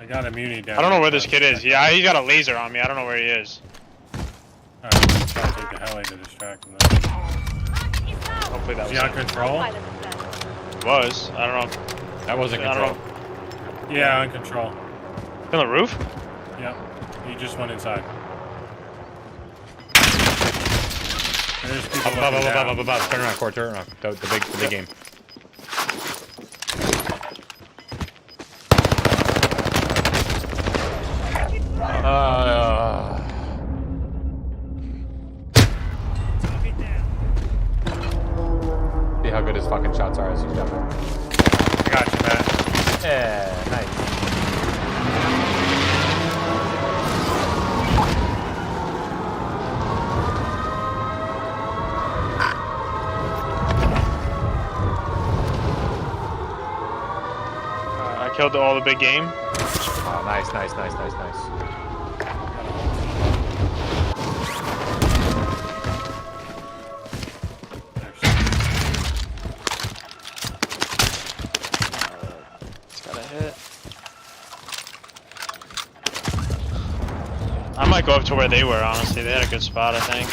I got a muni down. I don't know where this kid is. Yeah, he's got a laser on me. I don't know where he is. Alright, I'm gonna try to take the heli to distract him. Then. Hopefully that Is was he on him. control? Was. I don't know. That wasn't I don't control. know. Yeah, on control. On the roof? Yep. He just went inside. There's people Up, looking down. above. Turn around, Core. Turn around. The big game. See how good his fucking shots are as he's jumping. I got you, Matt. Yeah, nice. I killed all the big game. Oh, nice. It's got a hit. I might go up to where they were, honestly. They had a good spot, I think.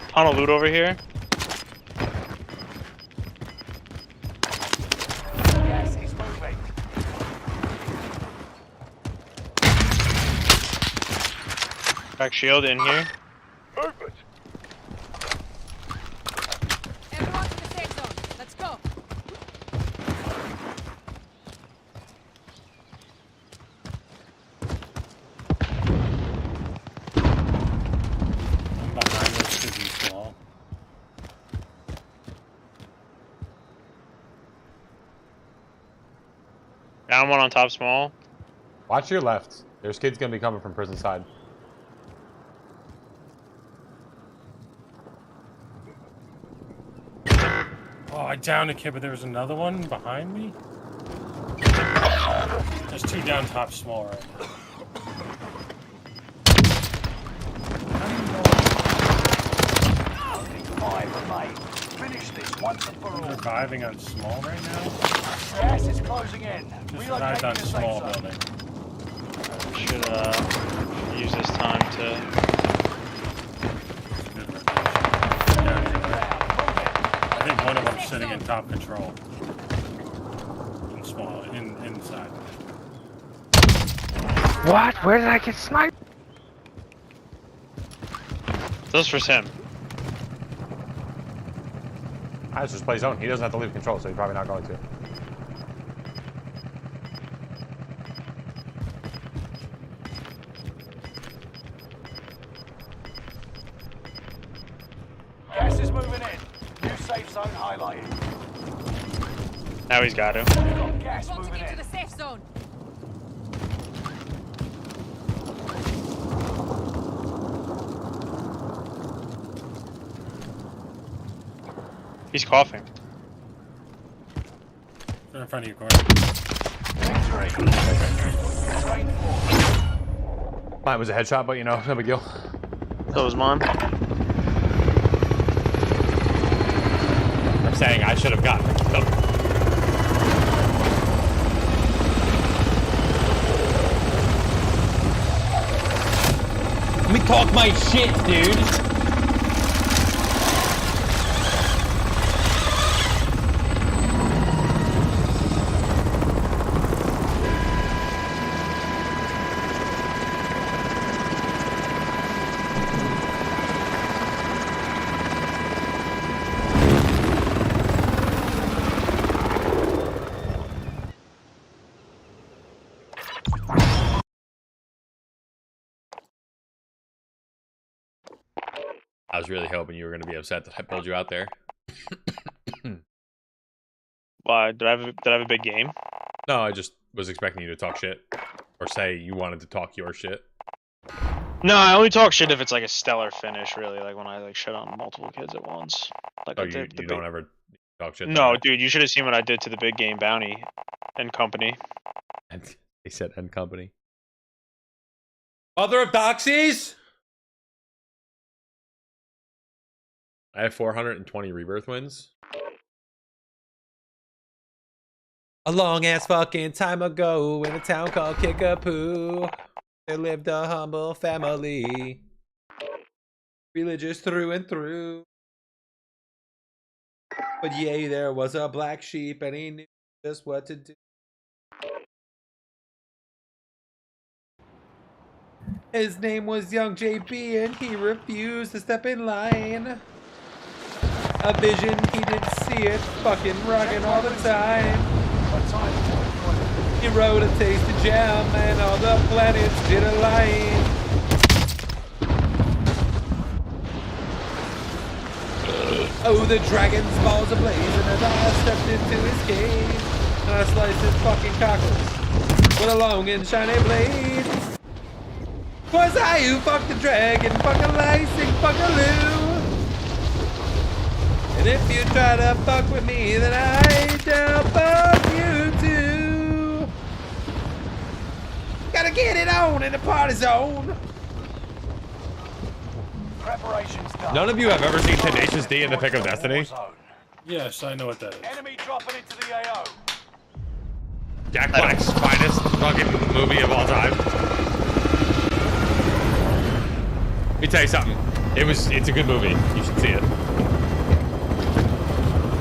Ton of loot over here. Gas is moving. Back shield in here. Movement. Everyone to the safe zone. Let's go. I'm behind this prison wall. Down one on top small. Watch your left. There's kids gonna be coming from prison side. Oh, I downed a kid, but there was another one behind me. There's two down top small right now. Only 5 remain. Finish this once and for I'm all. reviving on small right now. Gas is closing in. Just revived on Relocating the small safe zone. building. Should use this time to. Good rotation. Down here, right? I think one of them's sitting in top control. In small, inside. What? Where did I get sniped? This was him. I just play zone. He doesn't have to leave control, so he's probably not going to. Gas is moving in. New safe zone highlighted. Now he's got to. We've got gas Bolting moving into in. the safe zone. He's coughing. They're in front of you, Corey. Mine was a headshot, but you know, no big deal. That was mine. I'm saying I should have gotten the kill. Let me talk my shit, dude. I was really hoping you were going to be upset that I pulled you out there. Why? Did I have a big game? No, I just was expecting you to talk shit. Or say you wanted to talk your shit. No, I only talk shit if it's like a stellar finish, really. Like when I like shit on multiple kids at once. Like Oh, I you did the don't big... ever talk shit? No, dude, you should have seen what I did to the big game bounty and company. And they said end company. Mother of Doxies! I have 420 rebirth wins. A long ass fucking time ago in a town called Kickapoo, there lived a humble family, religious through and through. But yay, there was a black sheep and he knew just what to do. His name was Young JB and he refused to step in line. A vision, he did see it, fucking rocking all the time. He wrote a taste of jam and all the planets did align. Oh, the dragon's balls ablaze, and as I stepped into his cave, and I sliced his fucking cockles with a long and shiny blade. 'Twas I who fucked the dragon, fuck a licing, fuck a loo. And if you try to fuck with me, then I shall fuck you too. Gotta get it on in the party zone. Preparations done. None of you have ever seen Tenacious D in the Pick of Destiny? Yes, I know what that is. Enemy dropping into the AO. Jack Black's finest fucking movie of all time. Let me tell you something. It's a good movie. You should see it.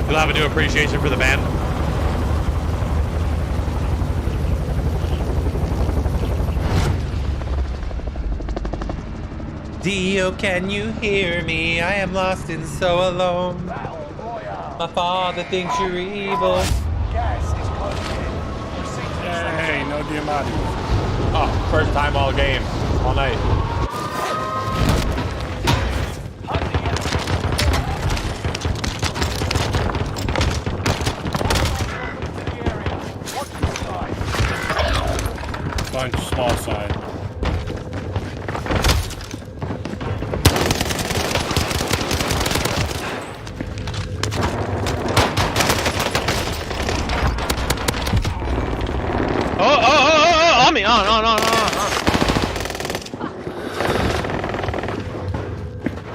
You'll have a new appreciation for the band. Dio, can you hear me? I am lost and so alone. My father thinks you're evil. Gas is closing in. Proceed to the Hey, no Diamante. Oh, first time all game, all night. Bunch, small side. Oh, on me, on.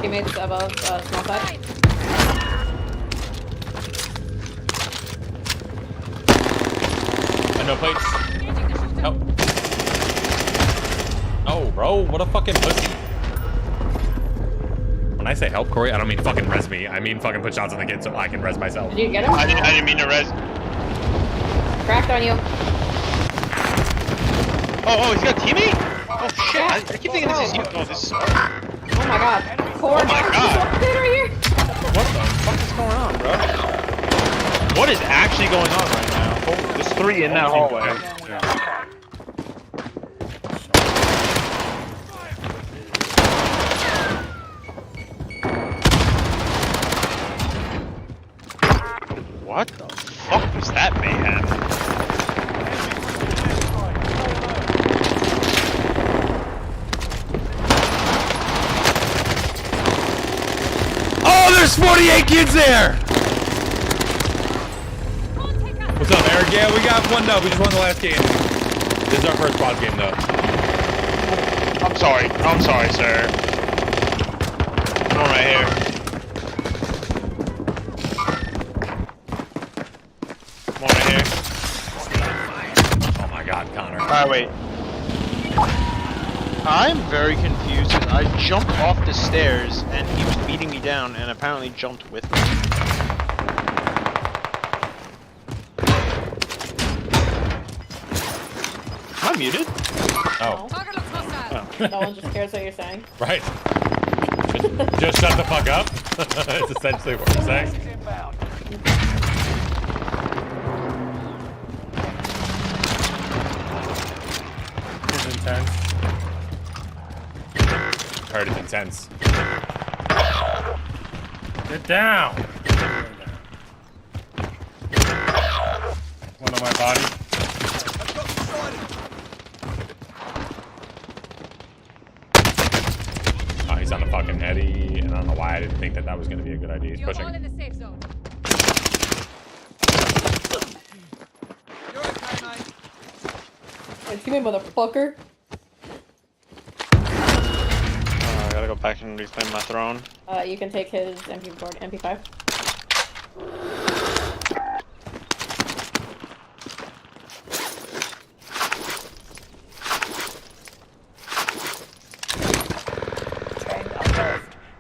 Teammates above small side. No plates. Help. Oh, bro, what a fucking pussy. When I say help, Corey, I don't mean fucking res me. I mean fucking put shots on the kid so I can res myself. Did you get him? I didn't mean to res. Cracked on you. Oh, he's got a teammate? Oh shit, I keep thinking this is you. Oh, this is... Oh my god. Cord. Oh my god. Right here. What the fuck is going on, bro? What is actually going on right now? Oh, there's 3 in that hallway. Yeah. What the fuck was that mayhem? Oh, there's 48 kids there! What's up, Eric? Yeah, we got one dub. We just won the last game. This is our first squad game, though. I'm sorry, sir. One right here. One right here. Oh my God, Connor. Alright, wait. I'm very confused because I jumped off the stairs and he was beating me down and apparently jumped with me. Am I muted? Oh, Target looks hostile. No one just cares what you're saying. right. Just shut the fuck up. It's essentially what we're saying. Gas is inbound. It's intense. Heard it's intense. Get down. One on my body. Oh, he's on the fucking Eddie, and I don't know why I didn't think that that was going to be a good idea. He's You're all pushing. in the safe zone. What you mean, motherfucker? I gotta go back and reclaim my throne. You can take his MP5.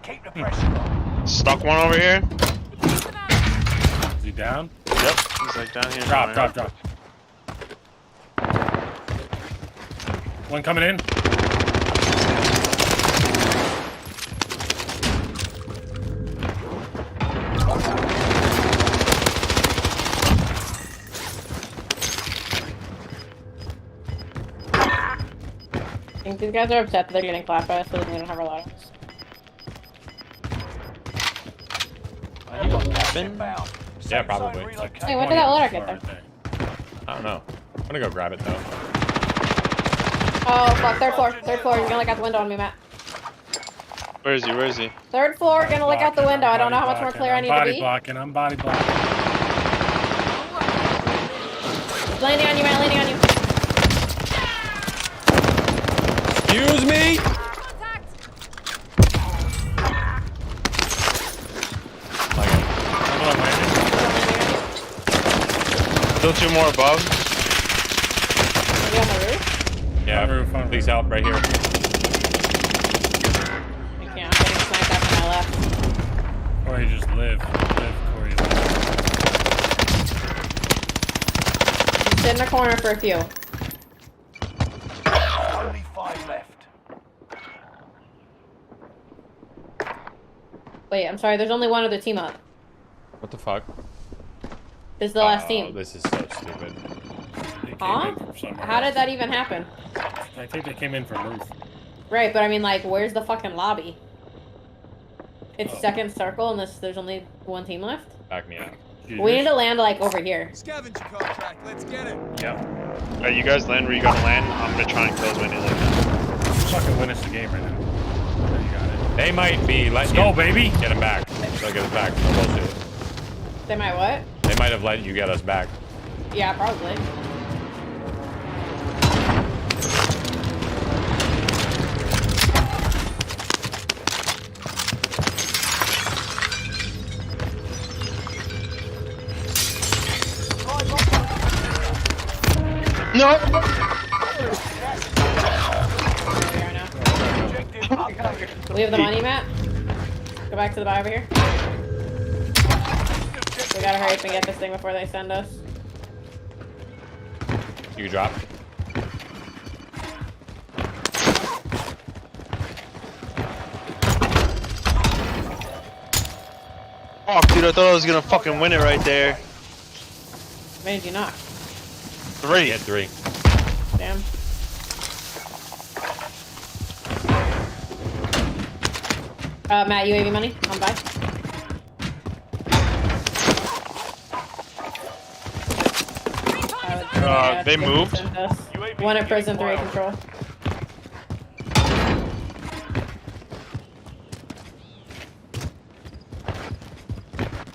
Keep the pressure on. Stuck one over here. Is he down? Yep. He's like down here. Drop. One coming in. I think these guys are upset that they're getting clapped by us, so we don't have our lives. Inbound. Yeah, probably. Hey, when did that loadout get there? I don't know. I'm gonna go grab it though. Oh, fuck. Third floor. You're gonna look out the window on me, Matt. Where is he? Third floor, gonna look out the window. I don't know how much more clear I need to be. I'm body blocking. Landing on you, Matt. Landing on you. Excuse me? Still two more above. Maybe on the roof? Yeah, On roof. please help right here. I can't. I'm getting sniped up on my left. Corey, just live. Corey, live. Just sit in the corner for a few. Only 5 left. Wait, I'm sorry. There's only one other team up. What the fuck? This is the last Oh, team. this is so stupid. They came Huh? in from somewhere How did else. that even happen? I think they came in from roof. Right, but I mean, like, where's the fucking lobby? It's Oh. second circle, and there's only one team left. Back me up. We need to land like over here. Scavenger contract. Let's get it. Yep. Alright, you guys land where you gotta land. I'm gonna try and kill as many as I can. Fucking win us the game right now. There you got it. They might be letting Let's you go, baby. get him back. They'll get us back. No bullshit. They might what? They might have let you get us back. Yeah, probably. No! There we are now. Objective updated. We have the money, Matt. Go back to the buy over here. We gotta hurry up and get this thing before they send us. You can drop. Fuck, dude, I thought I was gonna fucking win it right there. How many did you knock? 3. Hit 3. Damn. Matt, UAV money on buy. They moved. One at prison, 3 control.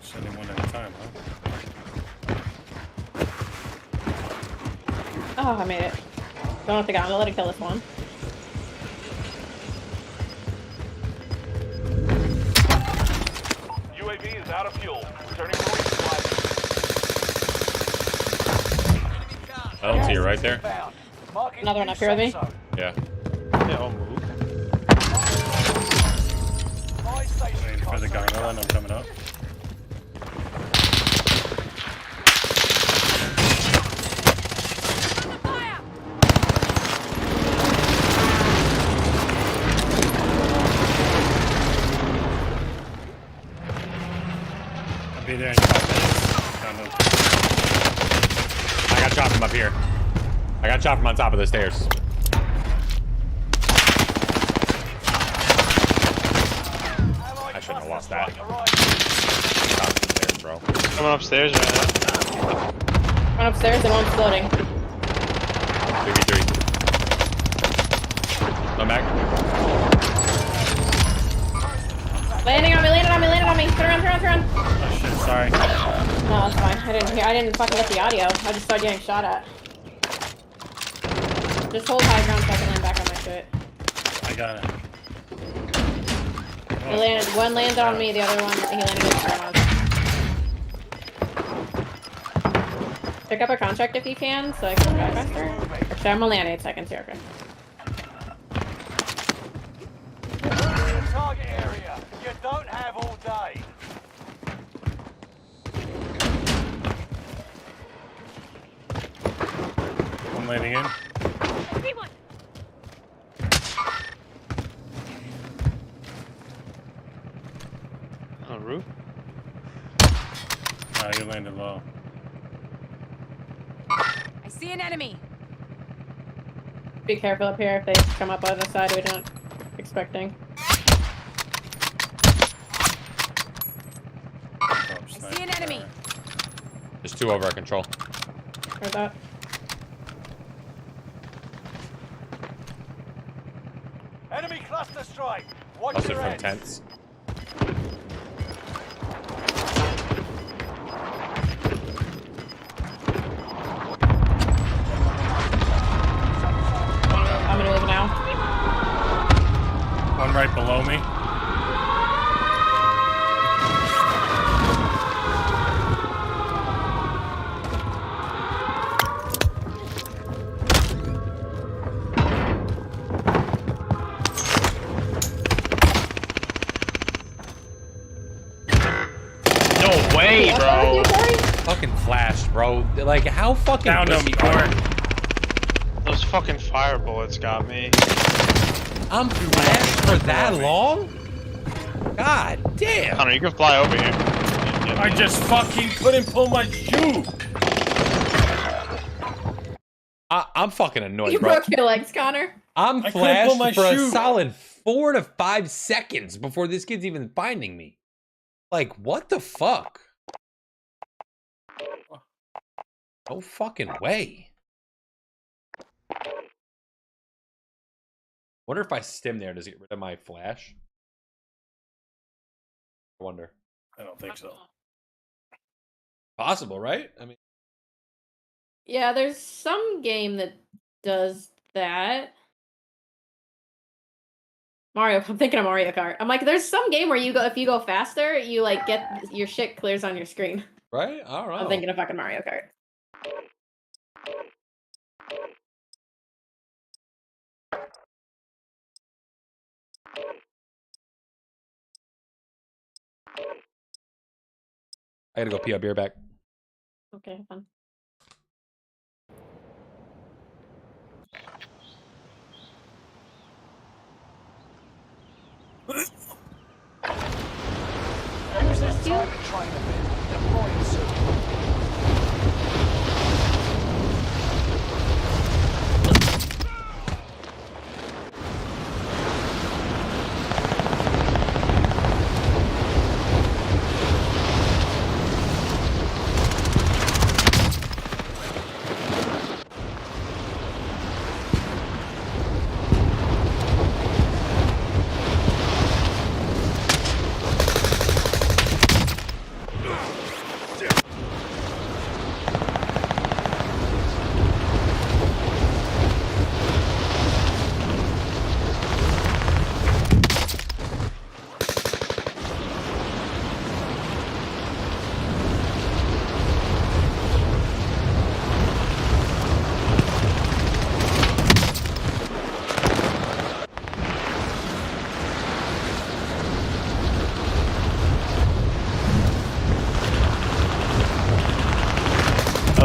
Sending one at a time, huh? Oh, I made it. Don't have to go. I'm gonna let it kill this one. UAV is out of fuel. Returning for resupply. I don't see you right there. Found. Marking Another one new up here with me. safe zone. Yeah. Yeah, I'll move. Buy station Waiting for the contract. gargoyle and I'm coming up. I'll be there in 5 minutes. Kind of. I got shot from up here. I got shot from on top of the stairs. I shouldn't have lost that. Shot from the stairs, bro. Coming upstairs right now. One upstairs and one's floating. 3v3. I'm back. Landing on me, landing on me, landing on me. Turn around, turn around, turn around. Oh shit, sorry. No, that's fine. I didn't fucking get the audio. I just started getting shot at. Just hold high ground so I can land back on my shit. I got it. One landed on me, the other one, he landed on grandma's. Pick up a contract if you can, so I can drive faster. Actually, I'm only on 8 seconds here, okay. Target area. You don't have all day. I'm landing in. On the roof? You landed low. I see an enemy. Be careful up here if they come up on the side we don't expecting. I see an enemy. There's 2 over our control. Heard that. Enemy cluster strike. Watch Also your from head. tents. I'm gonna move now. One right below me. No way, bro. Fucking flashed, bro. Like, how fucking Down him, pussy are you? Those fucking fire bullets got me. I'm flashed for that long? God damn. Connor, you can fly over here. I just fucking couldn't pull my shoe. I'm fucking annoyed, You bro. broke your legs, Connor. I'm I couldn't pull my flashed for shoe. a solid 4 to 5 seconds before this kid's even finding me. Like, what the fuck? No fucking way. Wonder if I stim there, does it get rid of my flash? I wonder. I don't think so. Possible, right? I mean, Yeah, there's some game that does that. Mario, I'm thinking of Mario Kart. I'm like, there's some game where you go, if you go faster, you like get your shit clears on your screen. right? I don't know. I'm thinking of fucking Mario Kart. I gotta go pee. I'll be right back. Okay, have fun. Access target trainer bin. Deploying soon.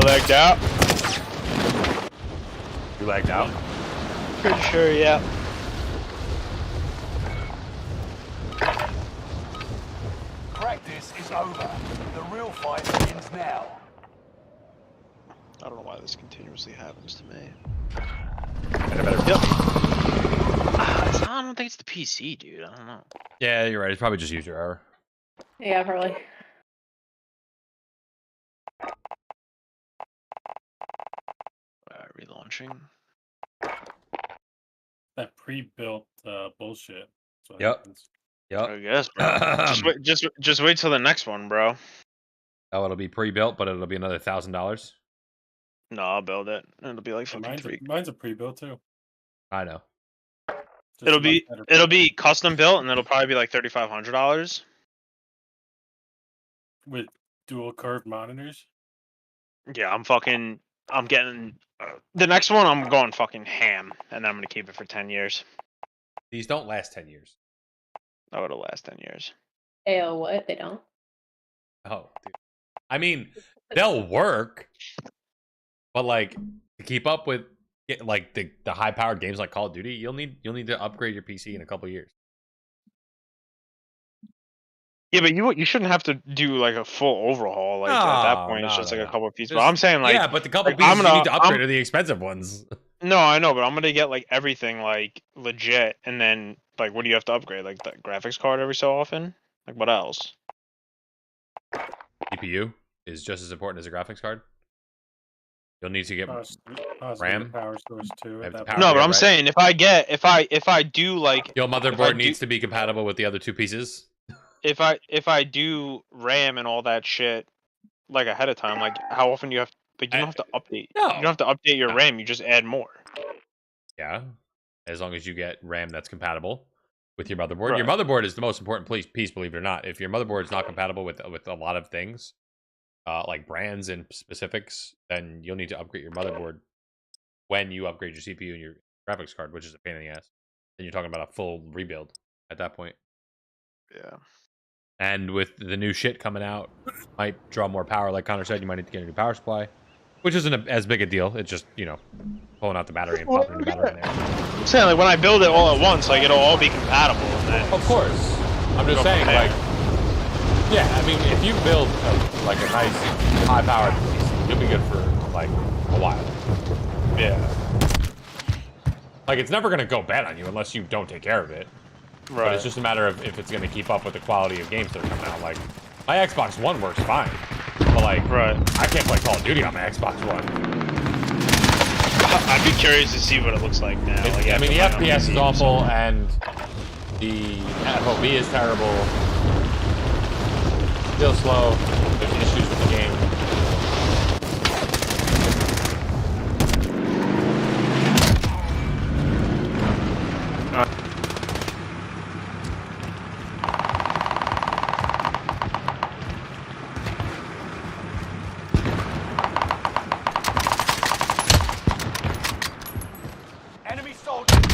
lagged out. You lagged out? Pretty sure, yeah. Practice is over. The real fight begins now. I don't know why this continuously happens to me. And a better I don't think it's the PC, dude. I don't know. Yeah, you're right. It's probably just user error. Yeah, probably. Relaunching. That pre-built bullshit. So Yep. Yep. I guess, bro. just wait till the next one, bro. Oh, it'll be pre-built, but it'll be another $1,000. No, I'll build it. It'll be like fucking Mine's, three. mine's a pre-built too. I know. Just It'll a be much better it'll be custom built, and it'll probably be like $3,500. with dual curved monitors. Yeah, I'm getting the next one. I'm going fucking ham, and I'm gonna keep it for 10 years. These don't last 10 years. Oh, it'll last 10 years. Ayo, what? They don't. Oh, dude. I mean, they'll work, but like to keep up with like the high-powered games like Call of Duty, you'll need to upgrade your PC in a couple years. Yeah, but you shouldn't have to do like a full overhaul. Like at that point, it's just like a couple of pieces. But Just- I'm saying like yeah, but the couple like, pieces I'm you gonna- need to upgrade I'm- are the expensive ones. no, I know, but I'm gonna get like everything like legit, and then like what do you have to upgrade? Like the graphics card every so often? Like what else? CPU is just as important as a graphics card. You'll need to get Possibly RAM? the power source too. Have At the that power- point. No, but yeah, I'm right. saying if I do like your if I motherboard do- needs to be compatible with the other two pieces. if I do RAM and all that shit like ahead of time, like how often do you have like you don't have to update. No. You don't have to update your RAM. You just add more. Yeah, as long as you get RAM that's compatible with your motherboard. Your Right. motherboard is the most important piece, believe it or not. If your motherboard is not compatible with a lot of things, like brands and specifics, then you'll need to upgrade your motherboard when you upgrade your CPU and your graphics card, which is a pain in the ass. Then you're talking about a full rebuild at that point. Yeah. And with the new shit coming out, might draw more power. Like Connor said, you might need to get a new power supply, which isn't as big a deal. It's just, pulling out the battery and popping the battery in there. I'm saying like when I build it all at once, like it'll all be compatible. And then Of course. I'm just Go saying, from there. like, yeah, I mean, if you build a nice, high-powered PC, you'll be good for, like, a while. yeah. Like, it's never going to go bad on you unless you don't take care of it. Right. But it's just a matter of if it's going to keep up with the quality of games that are coming out. Like, my Xbox One works fine. But, like, Right. I can't play Call of Duty on my Xbox One. I'd be curious to see what it looks like now. Like, I mean, the after playing on FPS is PC or awful, something. and the FOV is terrible. Still slow. There's issues with the game. Enemy soldiers.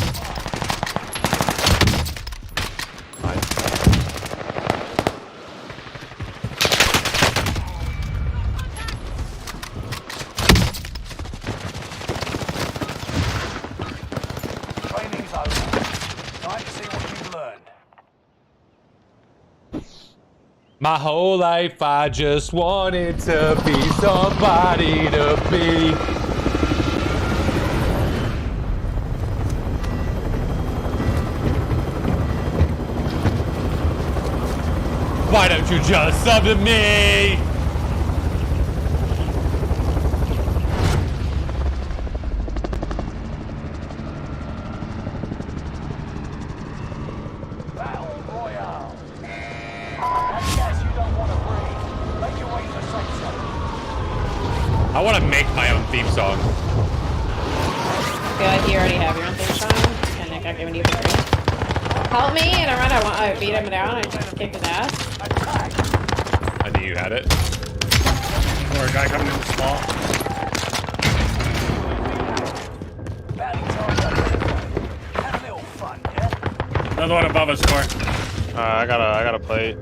Training's over. Time to see what you've learned. My whole life I just wanted to be somebody to be. Why don't you just sub to me? Battle Royale. That gas you don't want to breathe. Make your way to the safe zone. I want to make my own theme song. Good, you already have your own thing song, and I got given to you for free. Help me, and I beat him down, I just kicked his ass. I knew you had it. Or a guy coming in small. Battle time. Have a little fun, yeah? Another one above us, Core. I gotta play it.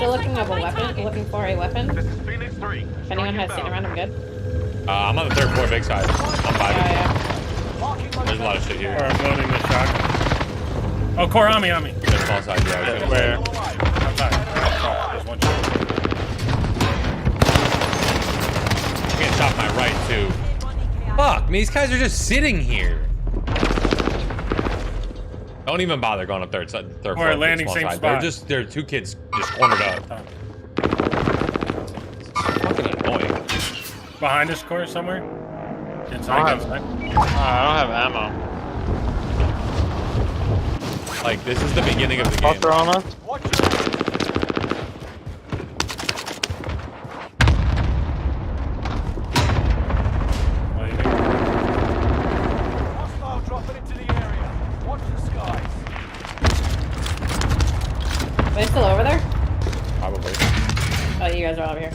still looking for a weapon. This is Phoenix 3. If anyone has seen around, I'm good. I'm on the 3rd floor, big side. I'm by Yeah, it. yeah. There's a lot of shit Or here. I'm loading the shotgun. Oh, core on me, on me. There's small side, yeah. I was gonna Where? say. Outside. There's one shot. I'm getting shot my right, too. Fuck, these guys are just sitting here. Don't even bother going up third floor. Or landing small same side. spot. There are 2 kids just cornered up. Fucking annoying. Behind us, core somewhere. Inside. I don't have ammo. Like, this is the beginning of the game. Cluster on us. Watch it. Hostile dropping into the area. Watch the skies. Are they still over there? Probably. Oh, you guys are over here.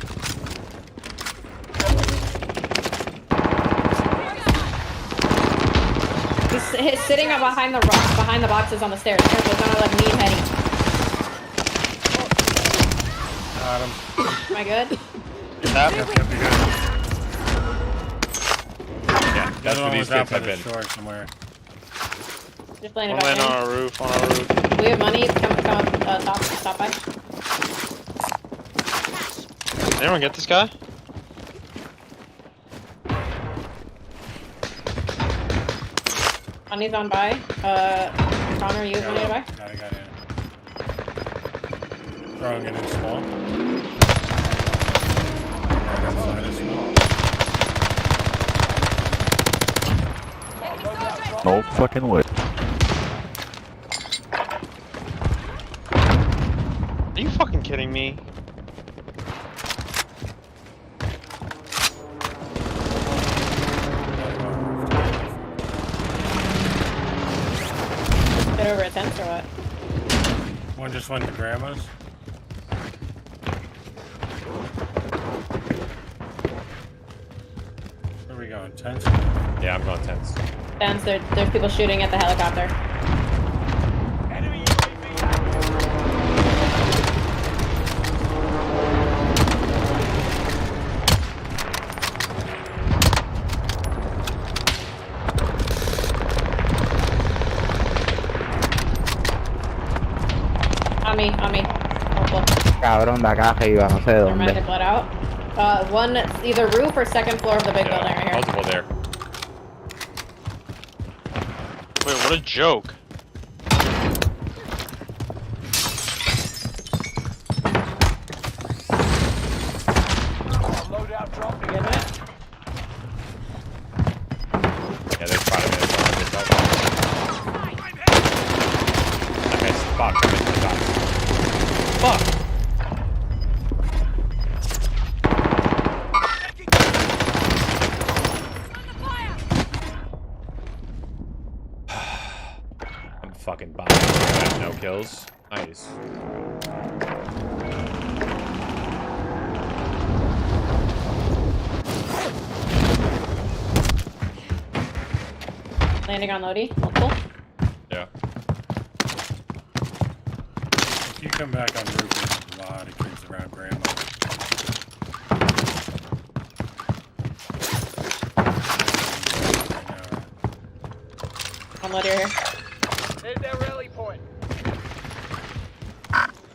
He's sitting up behind the rock, behind the boxes on the stairs. Careful, he's gonna like me and Hetty. Got him. Am I good? Tap. Yep, you're good. Yeah, The that's other where one these was out kids by have the been. shore somewhere. Just playing One it man back on our roof, on our roof. in. We have money. Come stop by. Did anyone get this guy? Money's on buy. Connor, you have money to buy? Got it. Throwing it in small. Right outside of small. No fucking way. Are you fucking kidding me? Get over at tents or what? One just went to grandma's. Where are we going? Tents? Yeah, I'm going tents. Tents. There's people shooting at the helicopter. Enemy UAV. On me. Helpful. Cabrón, de acá arriba, no sé de Never mind, dónde. it bled out. One either roof or second floor of the big building right here. Multiple there. Wait, what a joke. Loadout drop. You getting it? Yeah, they spotted me. I missed. Fuck, I missed the shots. Fuck! I'm fucking bombed. I have no kills. Nice. Landing on Lodi. Helpful. Yeah. If you come back on roof, there's a lot of kids around grandma. On Lodi right here. There's their rally point.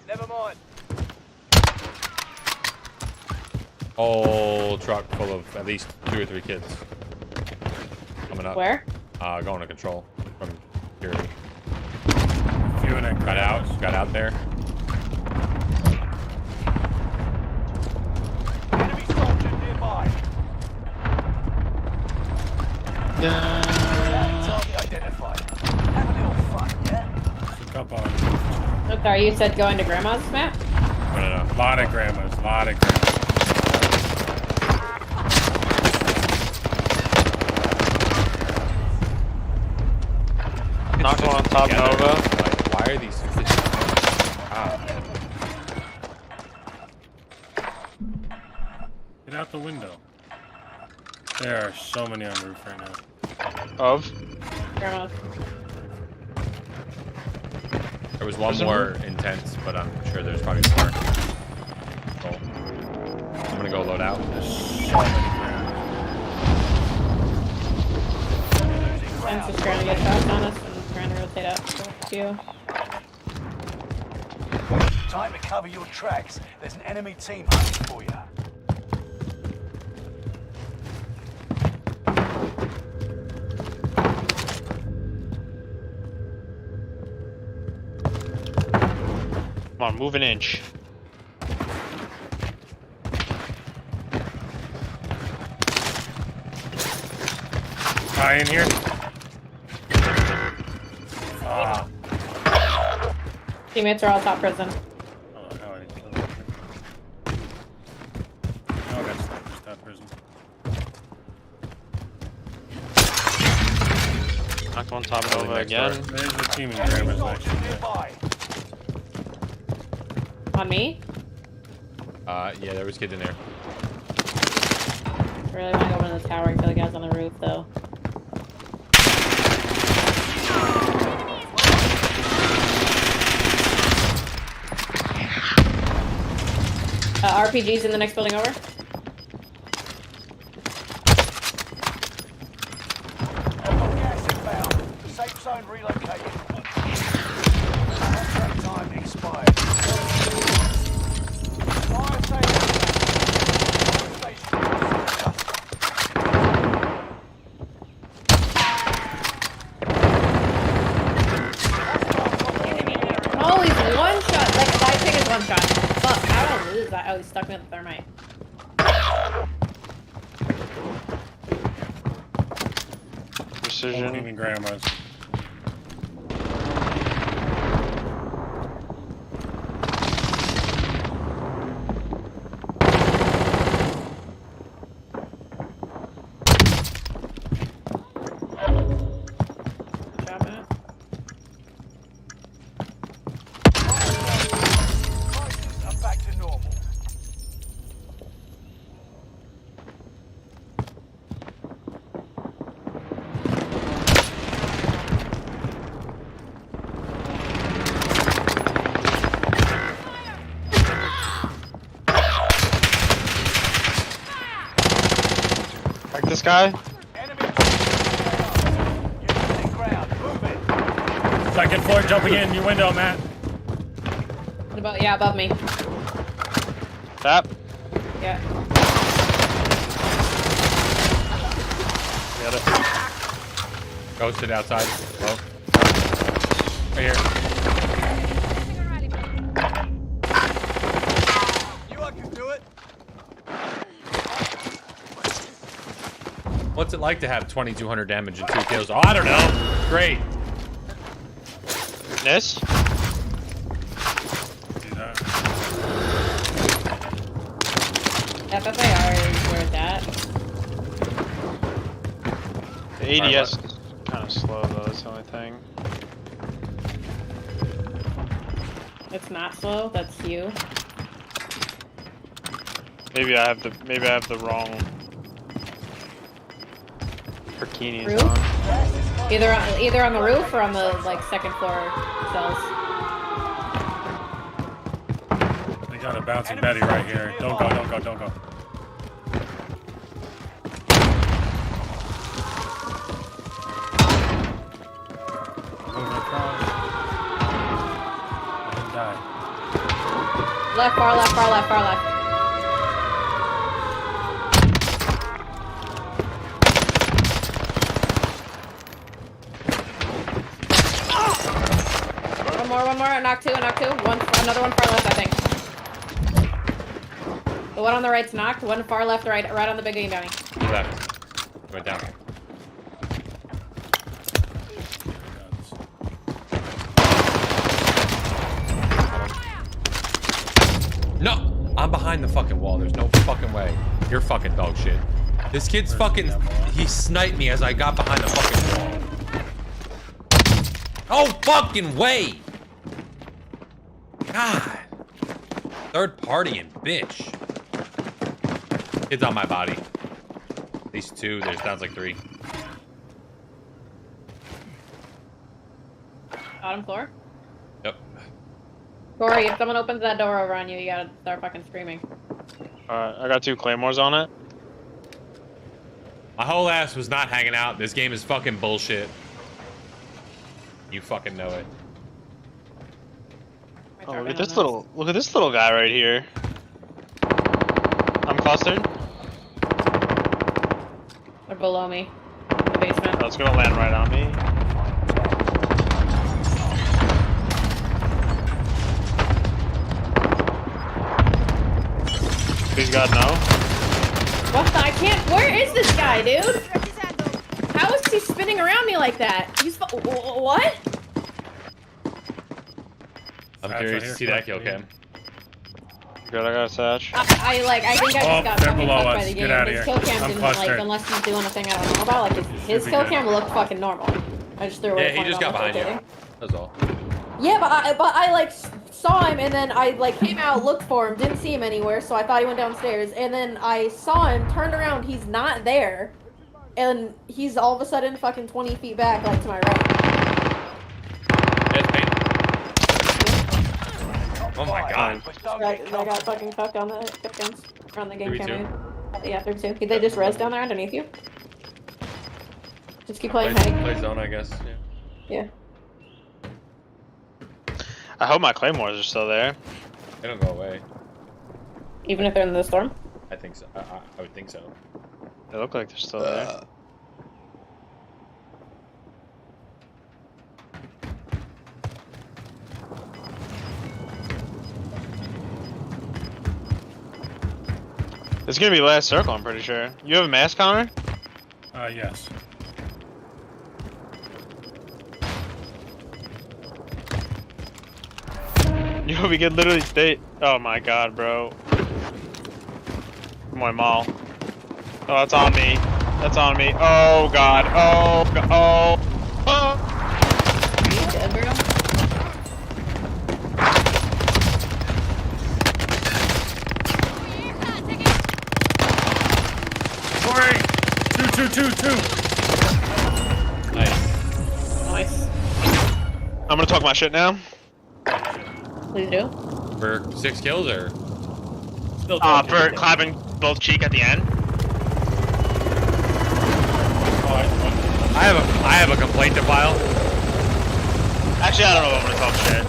Never mind. Whole truck full of at least 2 or 3 kids. Coming up. Where? Going to control from security. Few in that Got out there. Enemy soldier nearby. Target identified. Have a little fun, yeah? Look up on. Oh, sorry, you said going to grandma's, Matt? No. A lot of grandmas, a lot of grandmas. Knocked one on top Together. Nova. Like, why are these kids? Ah, Get out the window. There are so many on roof right now. Of? Grandma's. there was one There's a more intense, but I'm sure there's probably more. control. I'm gonna go load out. Ben's just trying to get shots on us and trying to rotate up for a few. Time to cover your tracks. There's an enemy team hunting for you. Come on, move an inch. Guy in here. Ah. Teammates are all top prison. Oh, how I didn't kill him. Oh, I got snipers top prison. Knocked one top Nova again. There's a team in Grammars actually. Nearby. On me? Yeah, there was kids in there. I really want to go over to the tower and kill the guys on the roof, though. RPG's in the next building over. Gas inbound. Safe zone relocated. Contract time expired. Fire sale. Oh, he's one shot. Like, my ping is one shot. Fuck, how did I lose that? Oh, he stuck me with the thermite. Precision. Team in Grammars. Good job, man. Prices are back to normal. Like this guy? Enemy you're losing ground. Move it. Second floor jumping in your window, Matt. What about, yeah, above me. Tap. Yeah. Got it. Ghosted outside. Low. Right here. You all can do it. What's it like to have 2,200 damage and 2 kills? Oh, I don't know. Great. This? Do that. FFAR is where it's at. The ADS is kind of slow though, that's the only thing. It's not slow, that's you. Maybe I have the wrong bikinis Roof? on. Either on the roof or on the like second floor cells. They got a bouncing Betty right here. Don't go, don't go, don't go. Moving across. I didn't die. Left, far left, far left, far left. One more, knock two. Another one far left, I think. The one on the right's knocked, one far left, right on the big game bounty. Left. Went down. No! I'm behind the fucking wall. There's no fucking way. You're fucking dog shit. This kid's fucking... He sniped me as I got behind the fucking wall. Oh, fucking way! God. Third party and bitch. Kid's on my body. At least 2. There sounds like 3. Bottom floor. Yep. Corey, if someone opens that door over on you, you gotta start fucking screaming. Alright, I got 2 claymores on it. My whole ass was not hanging out. This game is fucking bullshit. You fucking know it. Oh, look at this little guy right here. I'm clustered. They're below me. In the basement. Oh, it's gonna land right on me. Please God, no. What the? I can't. Where is this guy, dude? How is he spinning around me like that? He's what? I'm curious to see that kill cam. Good, I got a satch. I think I just got they're fucking below fucked by us. the Get game. outta His here. kill cam I'm didn't clustered. unless he's doing a thing I don't know about. Like his be kill good. cam looked fucking normal. I just threw away. Yeah, the he point just about got behind you. rotating. That's all. Yeah, but I like saw him and then I like came out, looked for him, didn't see him anywhere, so I thought he went downstairs. And then I saw him, turned around, he's not there, and he's all of a sudden fucking 20 feet back, like to my right. Yes, paint. Oh my god. I got fucking fucked on the kick guns around the game 3v2. camera. Yeah, 3v2. They just res down there underneath you. Just keep playing Play high. zone, I guess. Yeah. Yeah. I hope my claymores are still there. They don't go away. Even if they're in the storm. I think so. I would think so. They look like they're still there. It's gonna be last circle, I'm pretty sure. You have a mass counter? Yes. Yo, we could literally stay. Oh my god, bro. Come on, Maul. Oh, that's on me. That's on me. Oh god. Oh. Oh. Are you dead, bro? Corey! 2. Nice. Nice. I'm gonna talk my shit now. Please do. For 6 kills or? Still For clapping both cheek at the end. I have a complaint to file. Actually, I don't know if I'm gonna talk shit.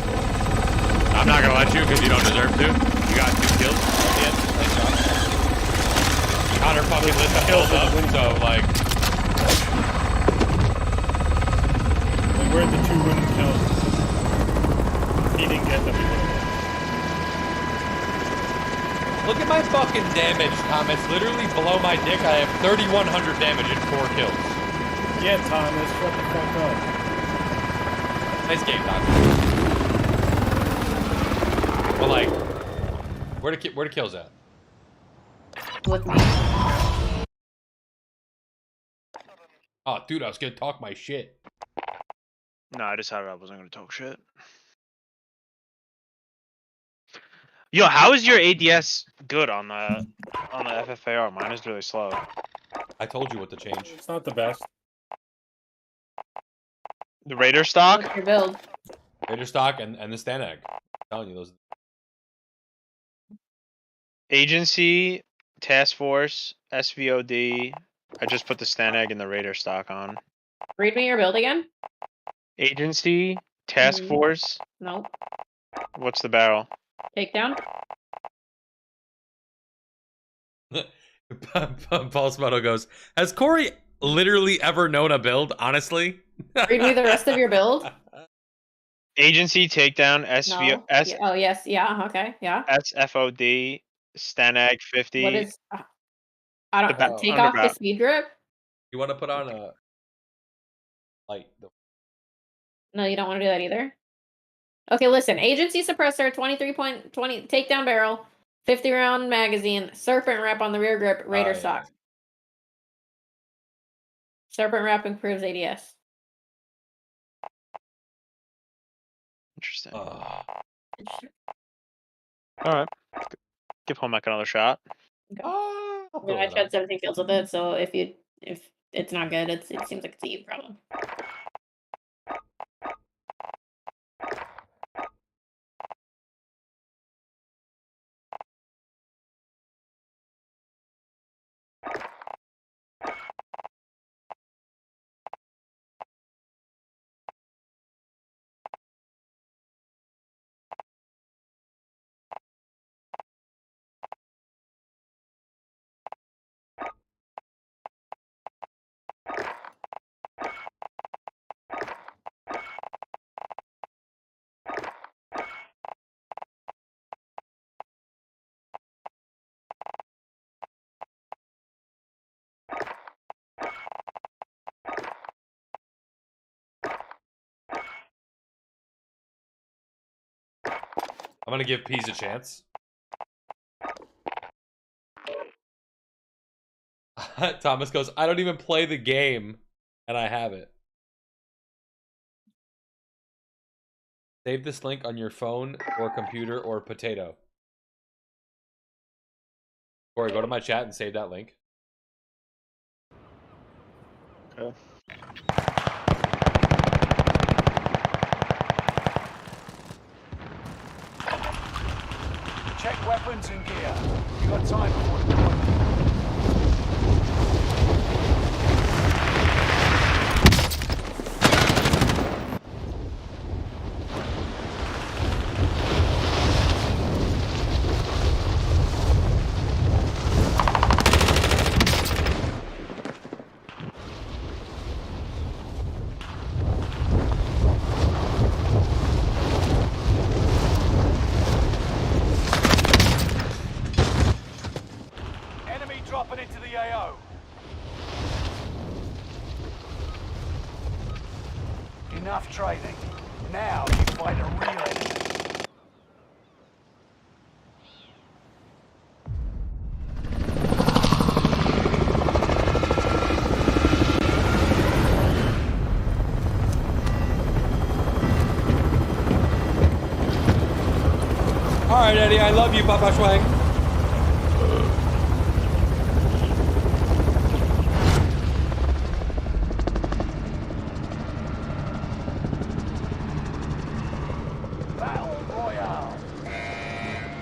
I'm not gonna let you because you don't deserve to. You got 2 kills at the end. Nice job. Connor fucking lit the kills up, so like. Where'd the 2 win kills? He didn't get them. Look at my fucking damage, Tom. It's literally below my dick. I have 3,100 damage and 4 kills. Yeah, Thomas, shut the fuck up. Nice game, Doc. But like, where the kills at? With me. Oh, dude, I was gonna talk my shit. No, I decided I wasn't gonna talk shit. Yo, how is your ADS good on the FFAR? Mine is really slow. I told you what to change. It's not the best. The Raider stock? What's your build? Raider stock and the Stanag. I'm telling you those. Agency, Task Force, SVOD. I just put the Stanag and the Raider stock on. Read me your build again? Agency, Task Force. Nope. What's the barrel? Takedown? Paul Spuddle goes, has Corey literally ever known a build, honestly? Read me the rest of your build. Agency, Takedown, No. Yeah, oh, yes. Yeah. Okay. Yeah. SFOD, Stanag 50. What is... I don't... The take off the underground. speed drip? You want to put on a... Like... No, you don't want to do that either. Okay, listen. Agency suppressor, 23.20 takedown barrel, 50 round magazine, serpent wrap on the rear grip, Raider yeah. stock. Serpent wrap improves ADS. Interesting. Interesting. Alright. Give home back another shot. I mean, I tried 17 kills with it, so if it's not good, it seems like it's a you problem. I'm gonna give Peas a chance. Thomas goes, I don't even play the game, and I have it. Save this link on your phone or computer or potato. Corey, go to my chat and save that link. Okay. Check weapons and gear. You got time before deployment. Enemy dropping into the AO. Enough training. Now you fight a real enemy. Alright, Eddie, I love you, Papa Schwang. Battle Royale.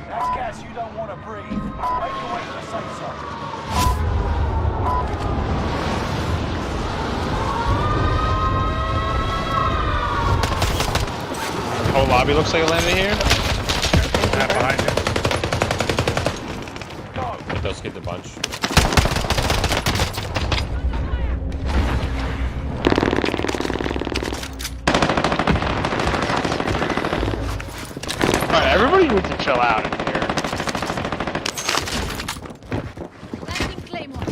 That's gas you don't want to breathe. Make your way to the safe zone. Whole lobby looks like it landed here. That behind you. It does hit the bunch. Alright, everybody needs to chill out in here. Landing Claymore.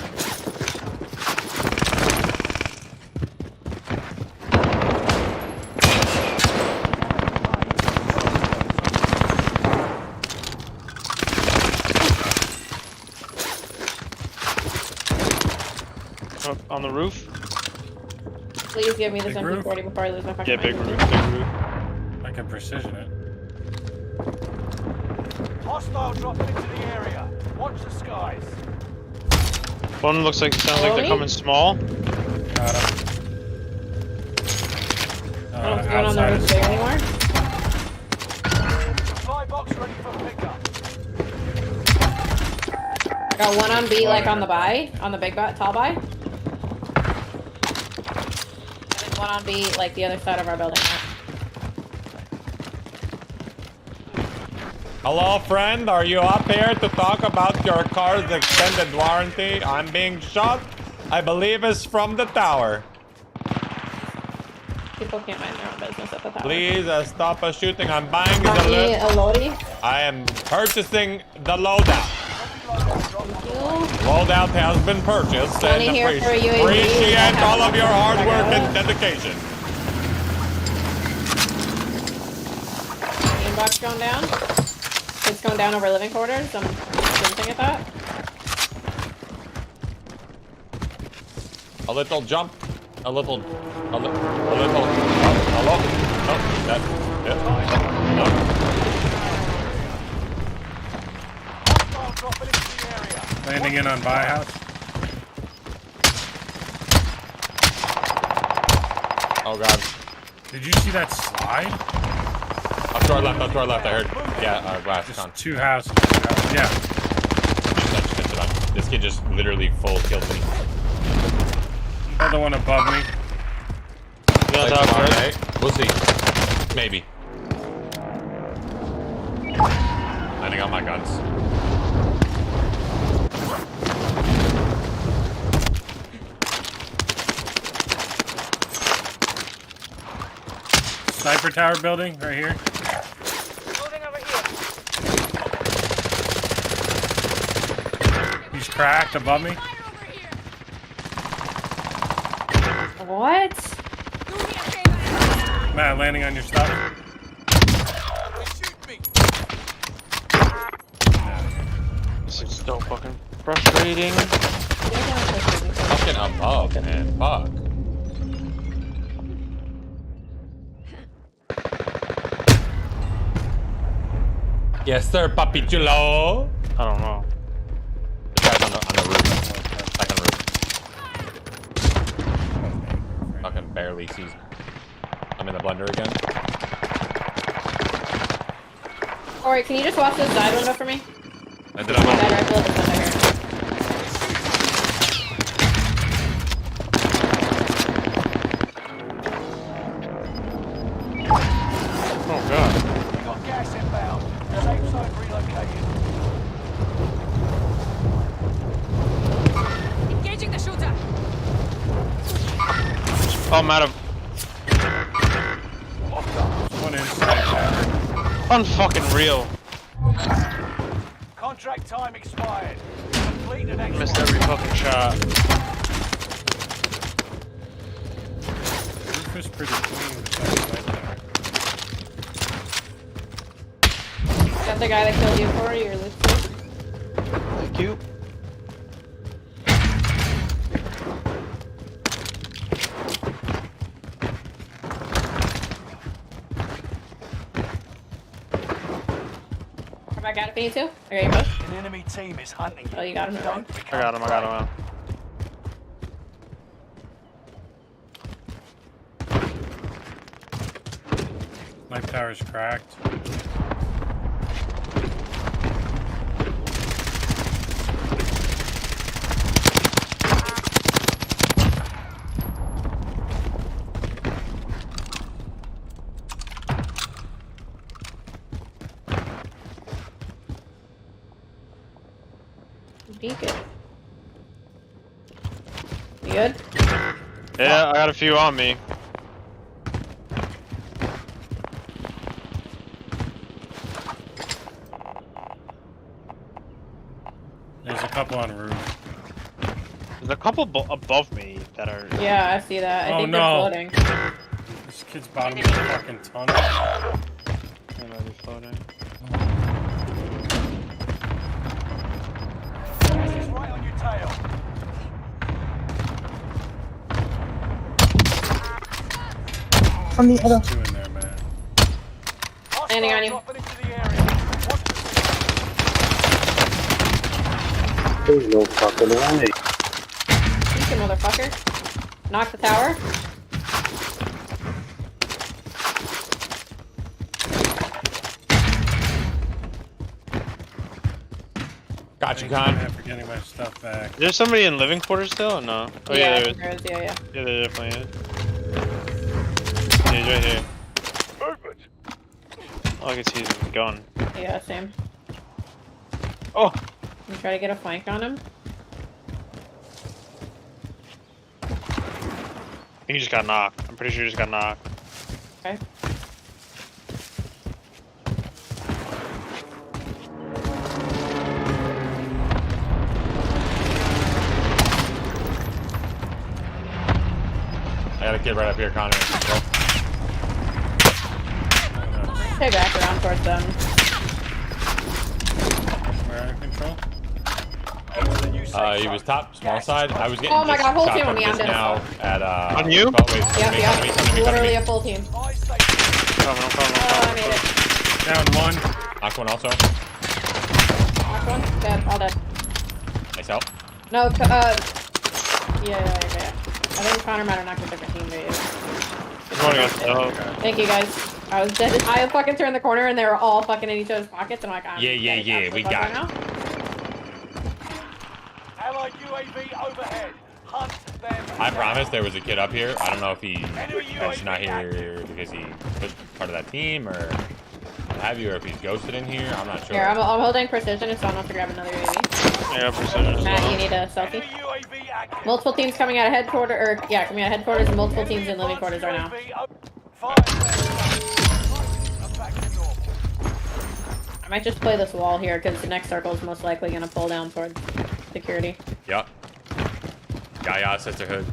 Up on the roof. Please give me this Big roof? MP40 before I lose my fucking Yeah, big mind. roof, big roof. I can precision it. Hostile dropping into the area. Watch the skies. One looks like, sounds like they're coming small. Got him. I don't know what's going on the outside roof is there small. anymore. Supply box ready for pickup. Got one on B, like on the buy, on the big buy, tall buy. And then one on B, like the other side of our building. Hello, friend. Are you up here to talk about your car's extended warranty? I'm being shot. I believe it's from the tower. People can't mind their own business at the tower. Please stop shooting. I'm buying Got the me a Lodi. I am purchasing the loadout. Thank you. Loadout has been purchased Money and here for UAV. appreciate all of your hard work I got and dedication. Inbox going down. It's going down over living quarters. I'm squinting at that. A little jump. A little. Hello. No, that. Yeah. No. Hostile dropping into the area. Landing in on buy house. Oh god. Did you see that slide? Up to our left. I heard. Yeah, last Just con. two houses. Yeah. This kid just literally full killed me. Another one above me. Yeah, Like, top come on, right. hey? We'll see. Maybe. Landing on my guns. Sniper tower building right here. Moving over here. He's cracked above me. Fire over here. What? Do me a favor. Matt, landing on your stuff. They shoot me. This is so fucking frustrating. Fucking above, man. Fuck. Yes, sir, Papi Chulo. I don't know. The guy's on the roof. Second roof. Fucking barely sees. I'm in the blender again. Alright, can you just watch this side window for me? I did. I'm Side on. rifle, this window here. Oh god. We got gas inbound. Safe zone relocated. Engaging the shooter. Oh, I'm out of. One inside. Unfucking real. Contract time expired. Complete the next Missed one. every fucking shot. Roof is pretty clean. Besides right there. Is that the guy that killed you, Corey, or Luke? Thank you. Come back at it for you too? I got you both. An enemy team is hunting you. Oh, you got him. Don't I become got him. I got him. My tower's cracked. Deacon. You good? Yeah, I got a few on me. There's a couple on roof. There's a couple above me that are. Yeah, I see that. I Oh, think no. they're floating. This kid's bottom of the fucking tunnel. They might be floating. Gas is right on your tail. There's two in there, man. Landing on you. Dropping into the area. Watch the There's no fucking way. Deacon, motherfucker. Knock the tower. Got you, Thanks, Con. man, for getting my stuff back. Is there somebody in living quarters still? Or no. Oh yeah, yeah, I there think is. there is. Yeah, yeah. Yeah, there definitely is. Yeah, he's right here. movement. All I can see is his gun. Yeah, same. Oh, You try to get a flank on him. he just got knocked. I'm pretty sure he just got knocked. Okay. I got a kid right up here, Connor. Stay back around towards them. Where in control? Get to the new safe He zone. was top, small Gas side. is I was getting Oh my just God, whole shot team on from me, I'm just dead. now at On you? Oh, wait, Yep, coming to me, yep. coming to me, coming to Literally me. a full team. Buy station. I'm coming. Oh, I made it. Down one. Knocked one also. Knocked one. Dead. All dead. Myself. No, yeah. I think Connor might have knocked a different team, but yeah. There's one against Thank you guys. I was dead. I fucking turned the corner and they were all fucking in each other's pockets, and I'm like, I'm Yeah, dead as we fuck got right it. now. Allied UAV overhead. Hunt them. I down. promise there was a kid up here. I don't know if he Enemy is not UAV here because he was part of that team or what have you, or if he's ghosted in here. I'm not sure. Here, I'm holding precision, so I'm about to grab another UAV. Yeah, precision. Matt, you need a selfie. Enemy UAV active. Multiple teams coming out of headquarters, or yeah, coming out of headquarters, and multiple teams in living quarters right now. Fire. Back to north. I might just play this wall here because the next circle is most likely gonna pull down towards security. Yep. Gaia sisterhood.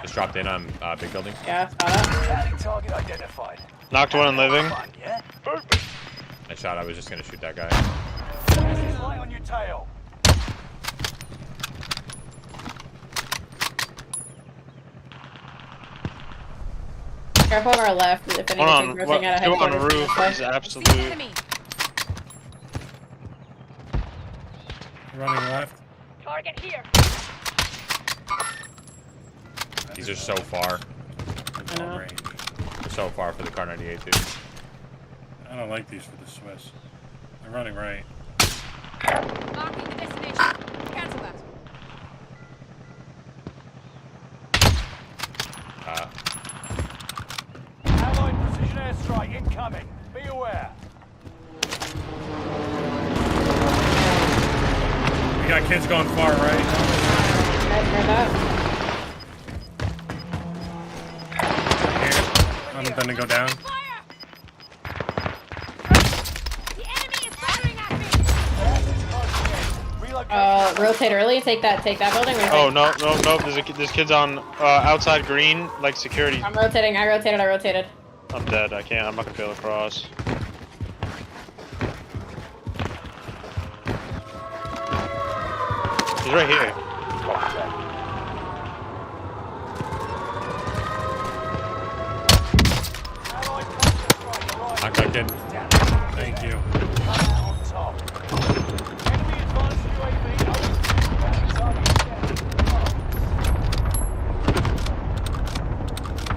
Just dropped in on big building. Yeah, saw that. Enemy target identified. Knocked one in living. Fun, yeah? I shot. I was just gonna shoot that guy. Gas is light on your tail. Careful on our left. If Hold on. anything's What, rushing out of two on the headquarters. roof is I see an absolute. enemy. Running left. Target here. These are so far. It's all range. So far for the Car 98, dude. I don't like these for the Swiss. They're running right. Marking the destination. Cancel that. Allied precision airstrike incoming. Be aware. We got kids going far right. Guys, heard that? Here. I'm gonna go down. Fire! The enemy is firing at me. Relocate. Rotate early. Take that building. Oh no. There's kids on outside green, like security. I'm rotating. I rotated. I'm dead. I can't. I'm not gonna be able to cross. He's right here. Knock that kid. Thank you. On top. Enemy advanced UAV over.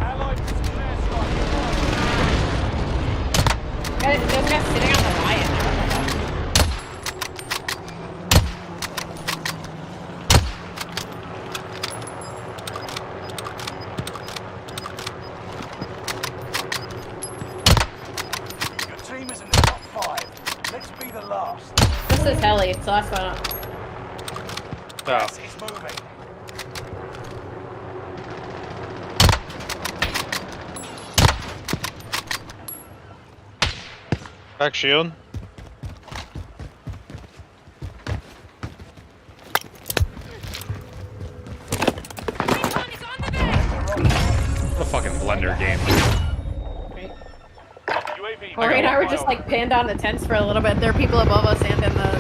Allied precision airstrike incoming. Guys, those guys sitting on the riot. Your team is in the top 5. Let's be the last. This is heli. It's the last one up. Gas is moving. Back shield. Recon is on the way. What a fucking blender game. UAV. Corey and I were just like pinned on the tents for a little bit. There are people above us and in the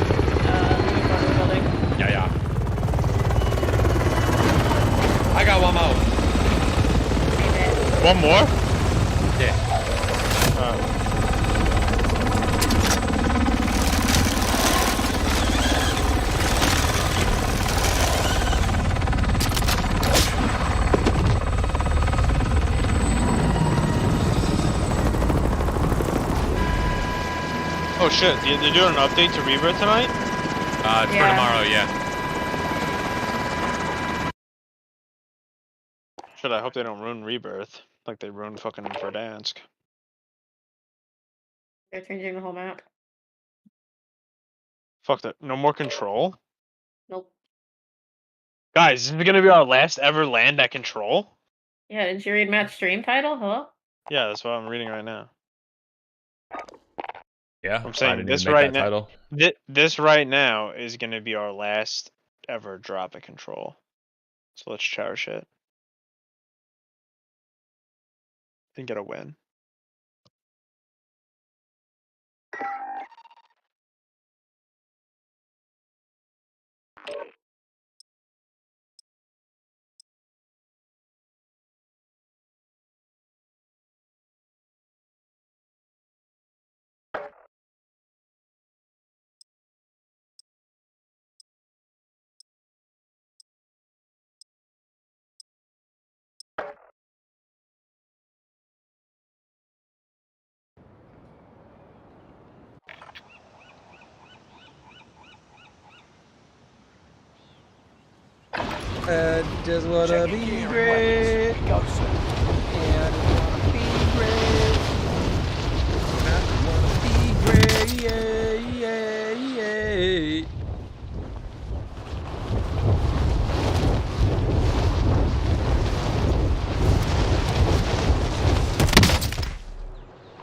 building. Yeah. I got one more. One more? Yeah. Oh shit! They're doing an update to Rebirth tonight. It's for Yeah. tomorrow, yeah. Shit! I hope they don't ruin Rebirth like they ruined fucking Verdansk. They're changing the whole map. Fuck that! No more control. Nope. Guys, this is gonna be our last ever land at control. Yeah, did you read Matt's stream title? Hello? Yeah, that's what I'm reading right now. Yeah. I'm saying I didn't this even make right that now- title. This right now is gonna be our last ever drop at control. So let's cherish it. And get a win. Just wanna Check your gear and weapons. Go, sir.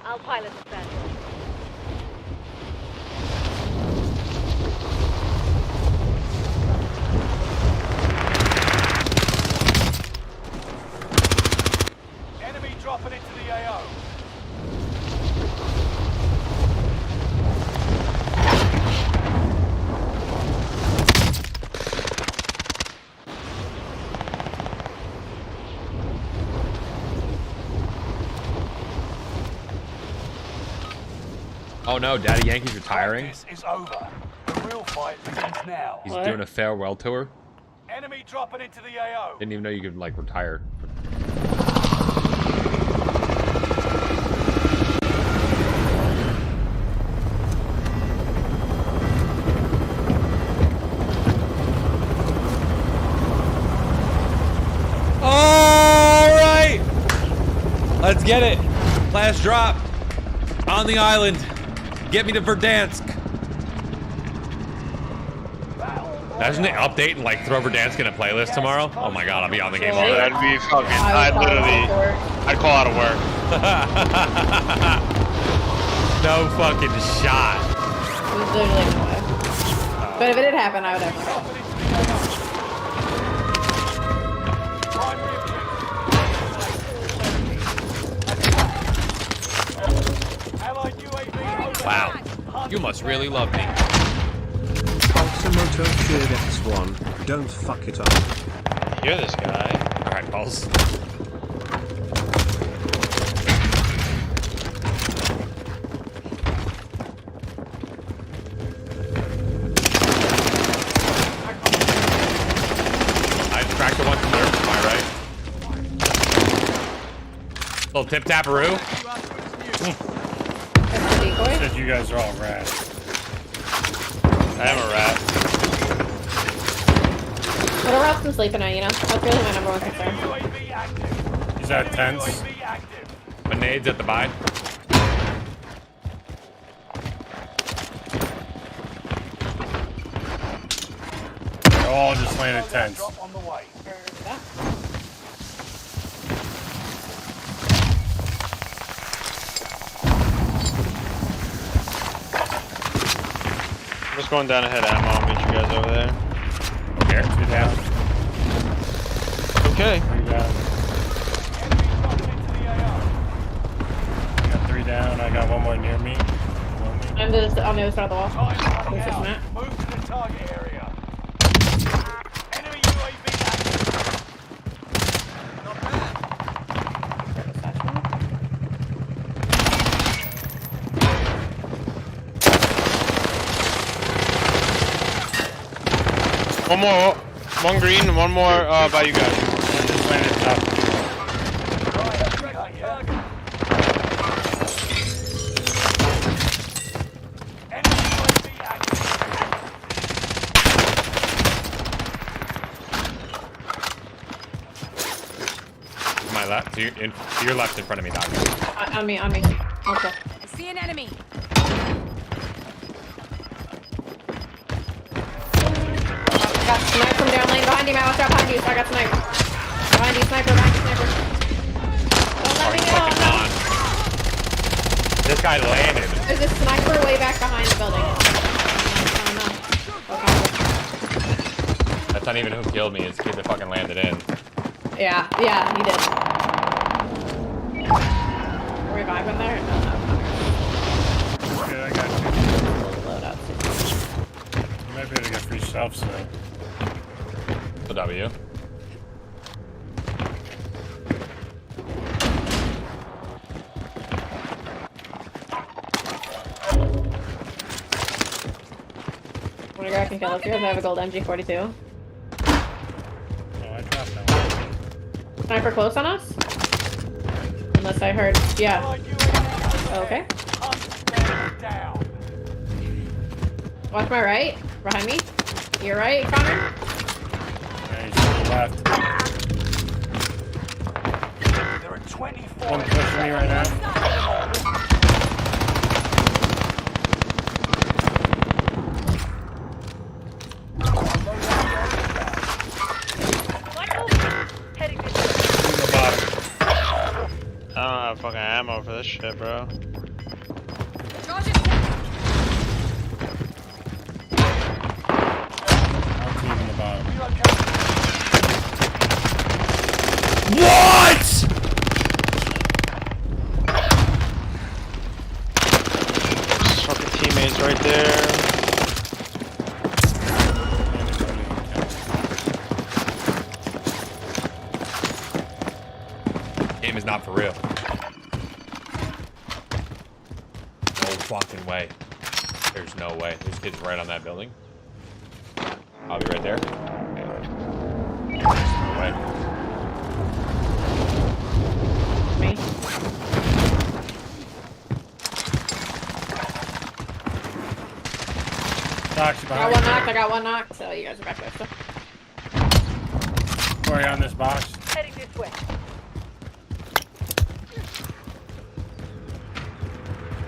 I'll pilot the battle. Enemy dropping into the AO. Oh no, Daddy Yankee's retiring. Practice is over. The real fight begins now. He's doing a farewell tour. Enemy dropping into the AO. Didn't even know you could like retire. All right, let's get it. Last drop on the island. Get me to Verdansk. Imagine they update and like throw Verdansk in a playlist tomorrow. Oh my god, I'll be on the game already. That'd be fucking. I'd call out of work. No fucking shot. There's literally no way. But if it did happen, I would definitely go. Wow, you must really love me. Moto cheered X1. Don't fuck it up. You're this guy. Alright, Pulse. I cracked the one from there, am I right? Little tip-tapperoo. Said you guys are all rats. I am a rat. What are rats been sleeping at, you know? That's really my number one concern. He's at tents. Grenades at the buy. They're all just landed tents. I'm just going down ahead, ammo. I'll meet you guys over there. Here, 2 down. Okay. 3 down. I got 3 down. I got 1 more near me. I'm just on the other side of the wall. This is Matt. Move to the target area. Enemy UAV active. Not One more. One green, one more by you guys. I just landed top. My left, to your left in front of me, Doc. On me. Okay. I see an enemy. Got sniper from down lane behind you, Matt. Watch out behind you. So I got sniper. Behind you, sniper. Don't let me go. No. This guy landed. There's a sniper way back behind the building. That's not even who killed me. It's the kid that fucking landed in. Yeah, he did. Reviving there? No. Okay, I got you. Loadout. You might be able to get free self soon. The W. Wanna go back and kill us here? I have a gold MG42. Oh, I dropped that one. Sniper close on us? Unless I heard. Yeah. Okay. Watch my right. Behind me. Your right, Connor. Yeah, he's to the left. There are 24. One pushing me right now. I don't have fucking ammo for this shit, bro. What? Fucking teammates right there. Game is not for real. No fucking way. way. There's no way. There's kids right on that building. I'll be right there. There's no way. Me. Docs, I got one knocked. I got one knocked. So you guys are back there. So. Corey on this box. Heading this way.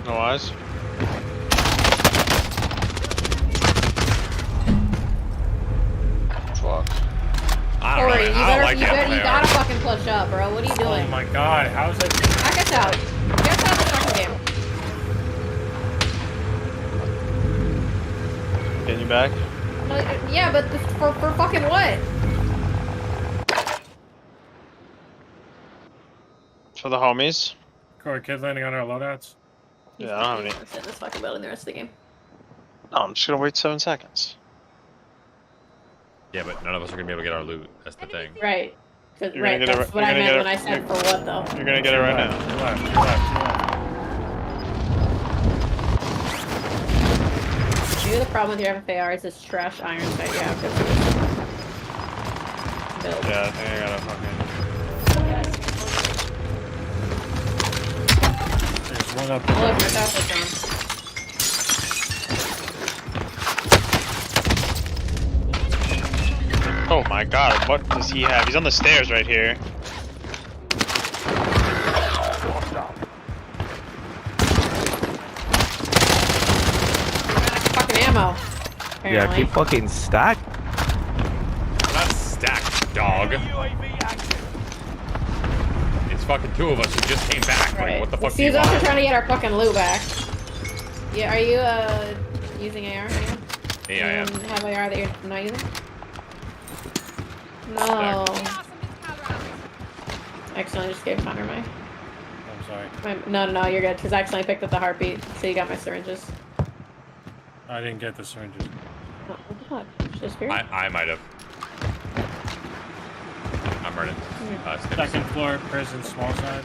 No eyes. Fuck. I don't Corey, know. you I don't like you that. gotta fucking push up, bro. What are you doing? Oh my god, how is that? Knock us out. Get us out of the fucking game. Getting you back? No, yeah, but for fucking what? For the homies. Corey, kids landing on our loadouts. Yeah, I don't have any. Let's sit in this fucking building the rest of the game. No, I'm just gonna wait 7 seconds. Yeah, but none of us are gonna be able to get our loot. That's the thing. Right. You're Right, gonna get that's it- what you're I gonna meant get when it- I said for what, though. You're gonna get it right now. Your left, your left, your left. Maybe the problem with your FAR is this trash iron sight you have. Build. Yeah, I think I gotta fucking. There's one up Oh, look, there. my top is gone. Oh my god, what does he have? He's on the stairs right here. Fucking ammo. Yeah, Apparently. keep fucking stack. Not stacked, dog. It's fucking 2 of us who just came back. Like, Right. what the fuck do He's you also want? trying to get our fucking loot back. Yeah, are you using AR? Anyone? Yeah, I am. Anyone have AR that you're not using? No. I accidentally just gave Connor my. I'm sorry. No, you're good. Because I accidentally picked up the heartbeat, so you got my syringes. I didn't get the syringes. Oh, what the fuck? Just here? I might have. I'm running. Snips. Second floor, prison, small side.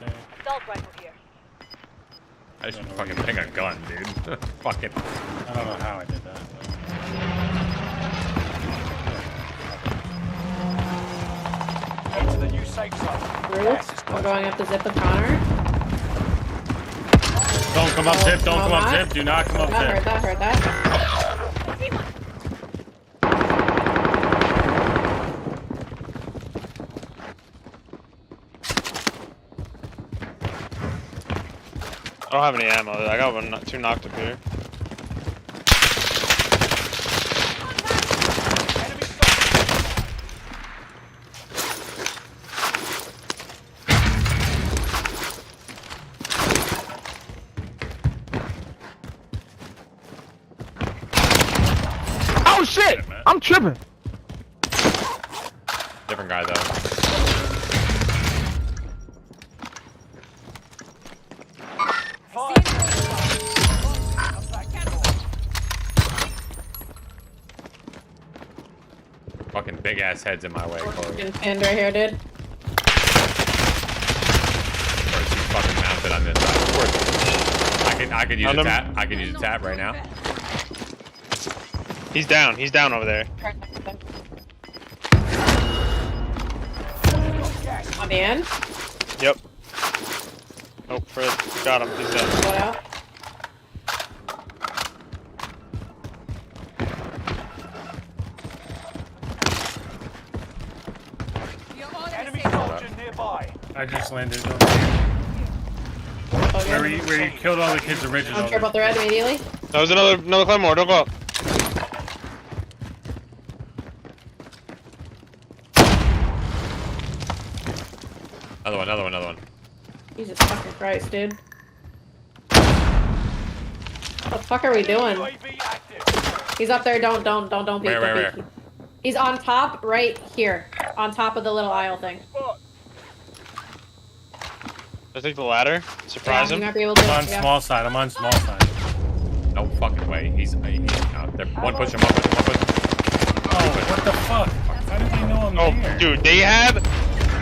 Okay. Assault rifle here. I just fucking pick a gun, dude. Fucking. I don't know how I did that. Head to the new safe zone. Roof. I'm going up the zip with Connor. Don't come up zip, don't come up not. zip, do not come up That zip. hurt, that hurt, that. I don't have any ammo. I got 2 knocked up here. Enemy soldier. Oh shit! I'm tripping. Different guy, though. Fucking big ass heads in my way, Corey. Fucking pinned right here, dude. Of course, he's fucking mounted on this side. Of course. I could use On a him. tap. I could use a tap right now. He's down. He's down over there. On the end. Yep. Oh, Fred. Got him. He's dead. What out? Enemy soldier nearby. I just landed over Okay. here. Where you killed all the kids Don't originally. trip up the red immediately. That was another Claymore. Don't go up. Another one. Jesus fucking Christ, dude. What the fuck are we doing? UAV active. He's up there. Don't peek. Where? He's on top, right here, on top of the little aisle thing. I take the ladder. Surprise You him. might be able to. I'm on Yeah. small side, I'm on small side. No fucking way. He's out there. One push him up. One push. Oh, what the fuck? How did they know I'm Oh, there? dude, they have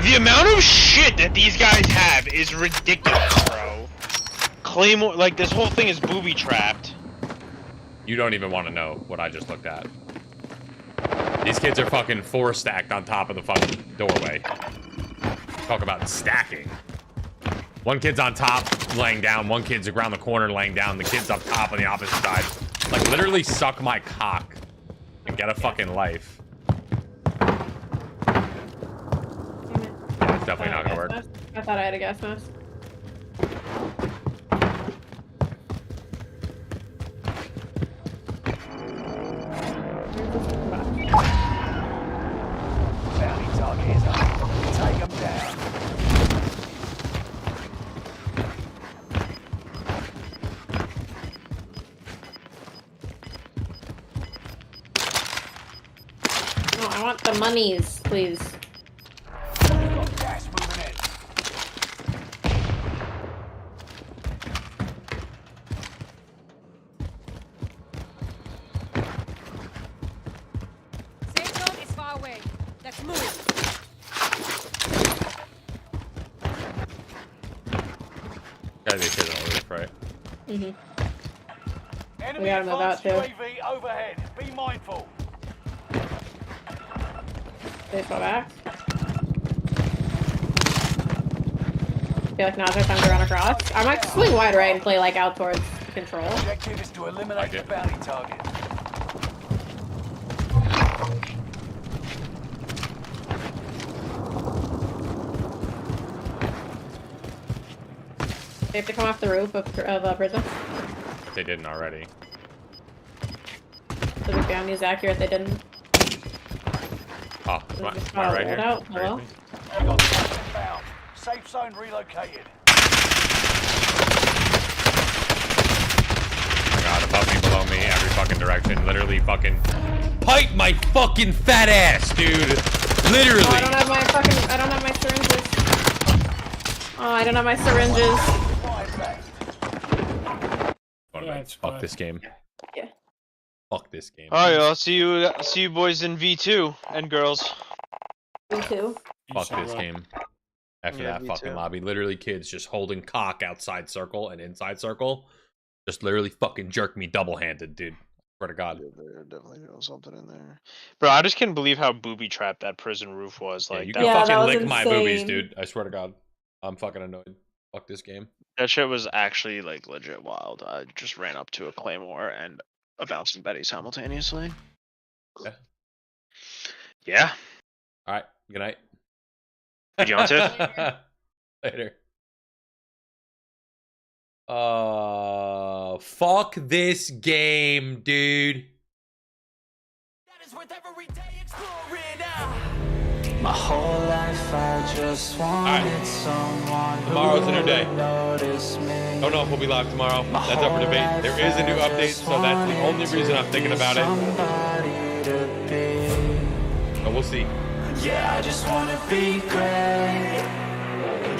the amount of shit that these guys have is ridiculous, bro. Claymore, like this whole thing is booby trapped. You don't even want to know what I just looked at. These kids are fucking 4 stacked on top of the fucking doorway. Talk about stacking. One kid's on top, laying down. One kid's around the corner, laying down. The kid's up top on the opposite side. Like, literally suck my cock and get a fucking life. Yeah, it's definitely not gonna work. I thought I had a gas mask. Bounty target is up. Take them down. No, I want the monies, please. Got gas moving in. Safe zone is far away. Let's move. Gotta be kidding on the roof, right? Enemy We gotta move out, advanced too. UAV overhead. Be mindful. They go back. I feel like now's our time to run across. I might swing wide right and play like out towards control. Objective is to eliminate the bounty target. They have to come off the roof of prison. They didn't already. So the bounty is accurate. They didn't. Oh, They am just I followed right it here? out. Hello? You got the inbound. Safe zone relocated. Oh my god, above me, below me, every fucking direction. Literally fucking pipe my fucking fat ass, dude. Literally. Oh, I don't have my syringes. Oh, I don't have my syringes. Fuck this game. Yeah. Fuck this game. Alright, I'll see you boys in V2 and girls. Me too. Fuck this game. After Yeah, that me fucking too. lobby, literally kids just holding cock outside circle and inside circle. Just literally fucking jerk me double-handed, dude. Swear to God. There definitely was something in there. Bro, I just can't believe how booby trapped that prison roof was. Yeah, Like you that, can that fucking was lick my boobies, insane. dude. I swear to God. I'm fucking annoyed. Fuck this game. that shit was actually like legit wild. I just ran up to a claymore and a bouncing Betty simultaneously. Yeah. Yeah. Alright, good night. Did you want to? Later. Fuck this game, dude. That is worth every day exploring out. My whole life I just wanted someone Tomorrow's a new day. notice me. Don't know if we'll be live tomorrow. That's up for debate. There is a new update, so that's the only reason I'm thinking about it. But we'll see. Yeah, I just wanna be great.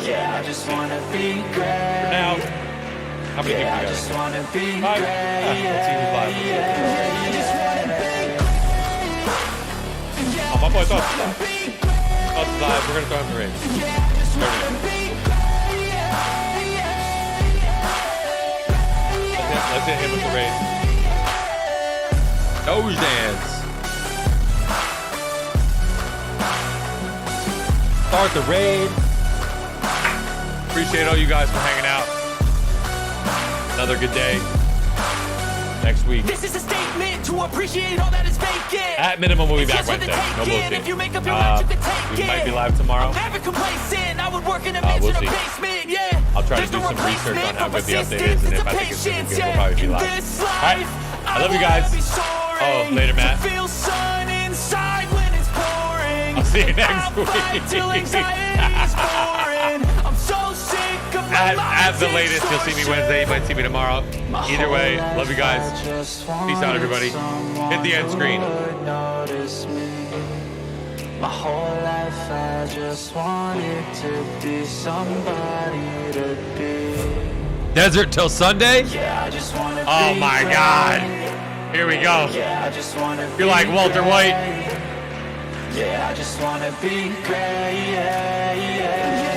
Yeah, I just wanna be great. For now, how many Yeah, I things just we got? wanna be Bye. great. Let's see who's live. Yeah, I just wanna be great. Oh, my boy Thoughts is live. Thoughts is live. We're gonna throw him the raid. Let's hit him with the raid. Nose dance. Start the raid. Appreciate all you guys for hanging out. Another good day. Next week. This is a statement to appreciate all that is vacant. At minimum, we'll be back It's yours for the Wednesday. No taking. bullshit. If you make up your mind, you can take We might it. be live tomorrow. Never complacent. I would work in a We'll mansion or see. basement, yeah. I'll try to There's do no some research on how good the update resistance, is, and it's if a I think it's gonna be patience, good, we'll yeah. probably be In live. this Alright. life, I love you guys. wanna be soaring. Oh, later, Matt. Feel sun inside when it's pouring. I'll see you next I'll fight week. till anxiety is boring. I'm so sick of my At the life latest, you'll see me Wednesday. You might see me tomorrow. Either way, love you guys. Peace out, everybody. Hit the end screen. My whole life I just wanted to be somebody to be. Desert till Sunday? Yeah, I just wanna Oh be my great. God. Here we go. Yeah, I just wanna You're be like Walter White. great. Yeah, I just wanna be great. Yeah, yeah, yeah.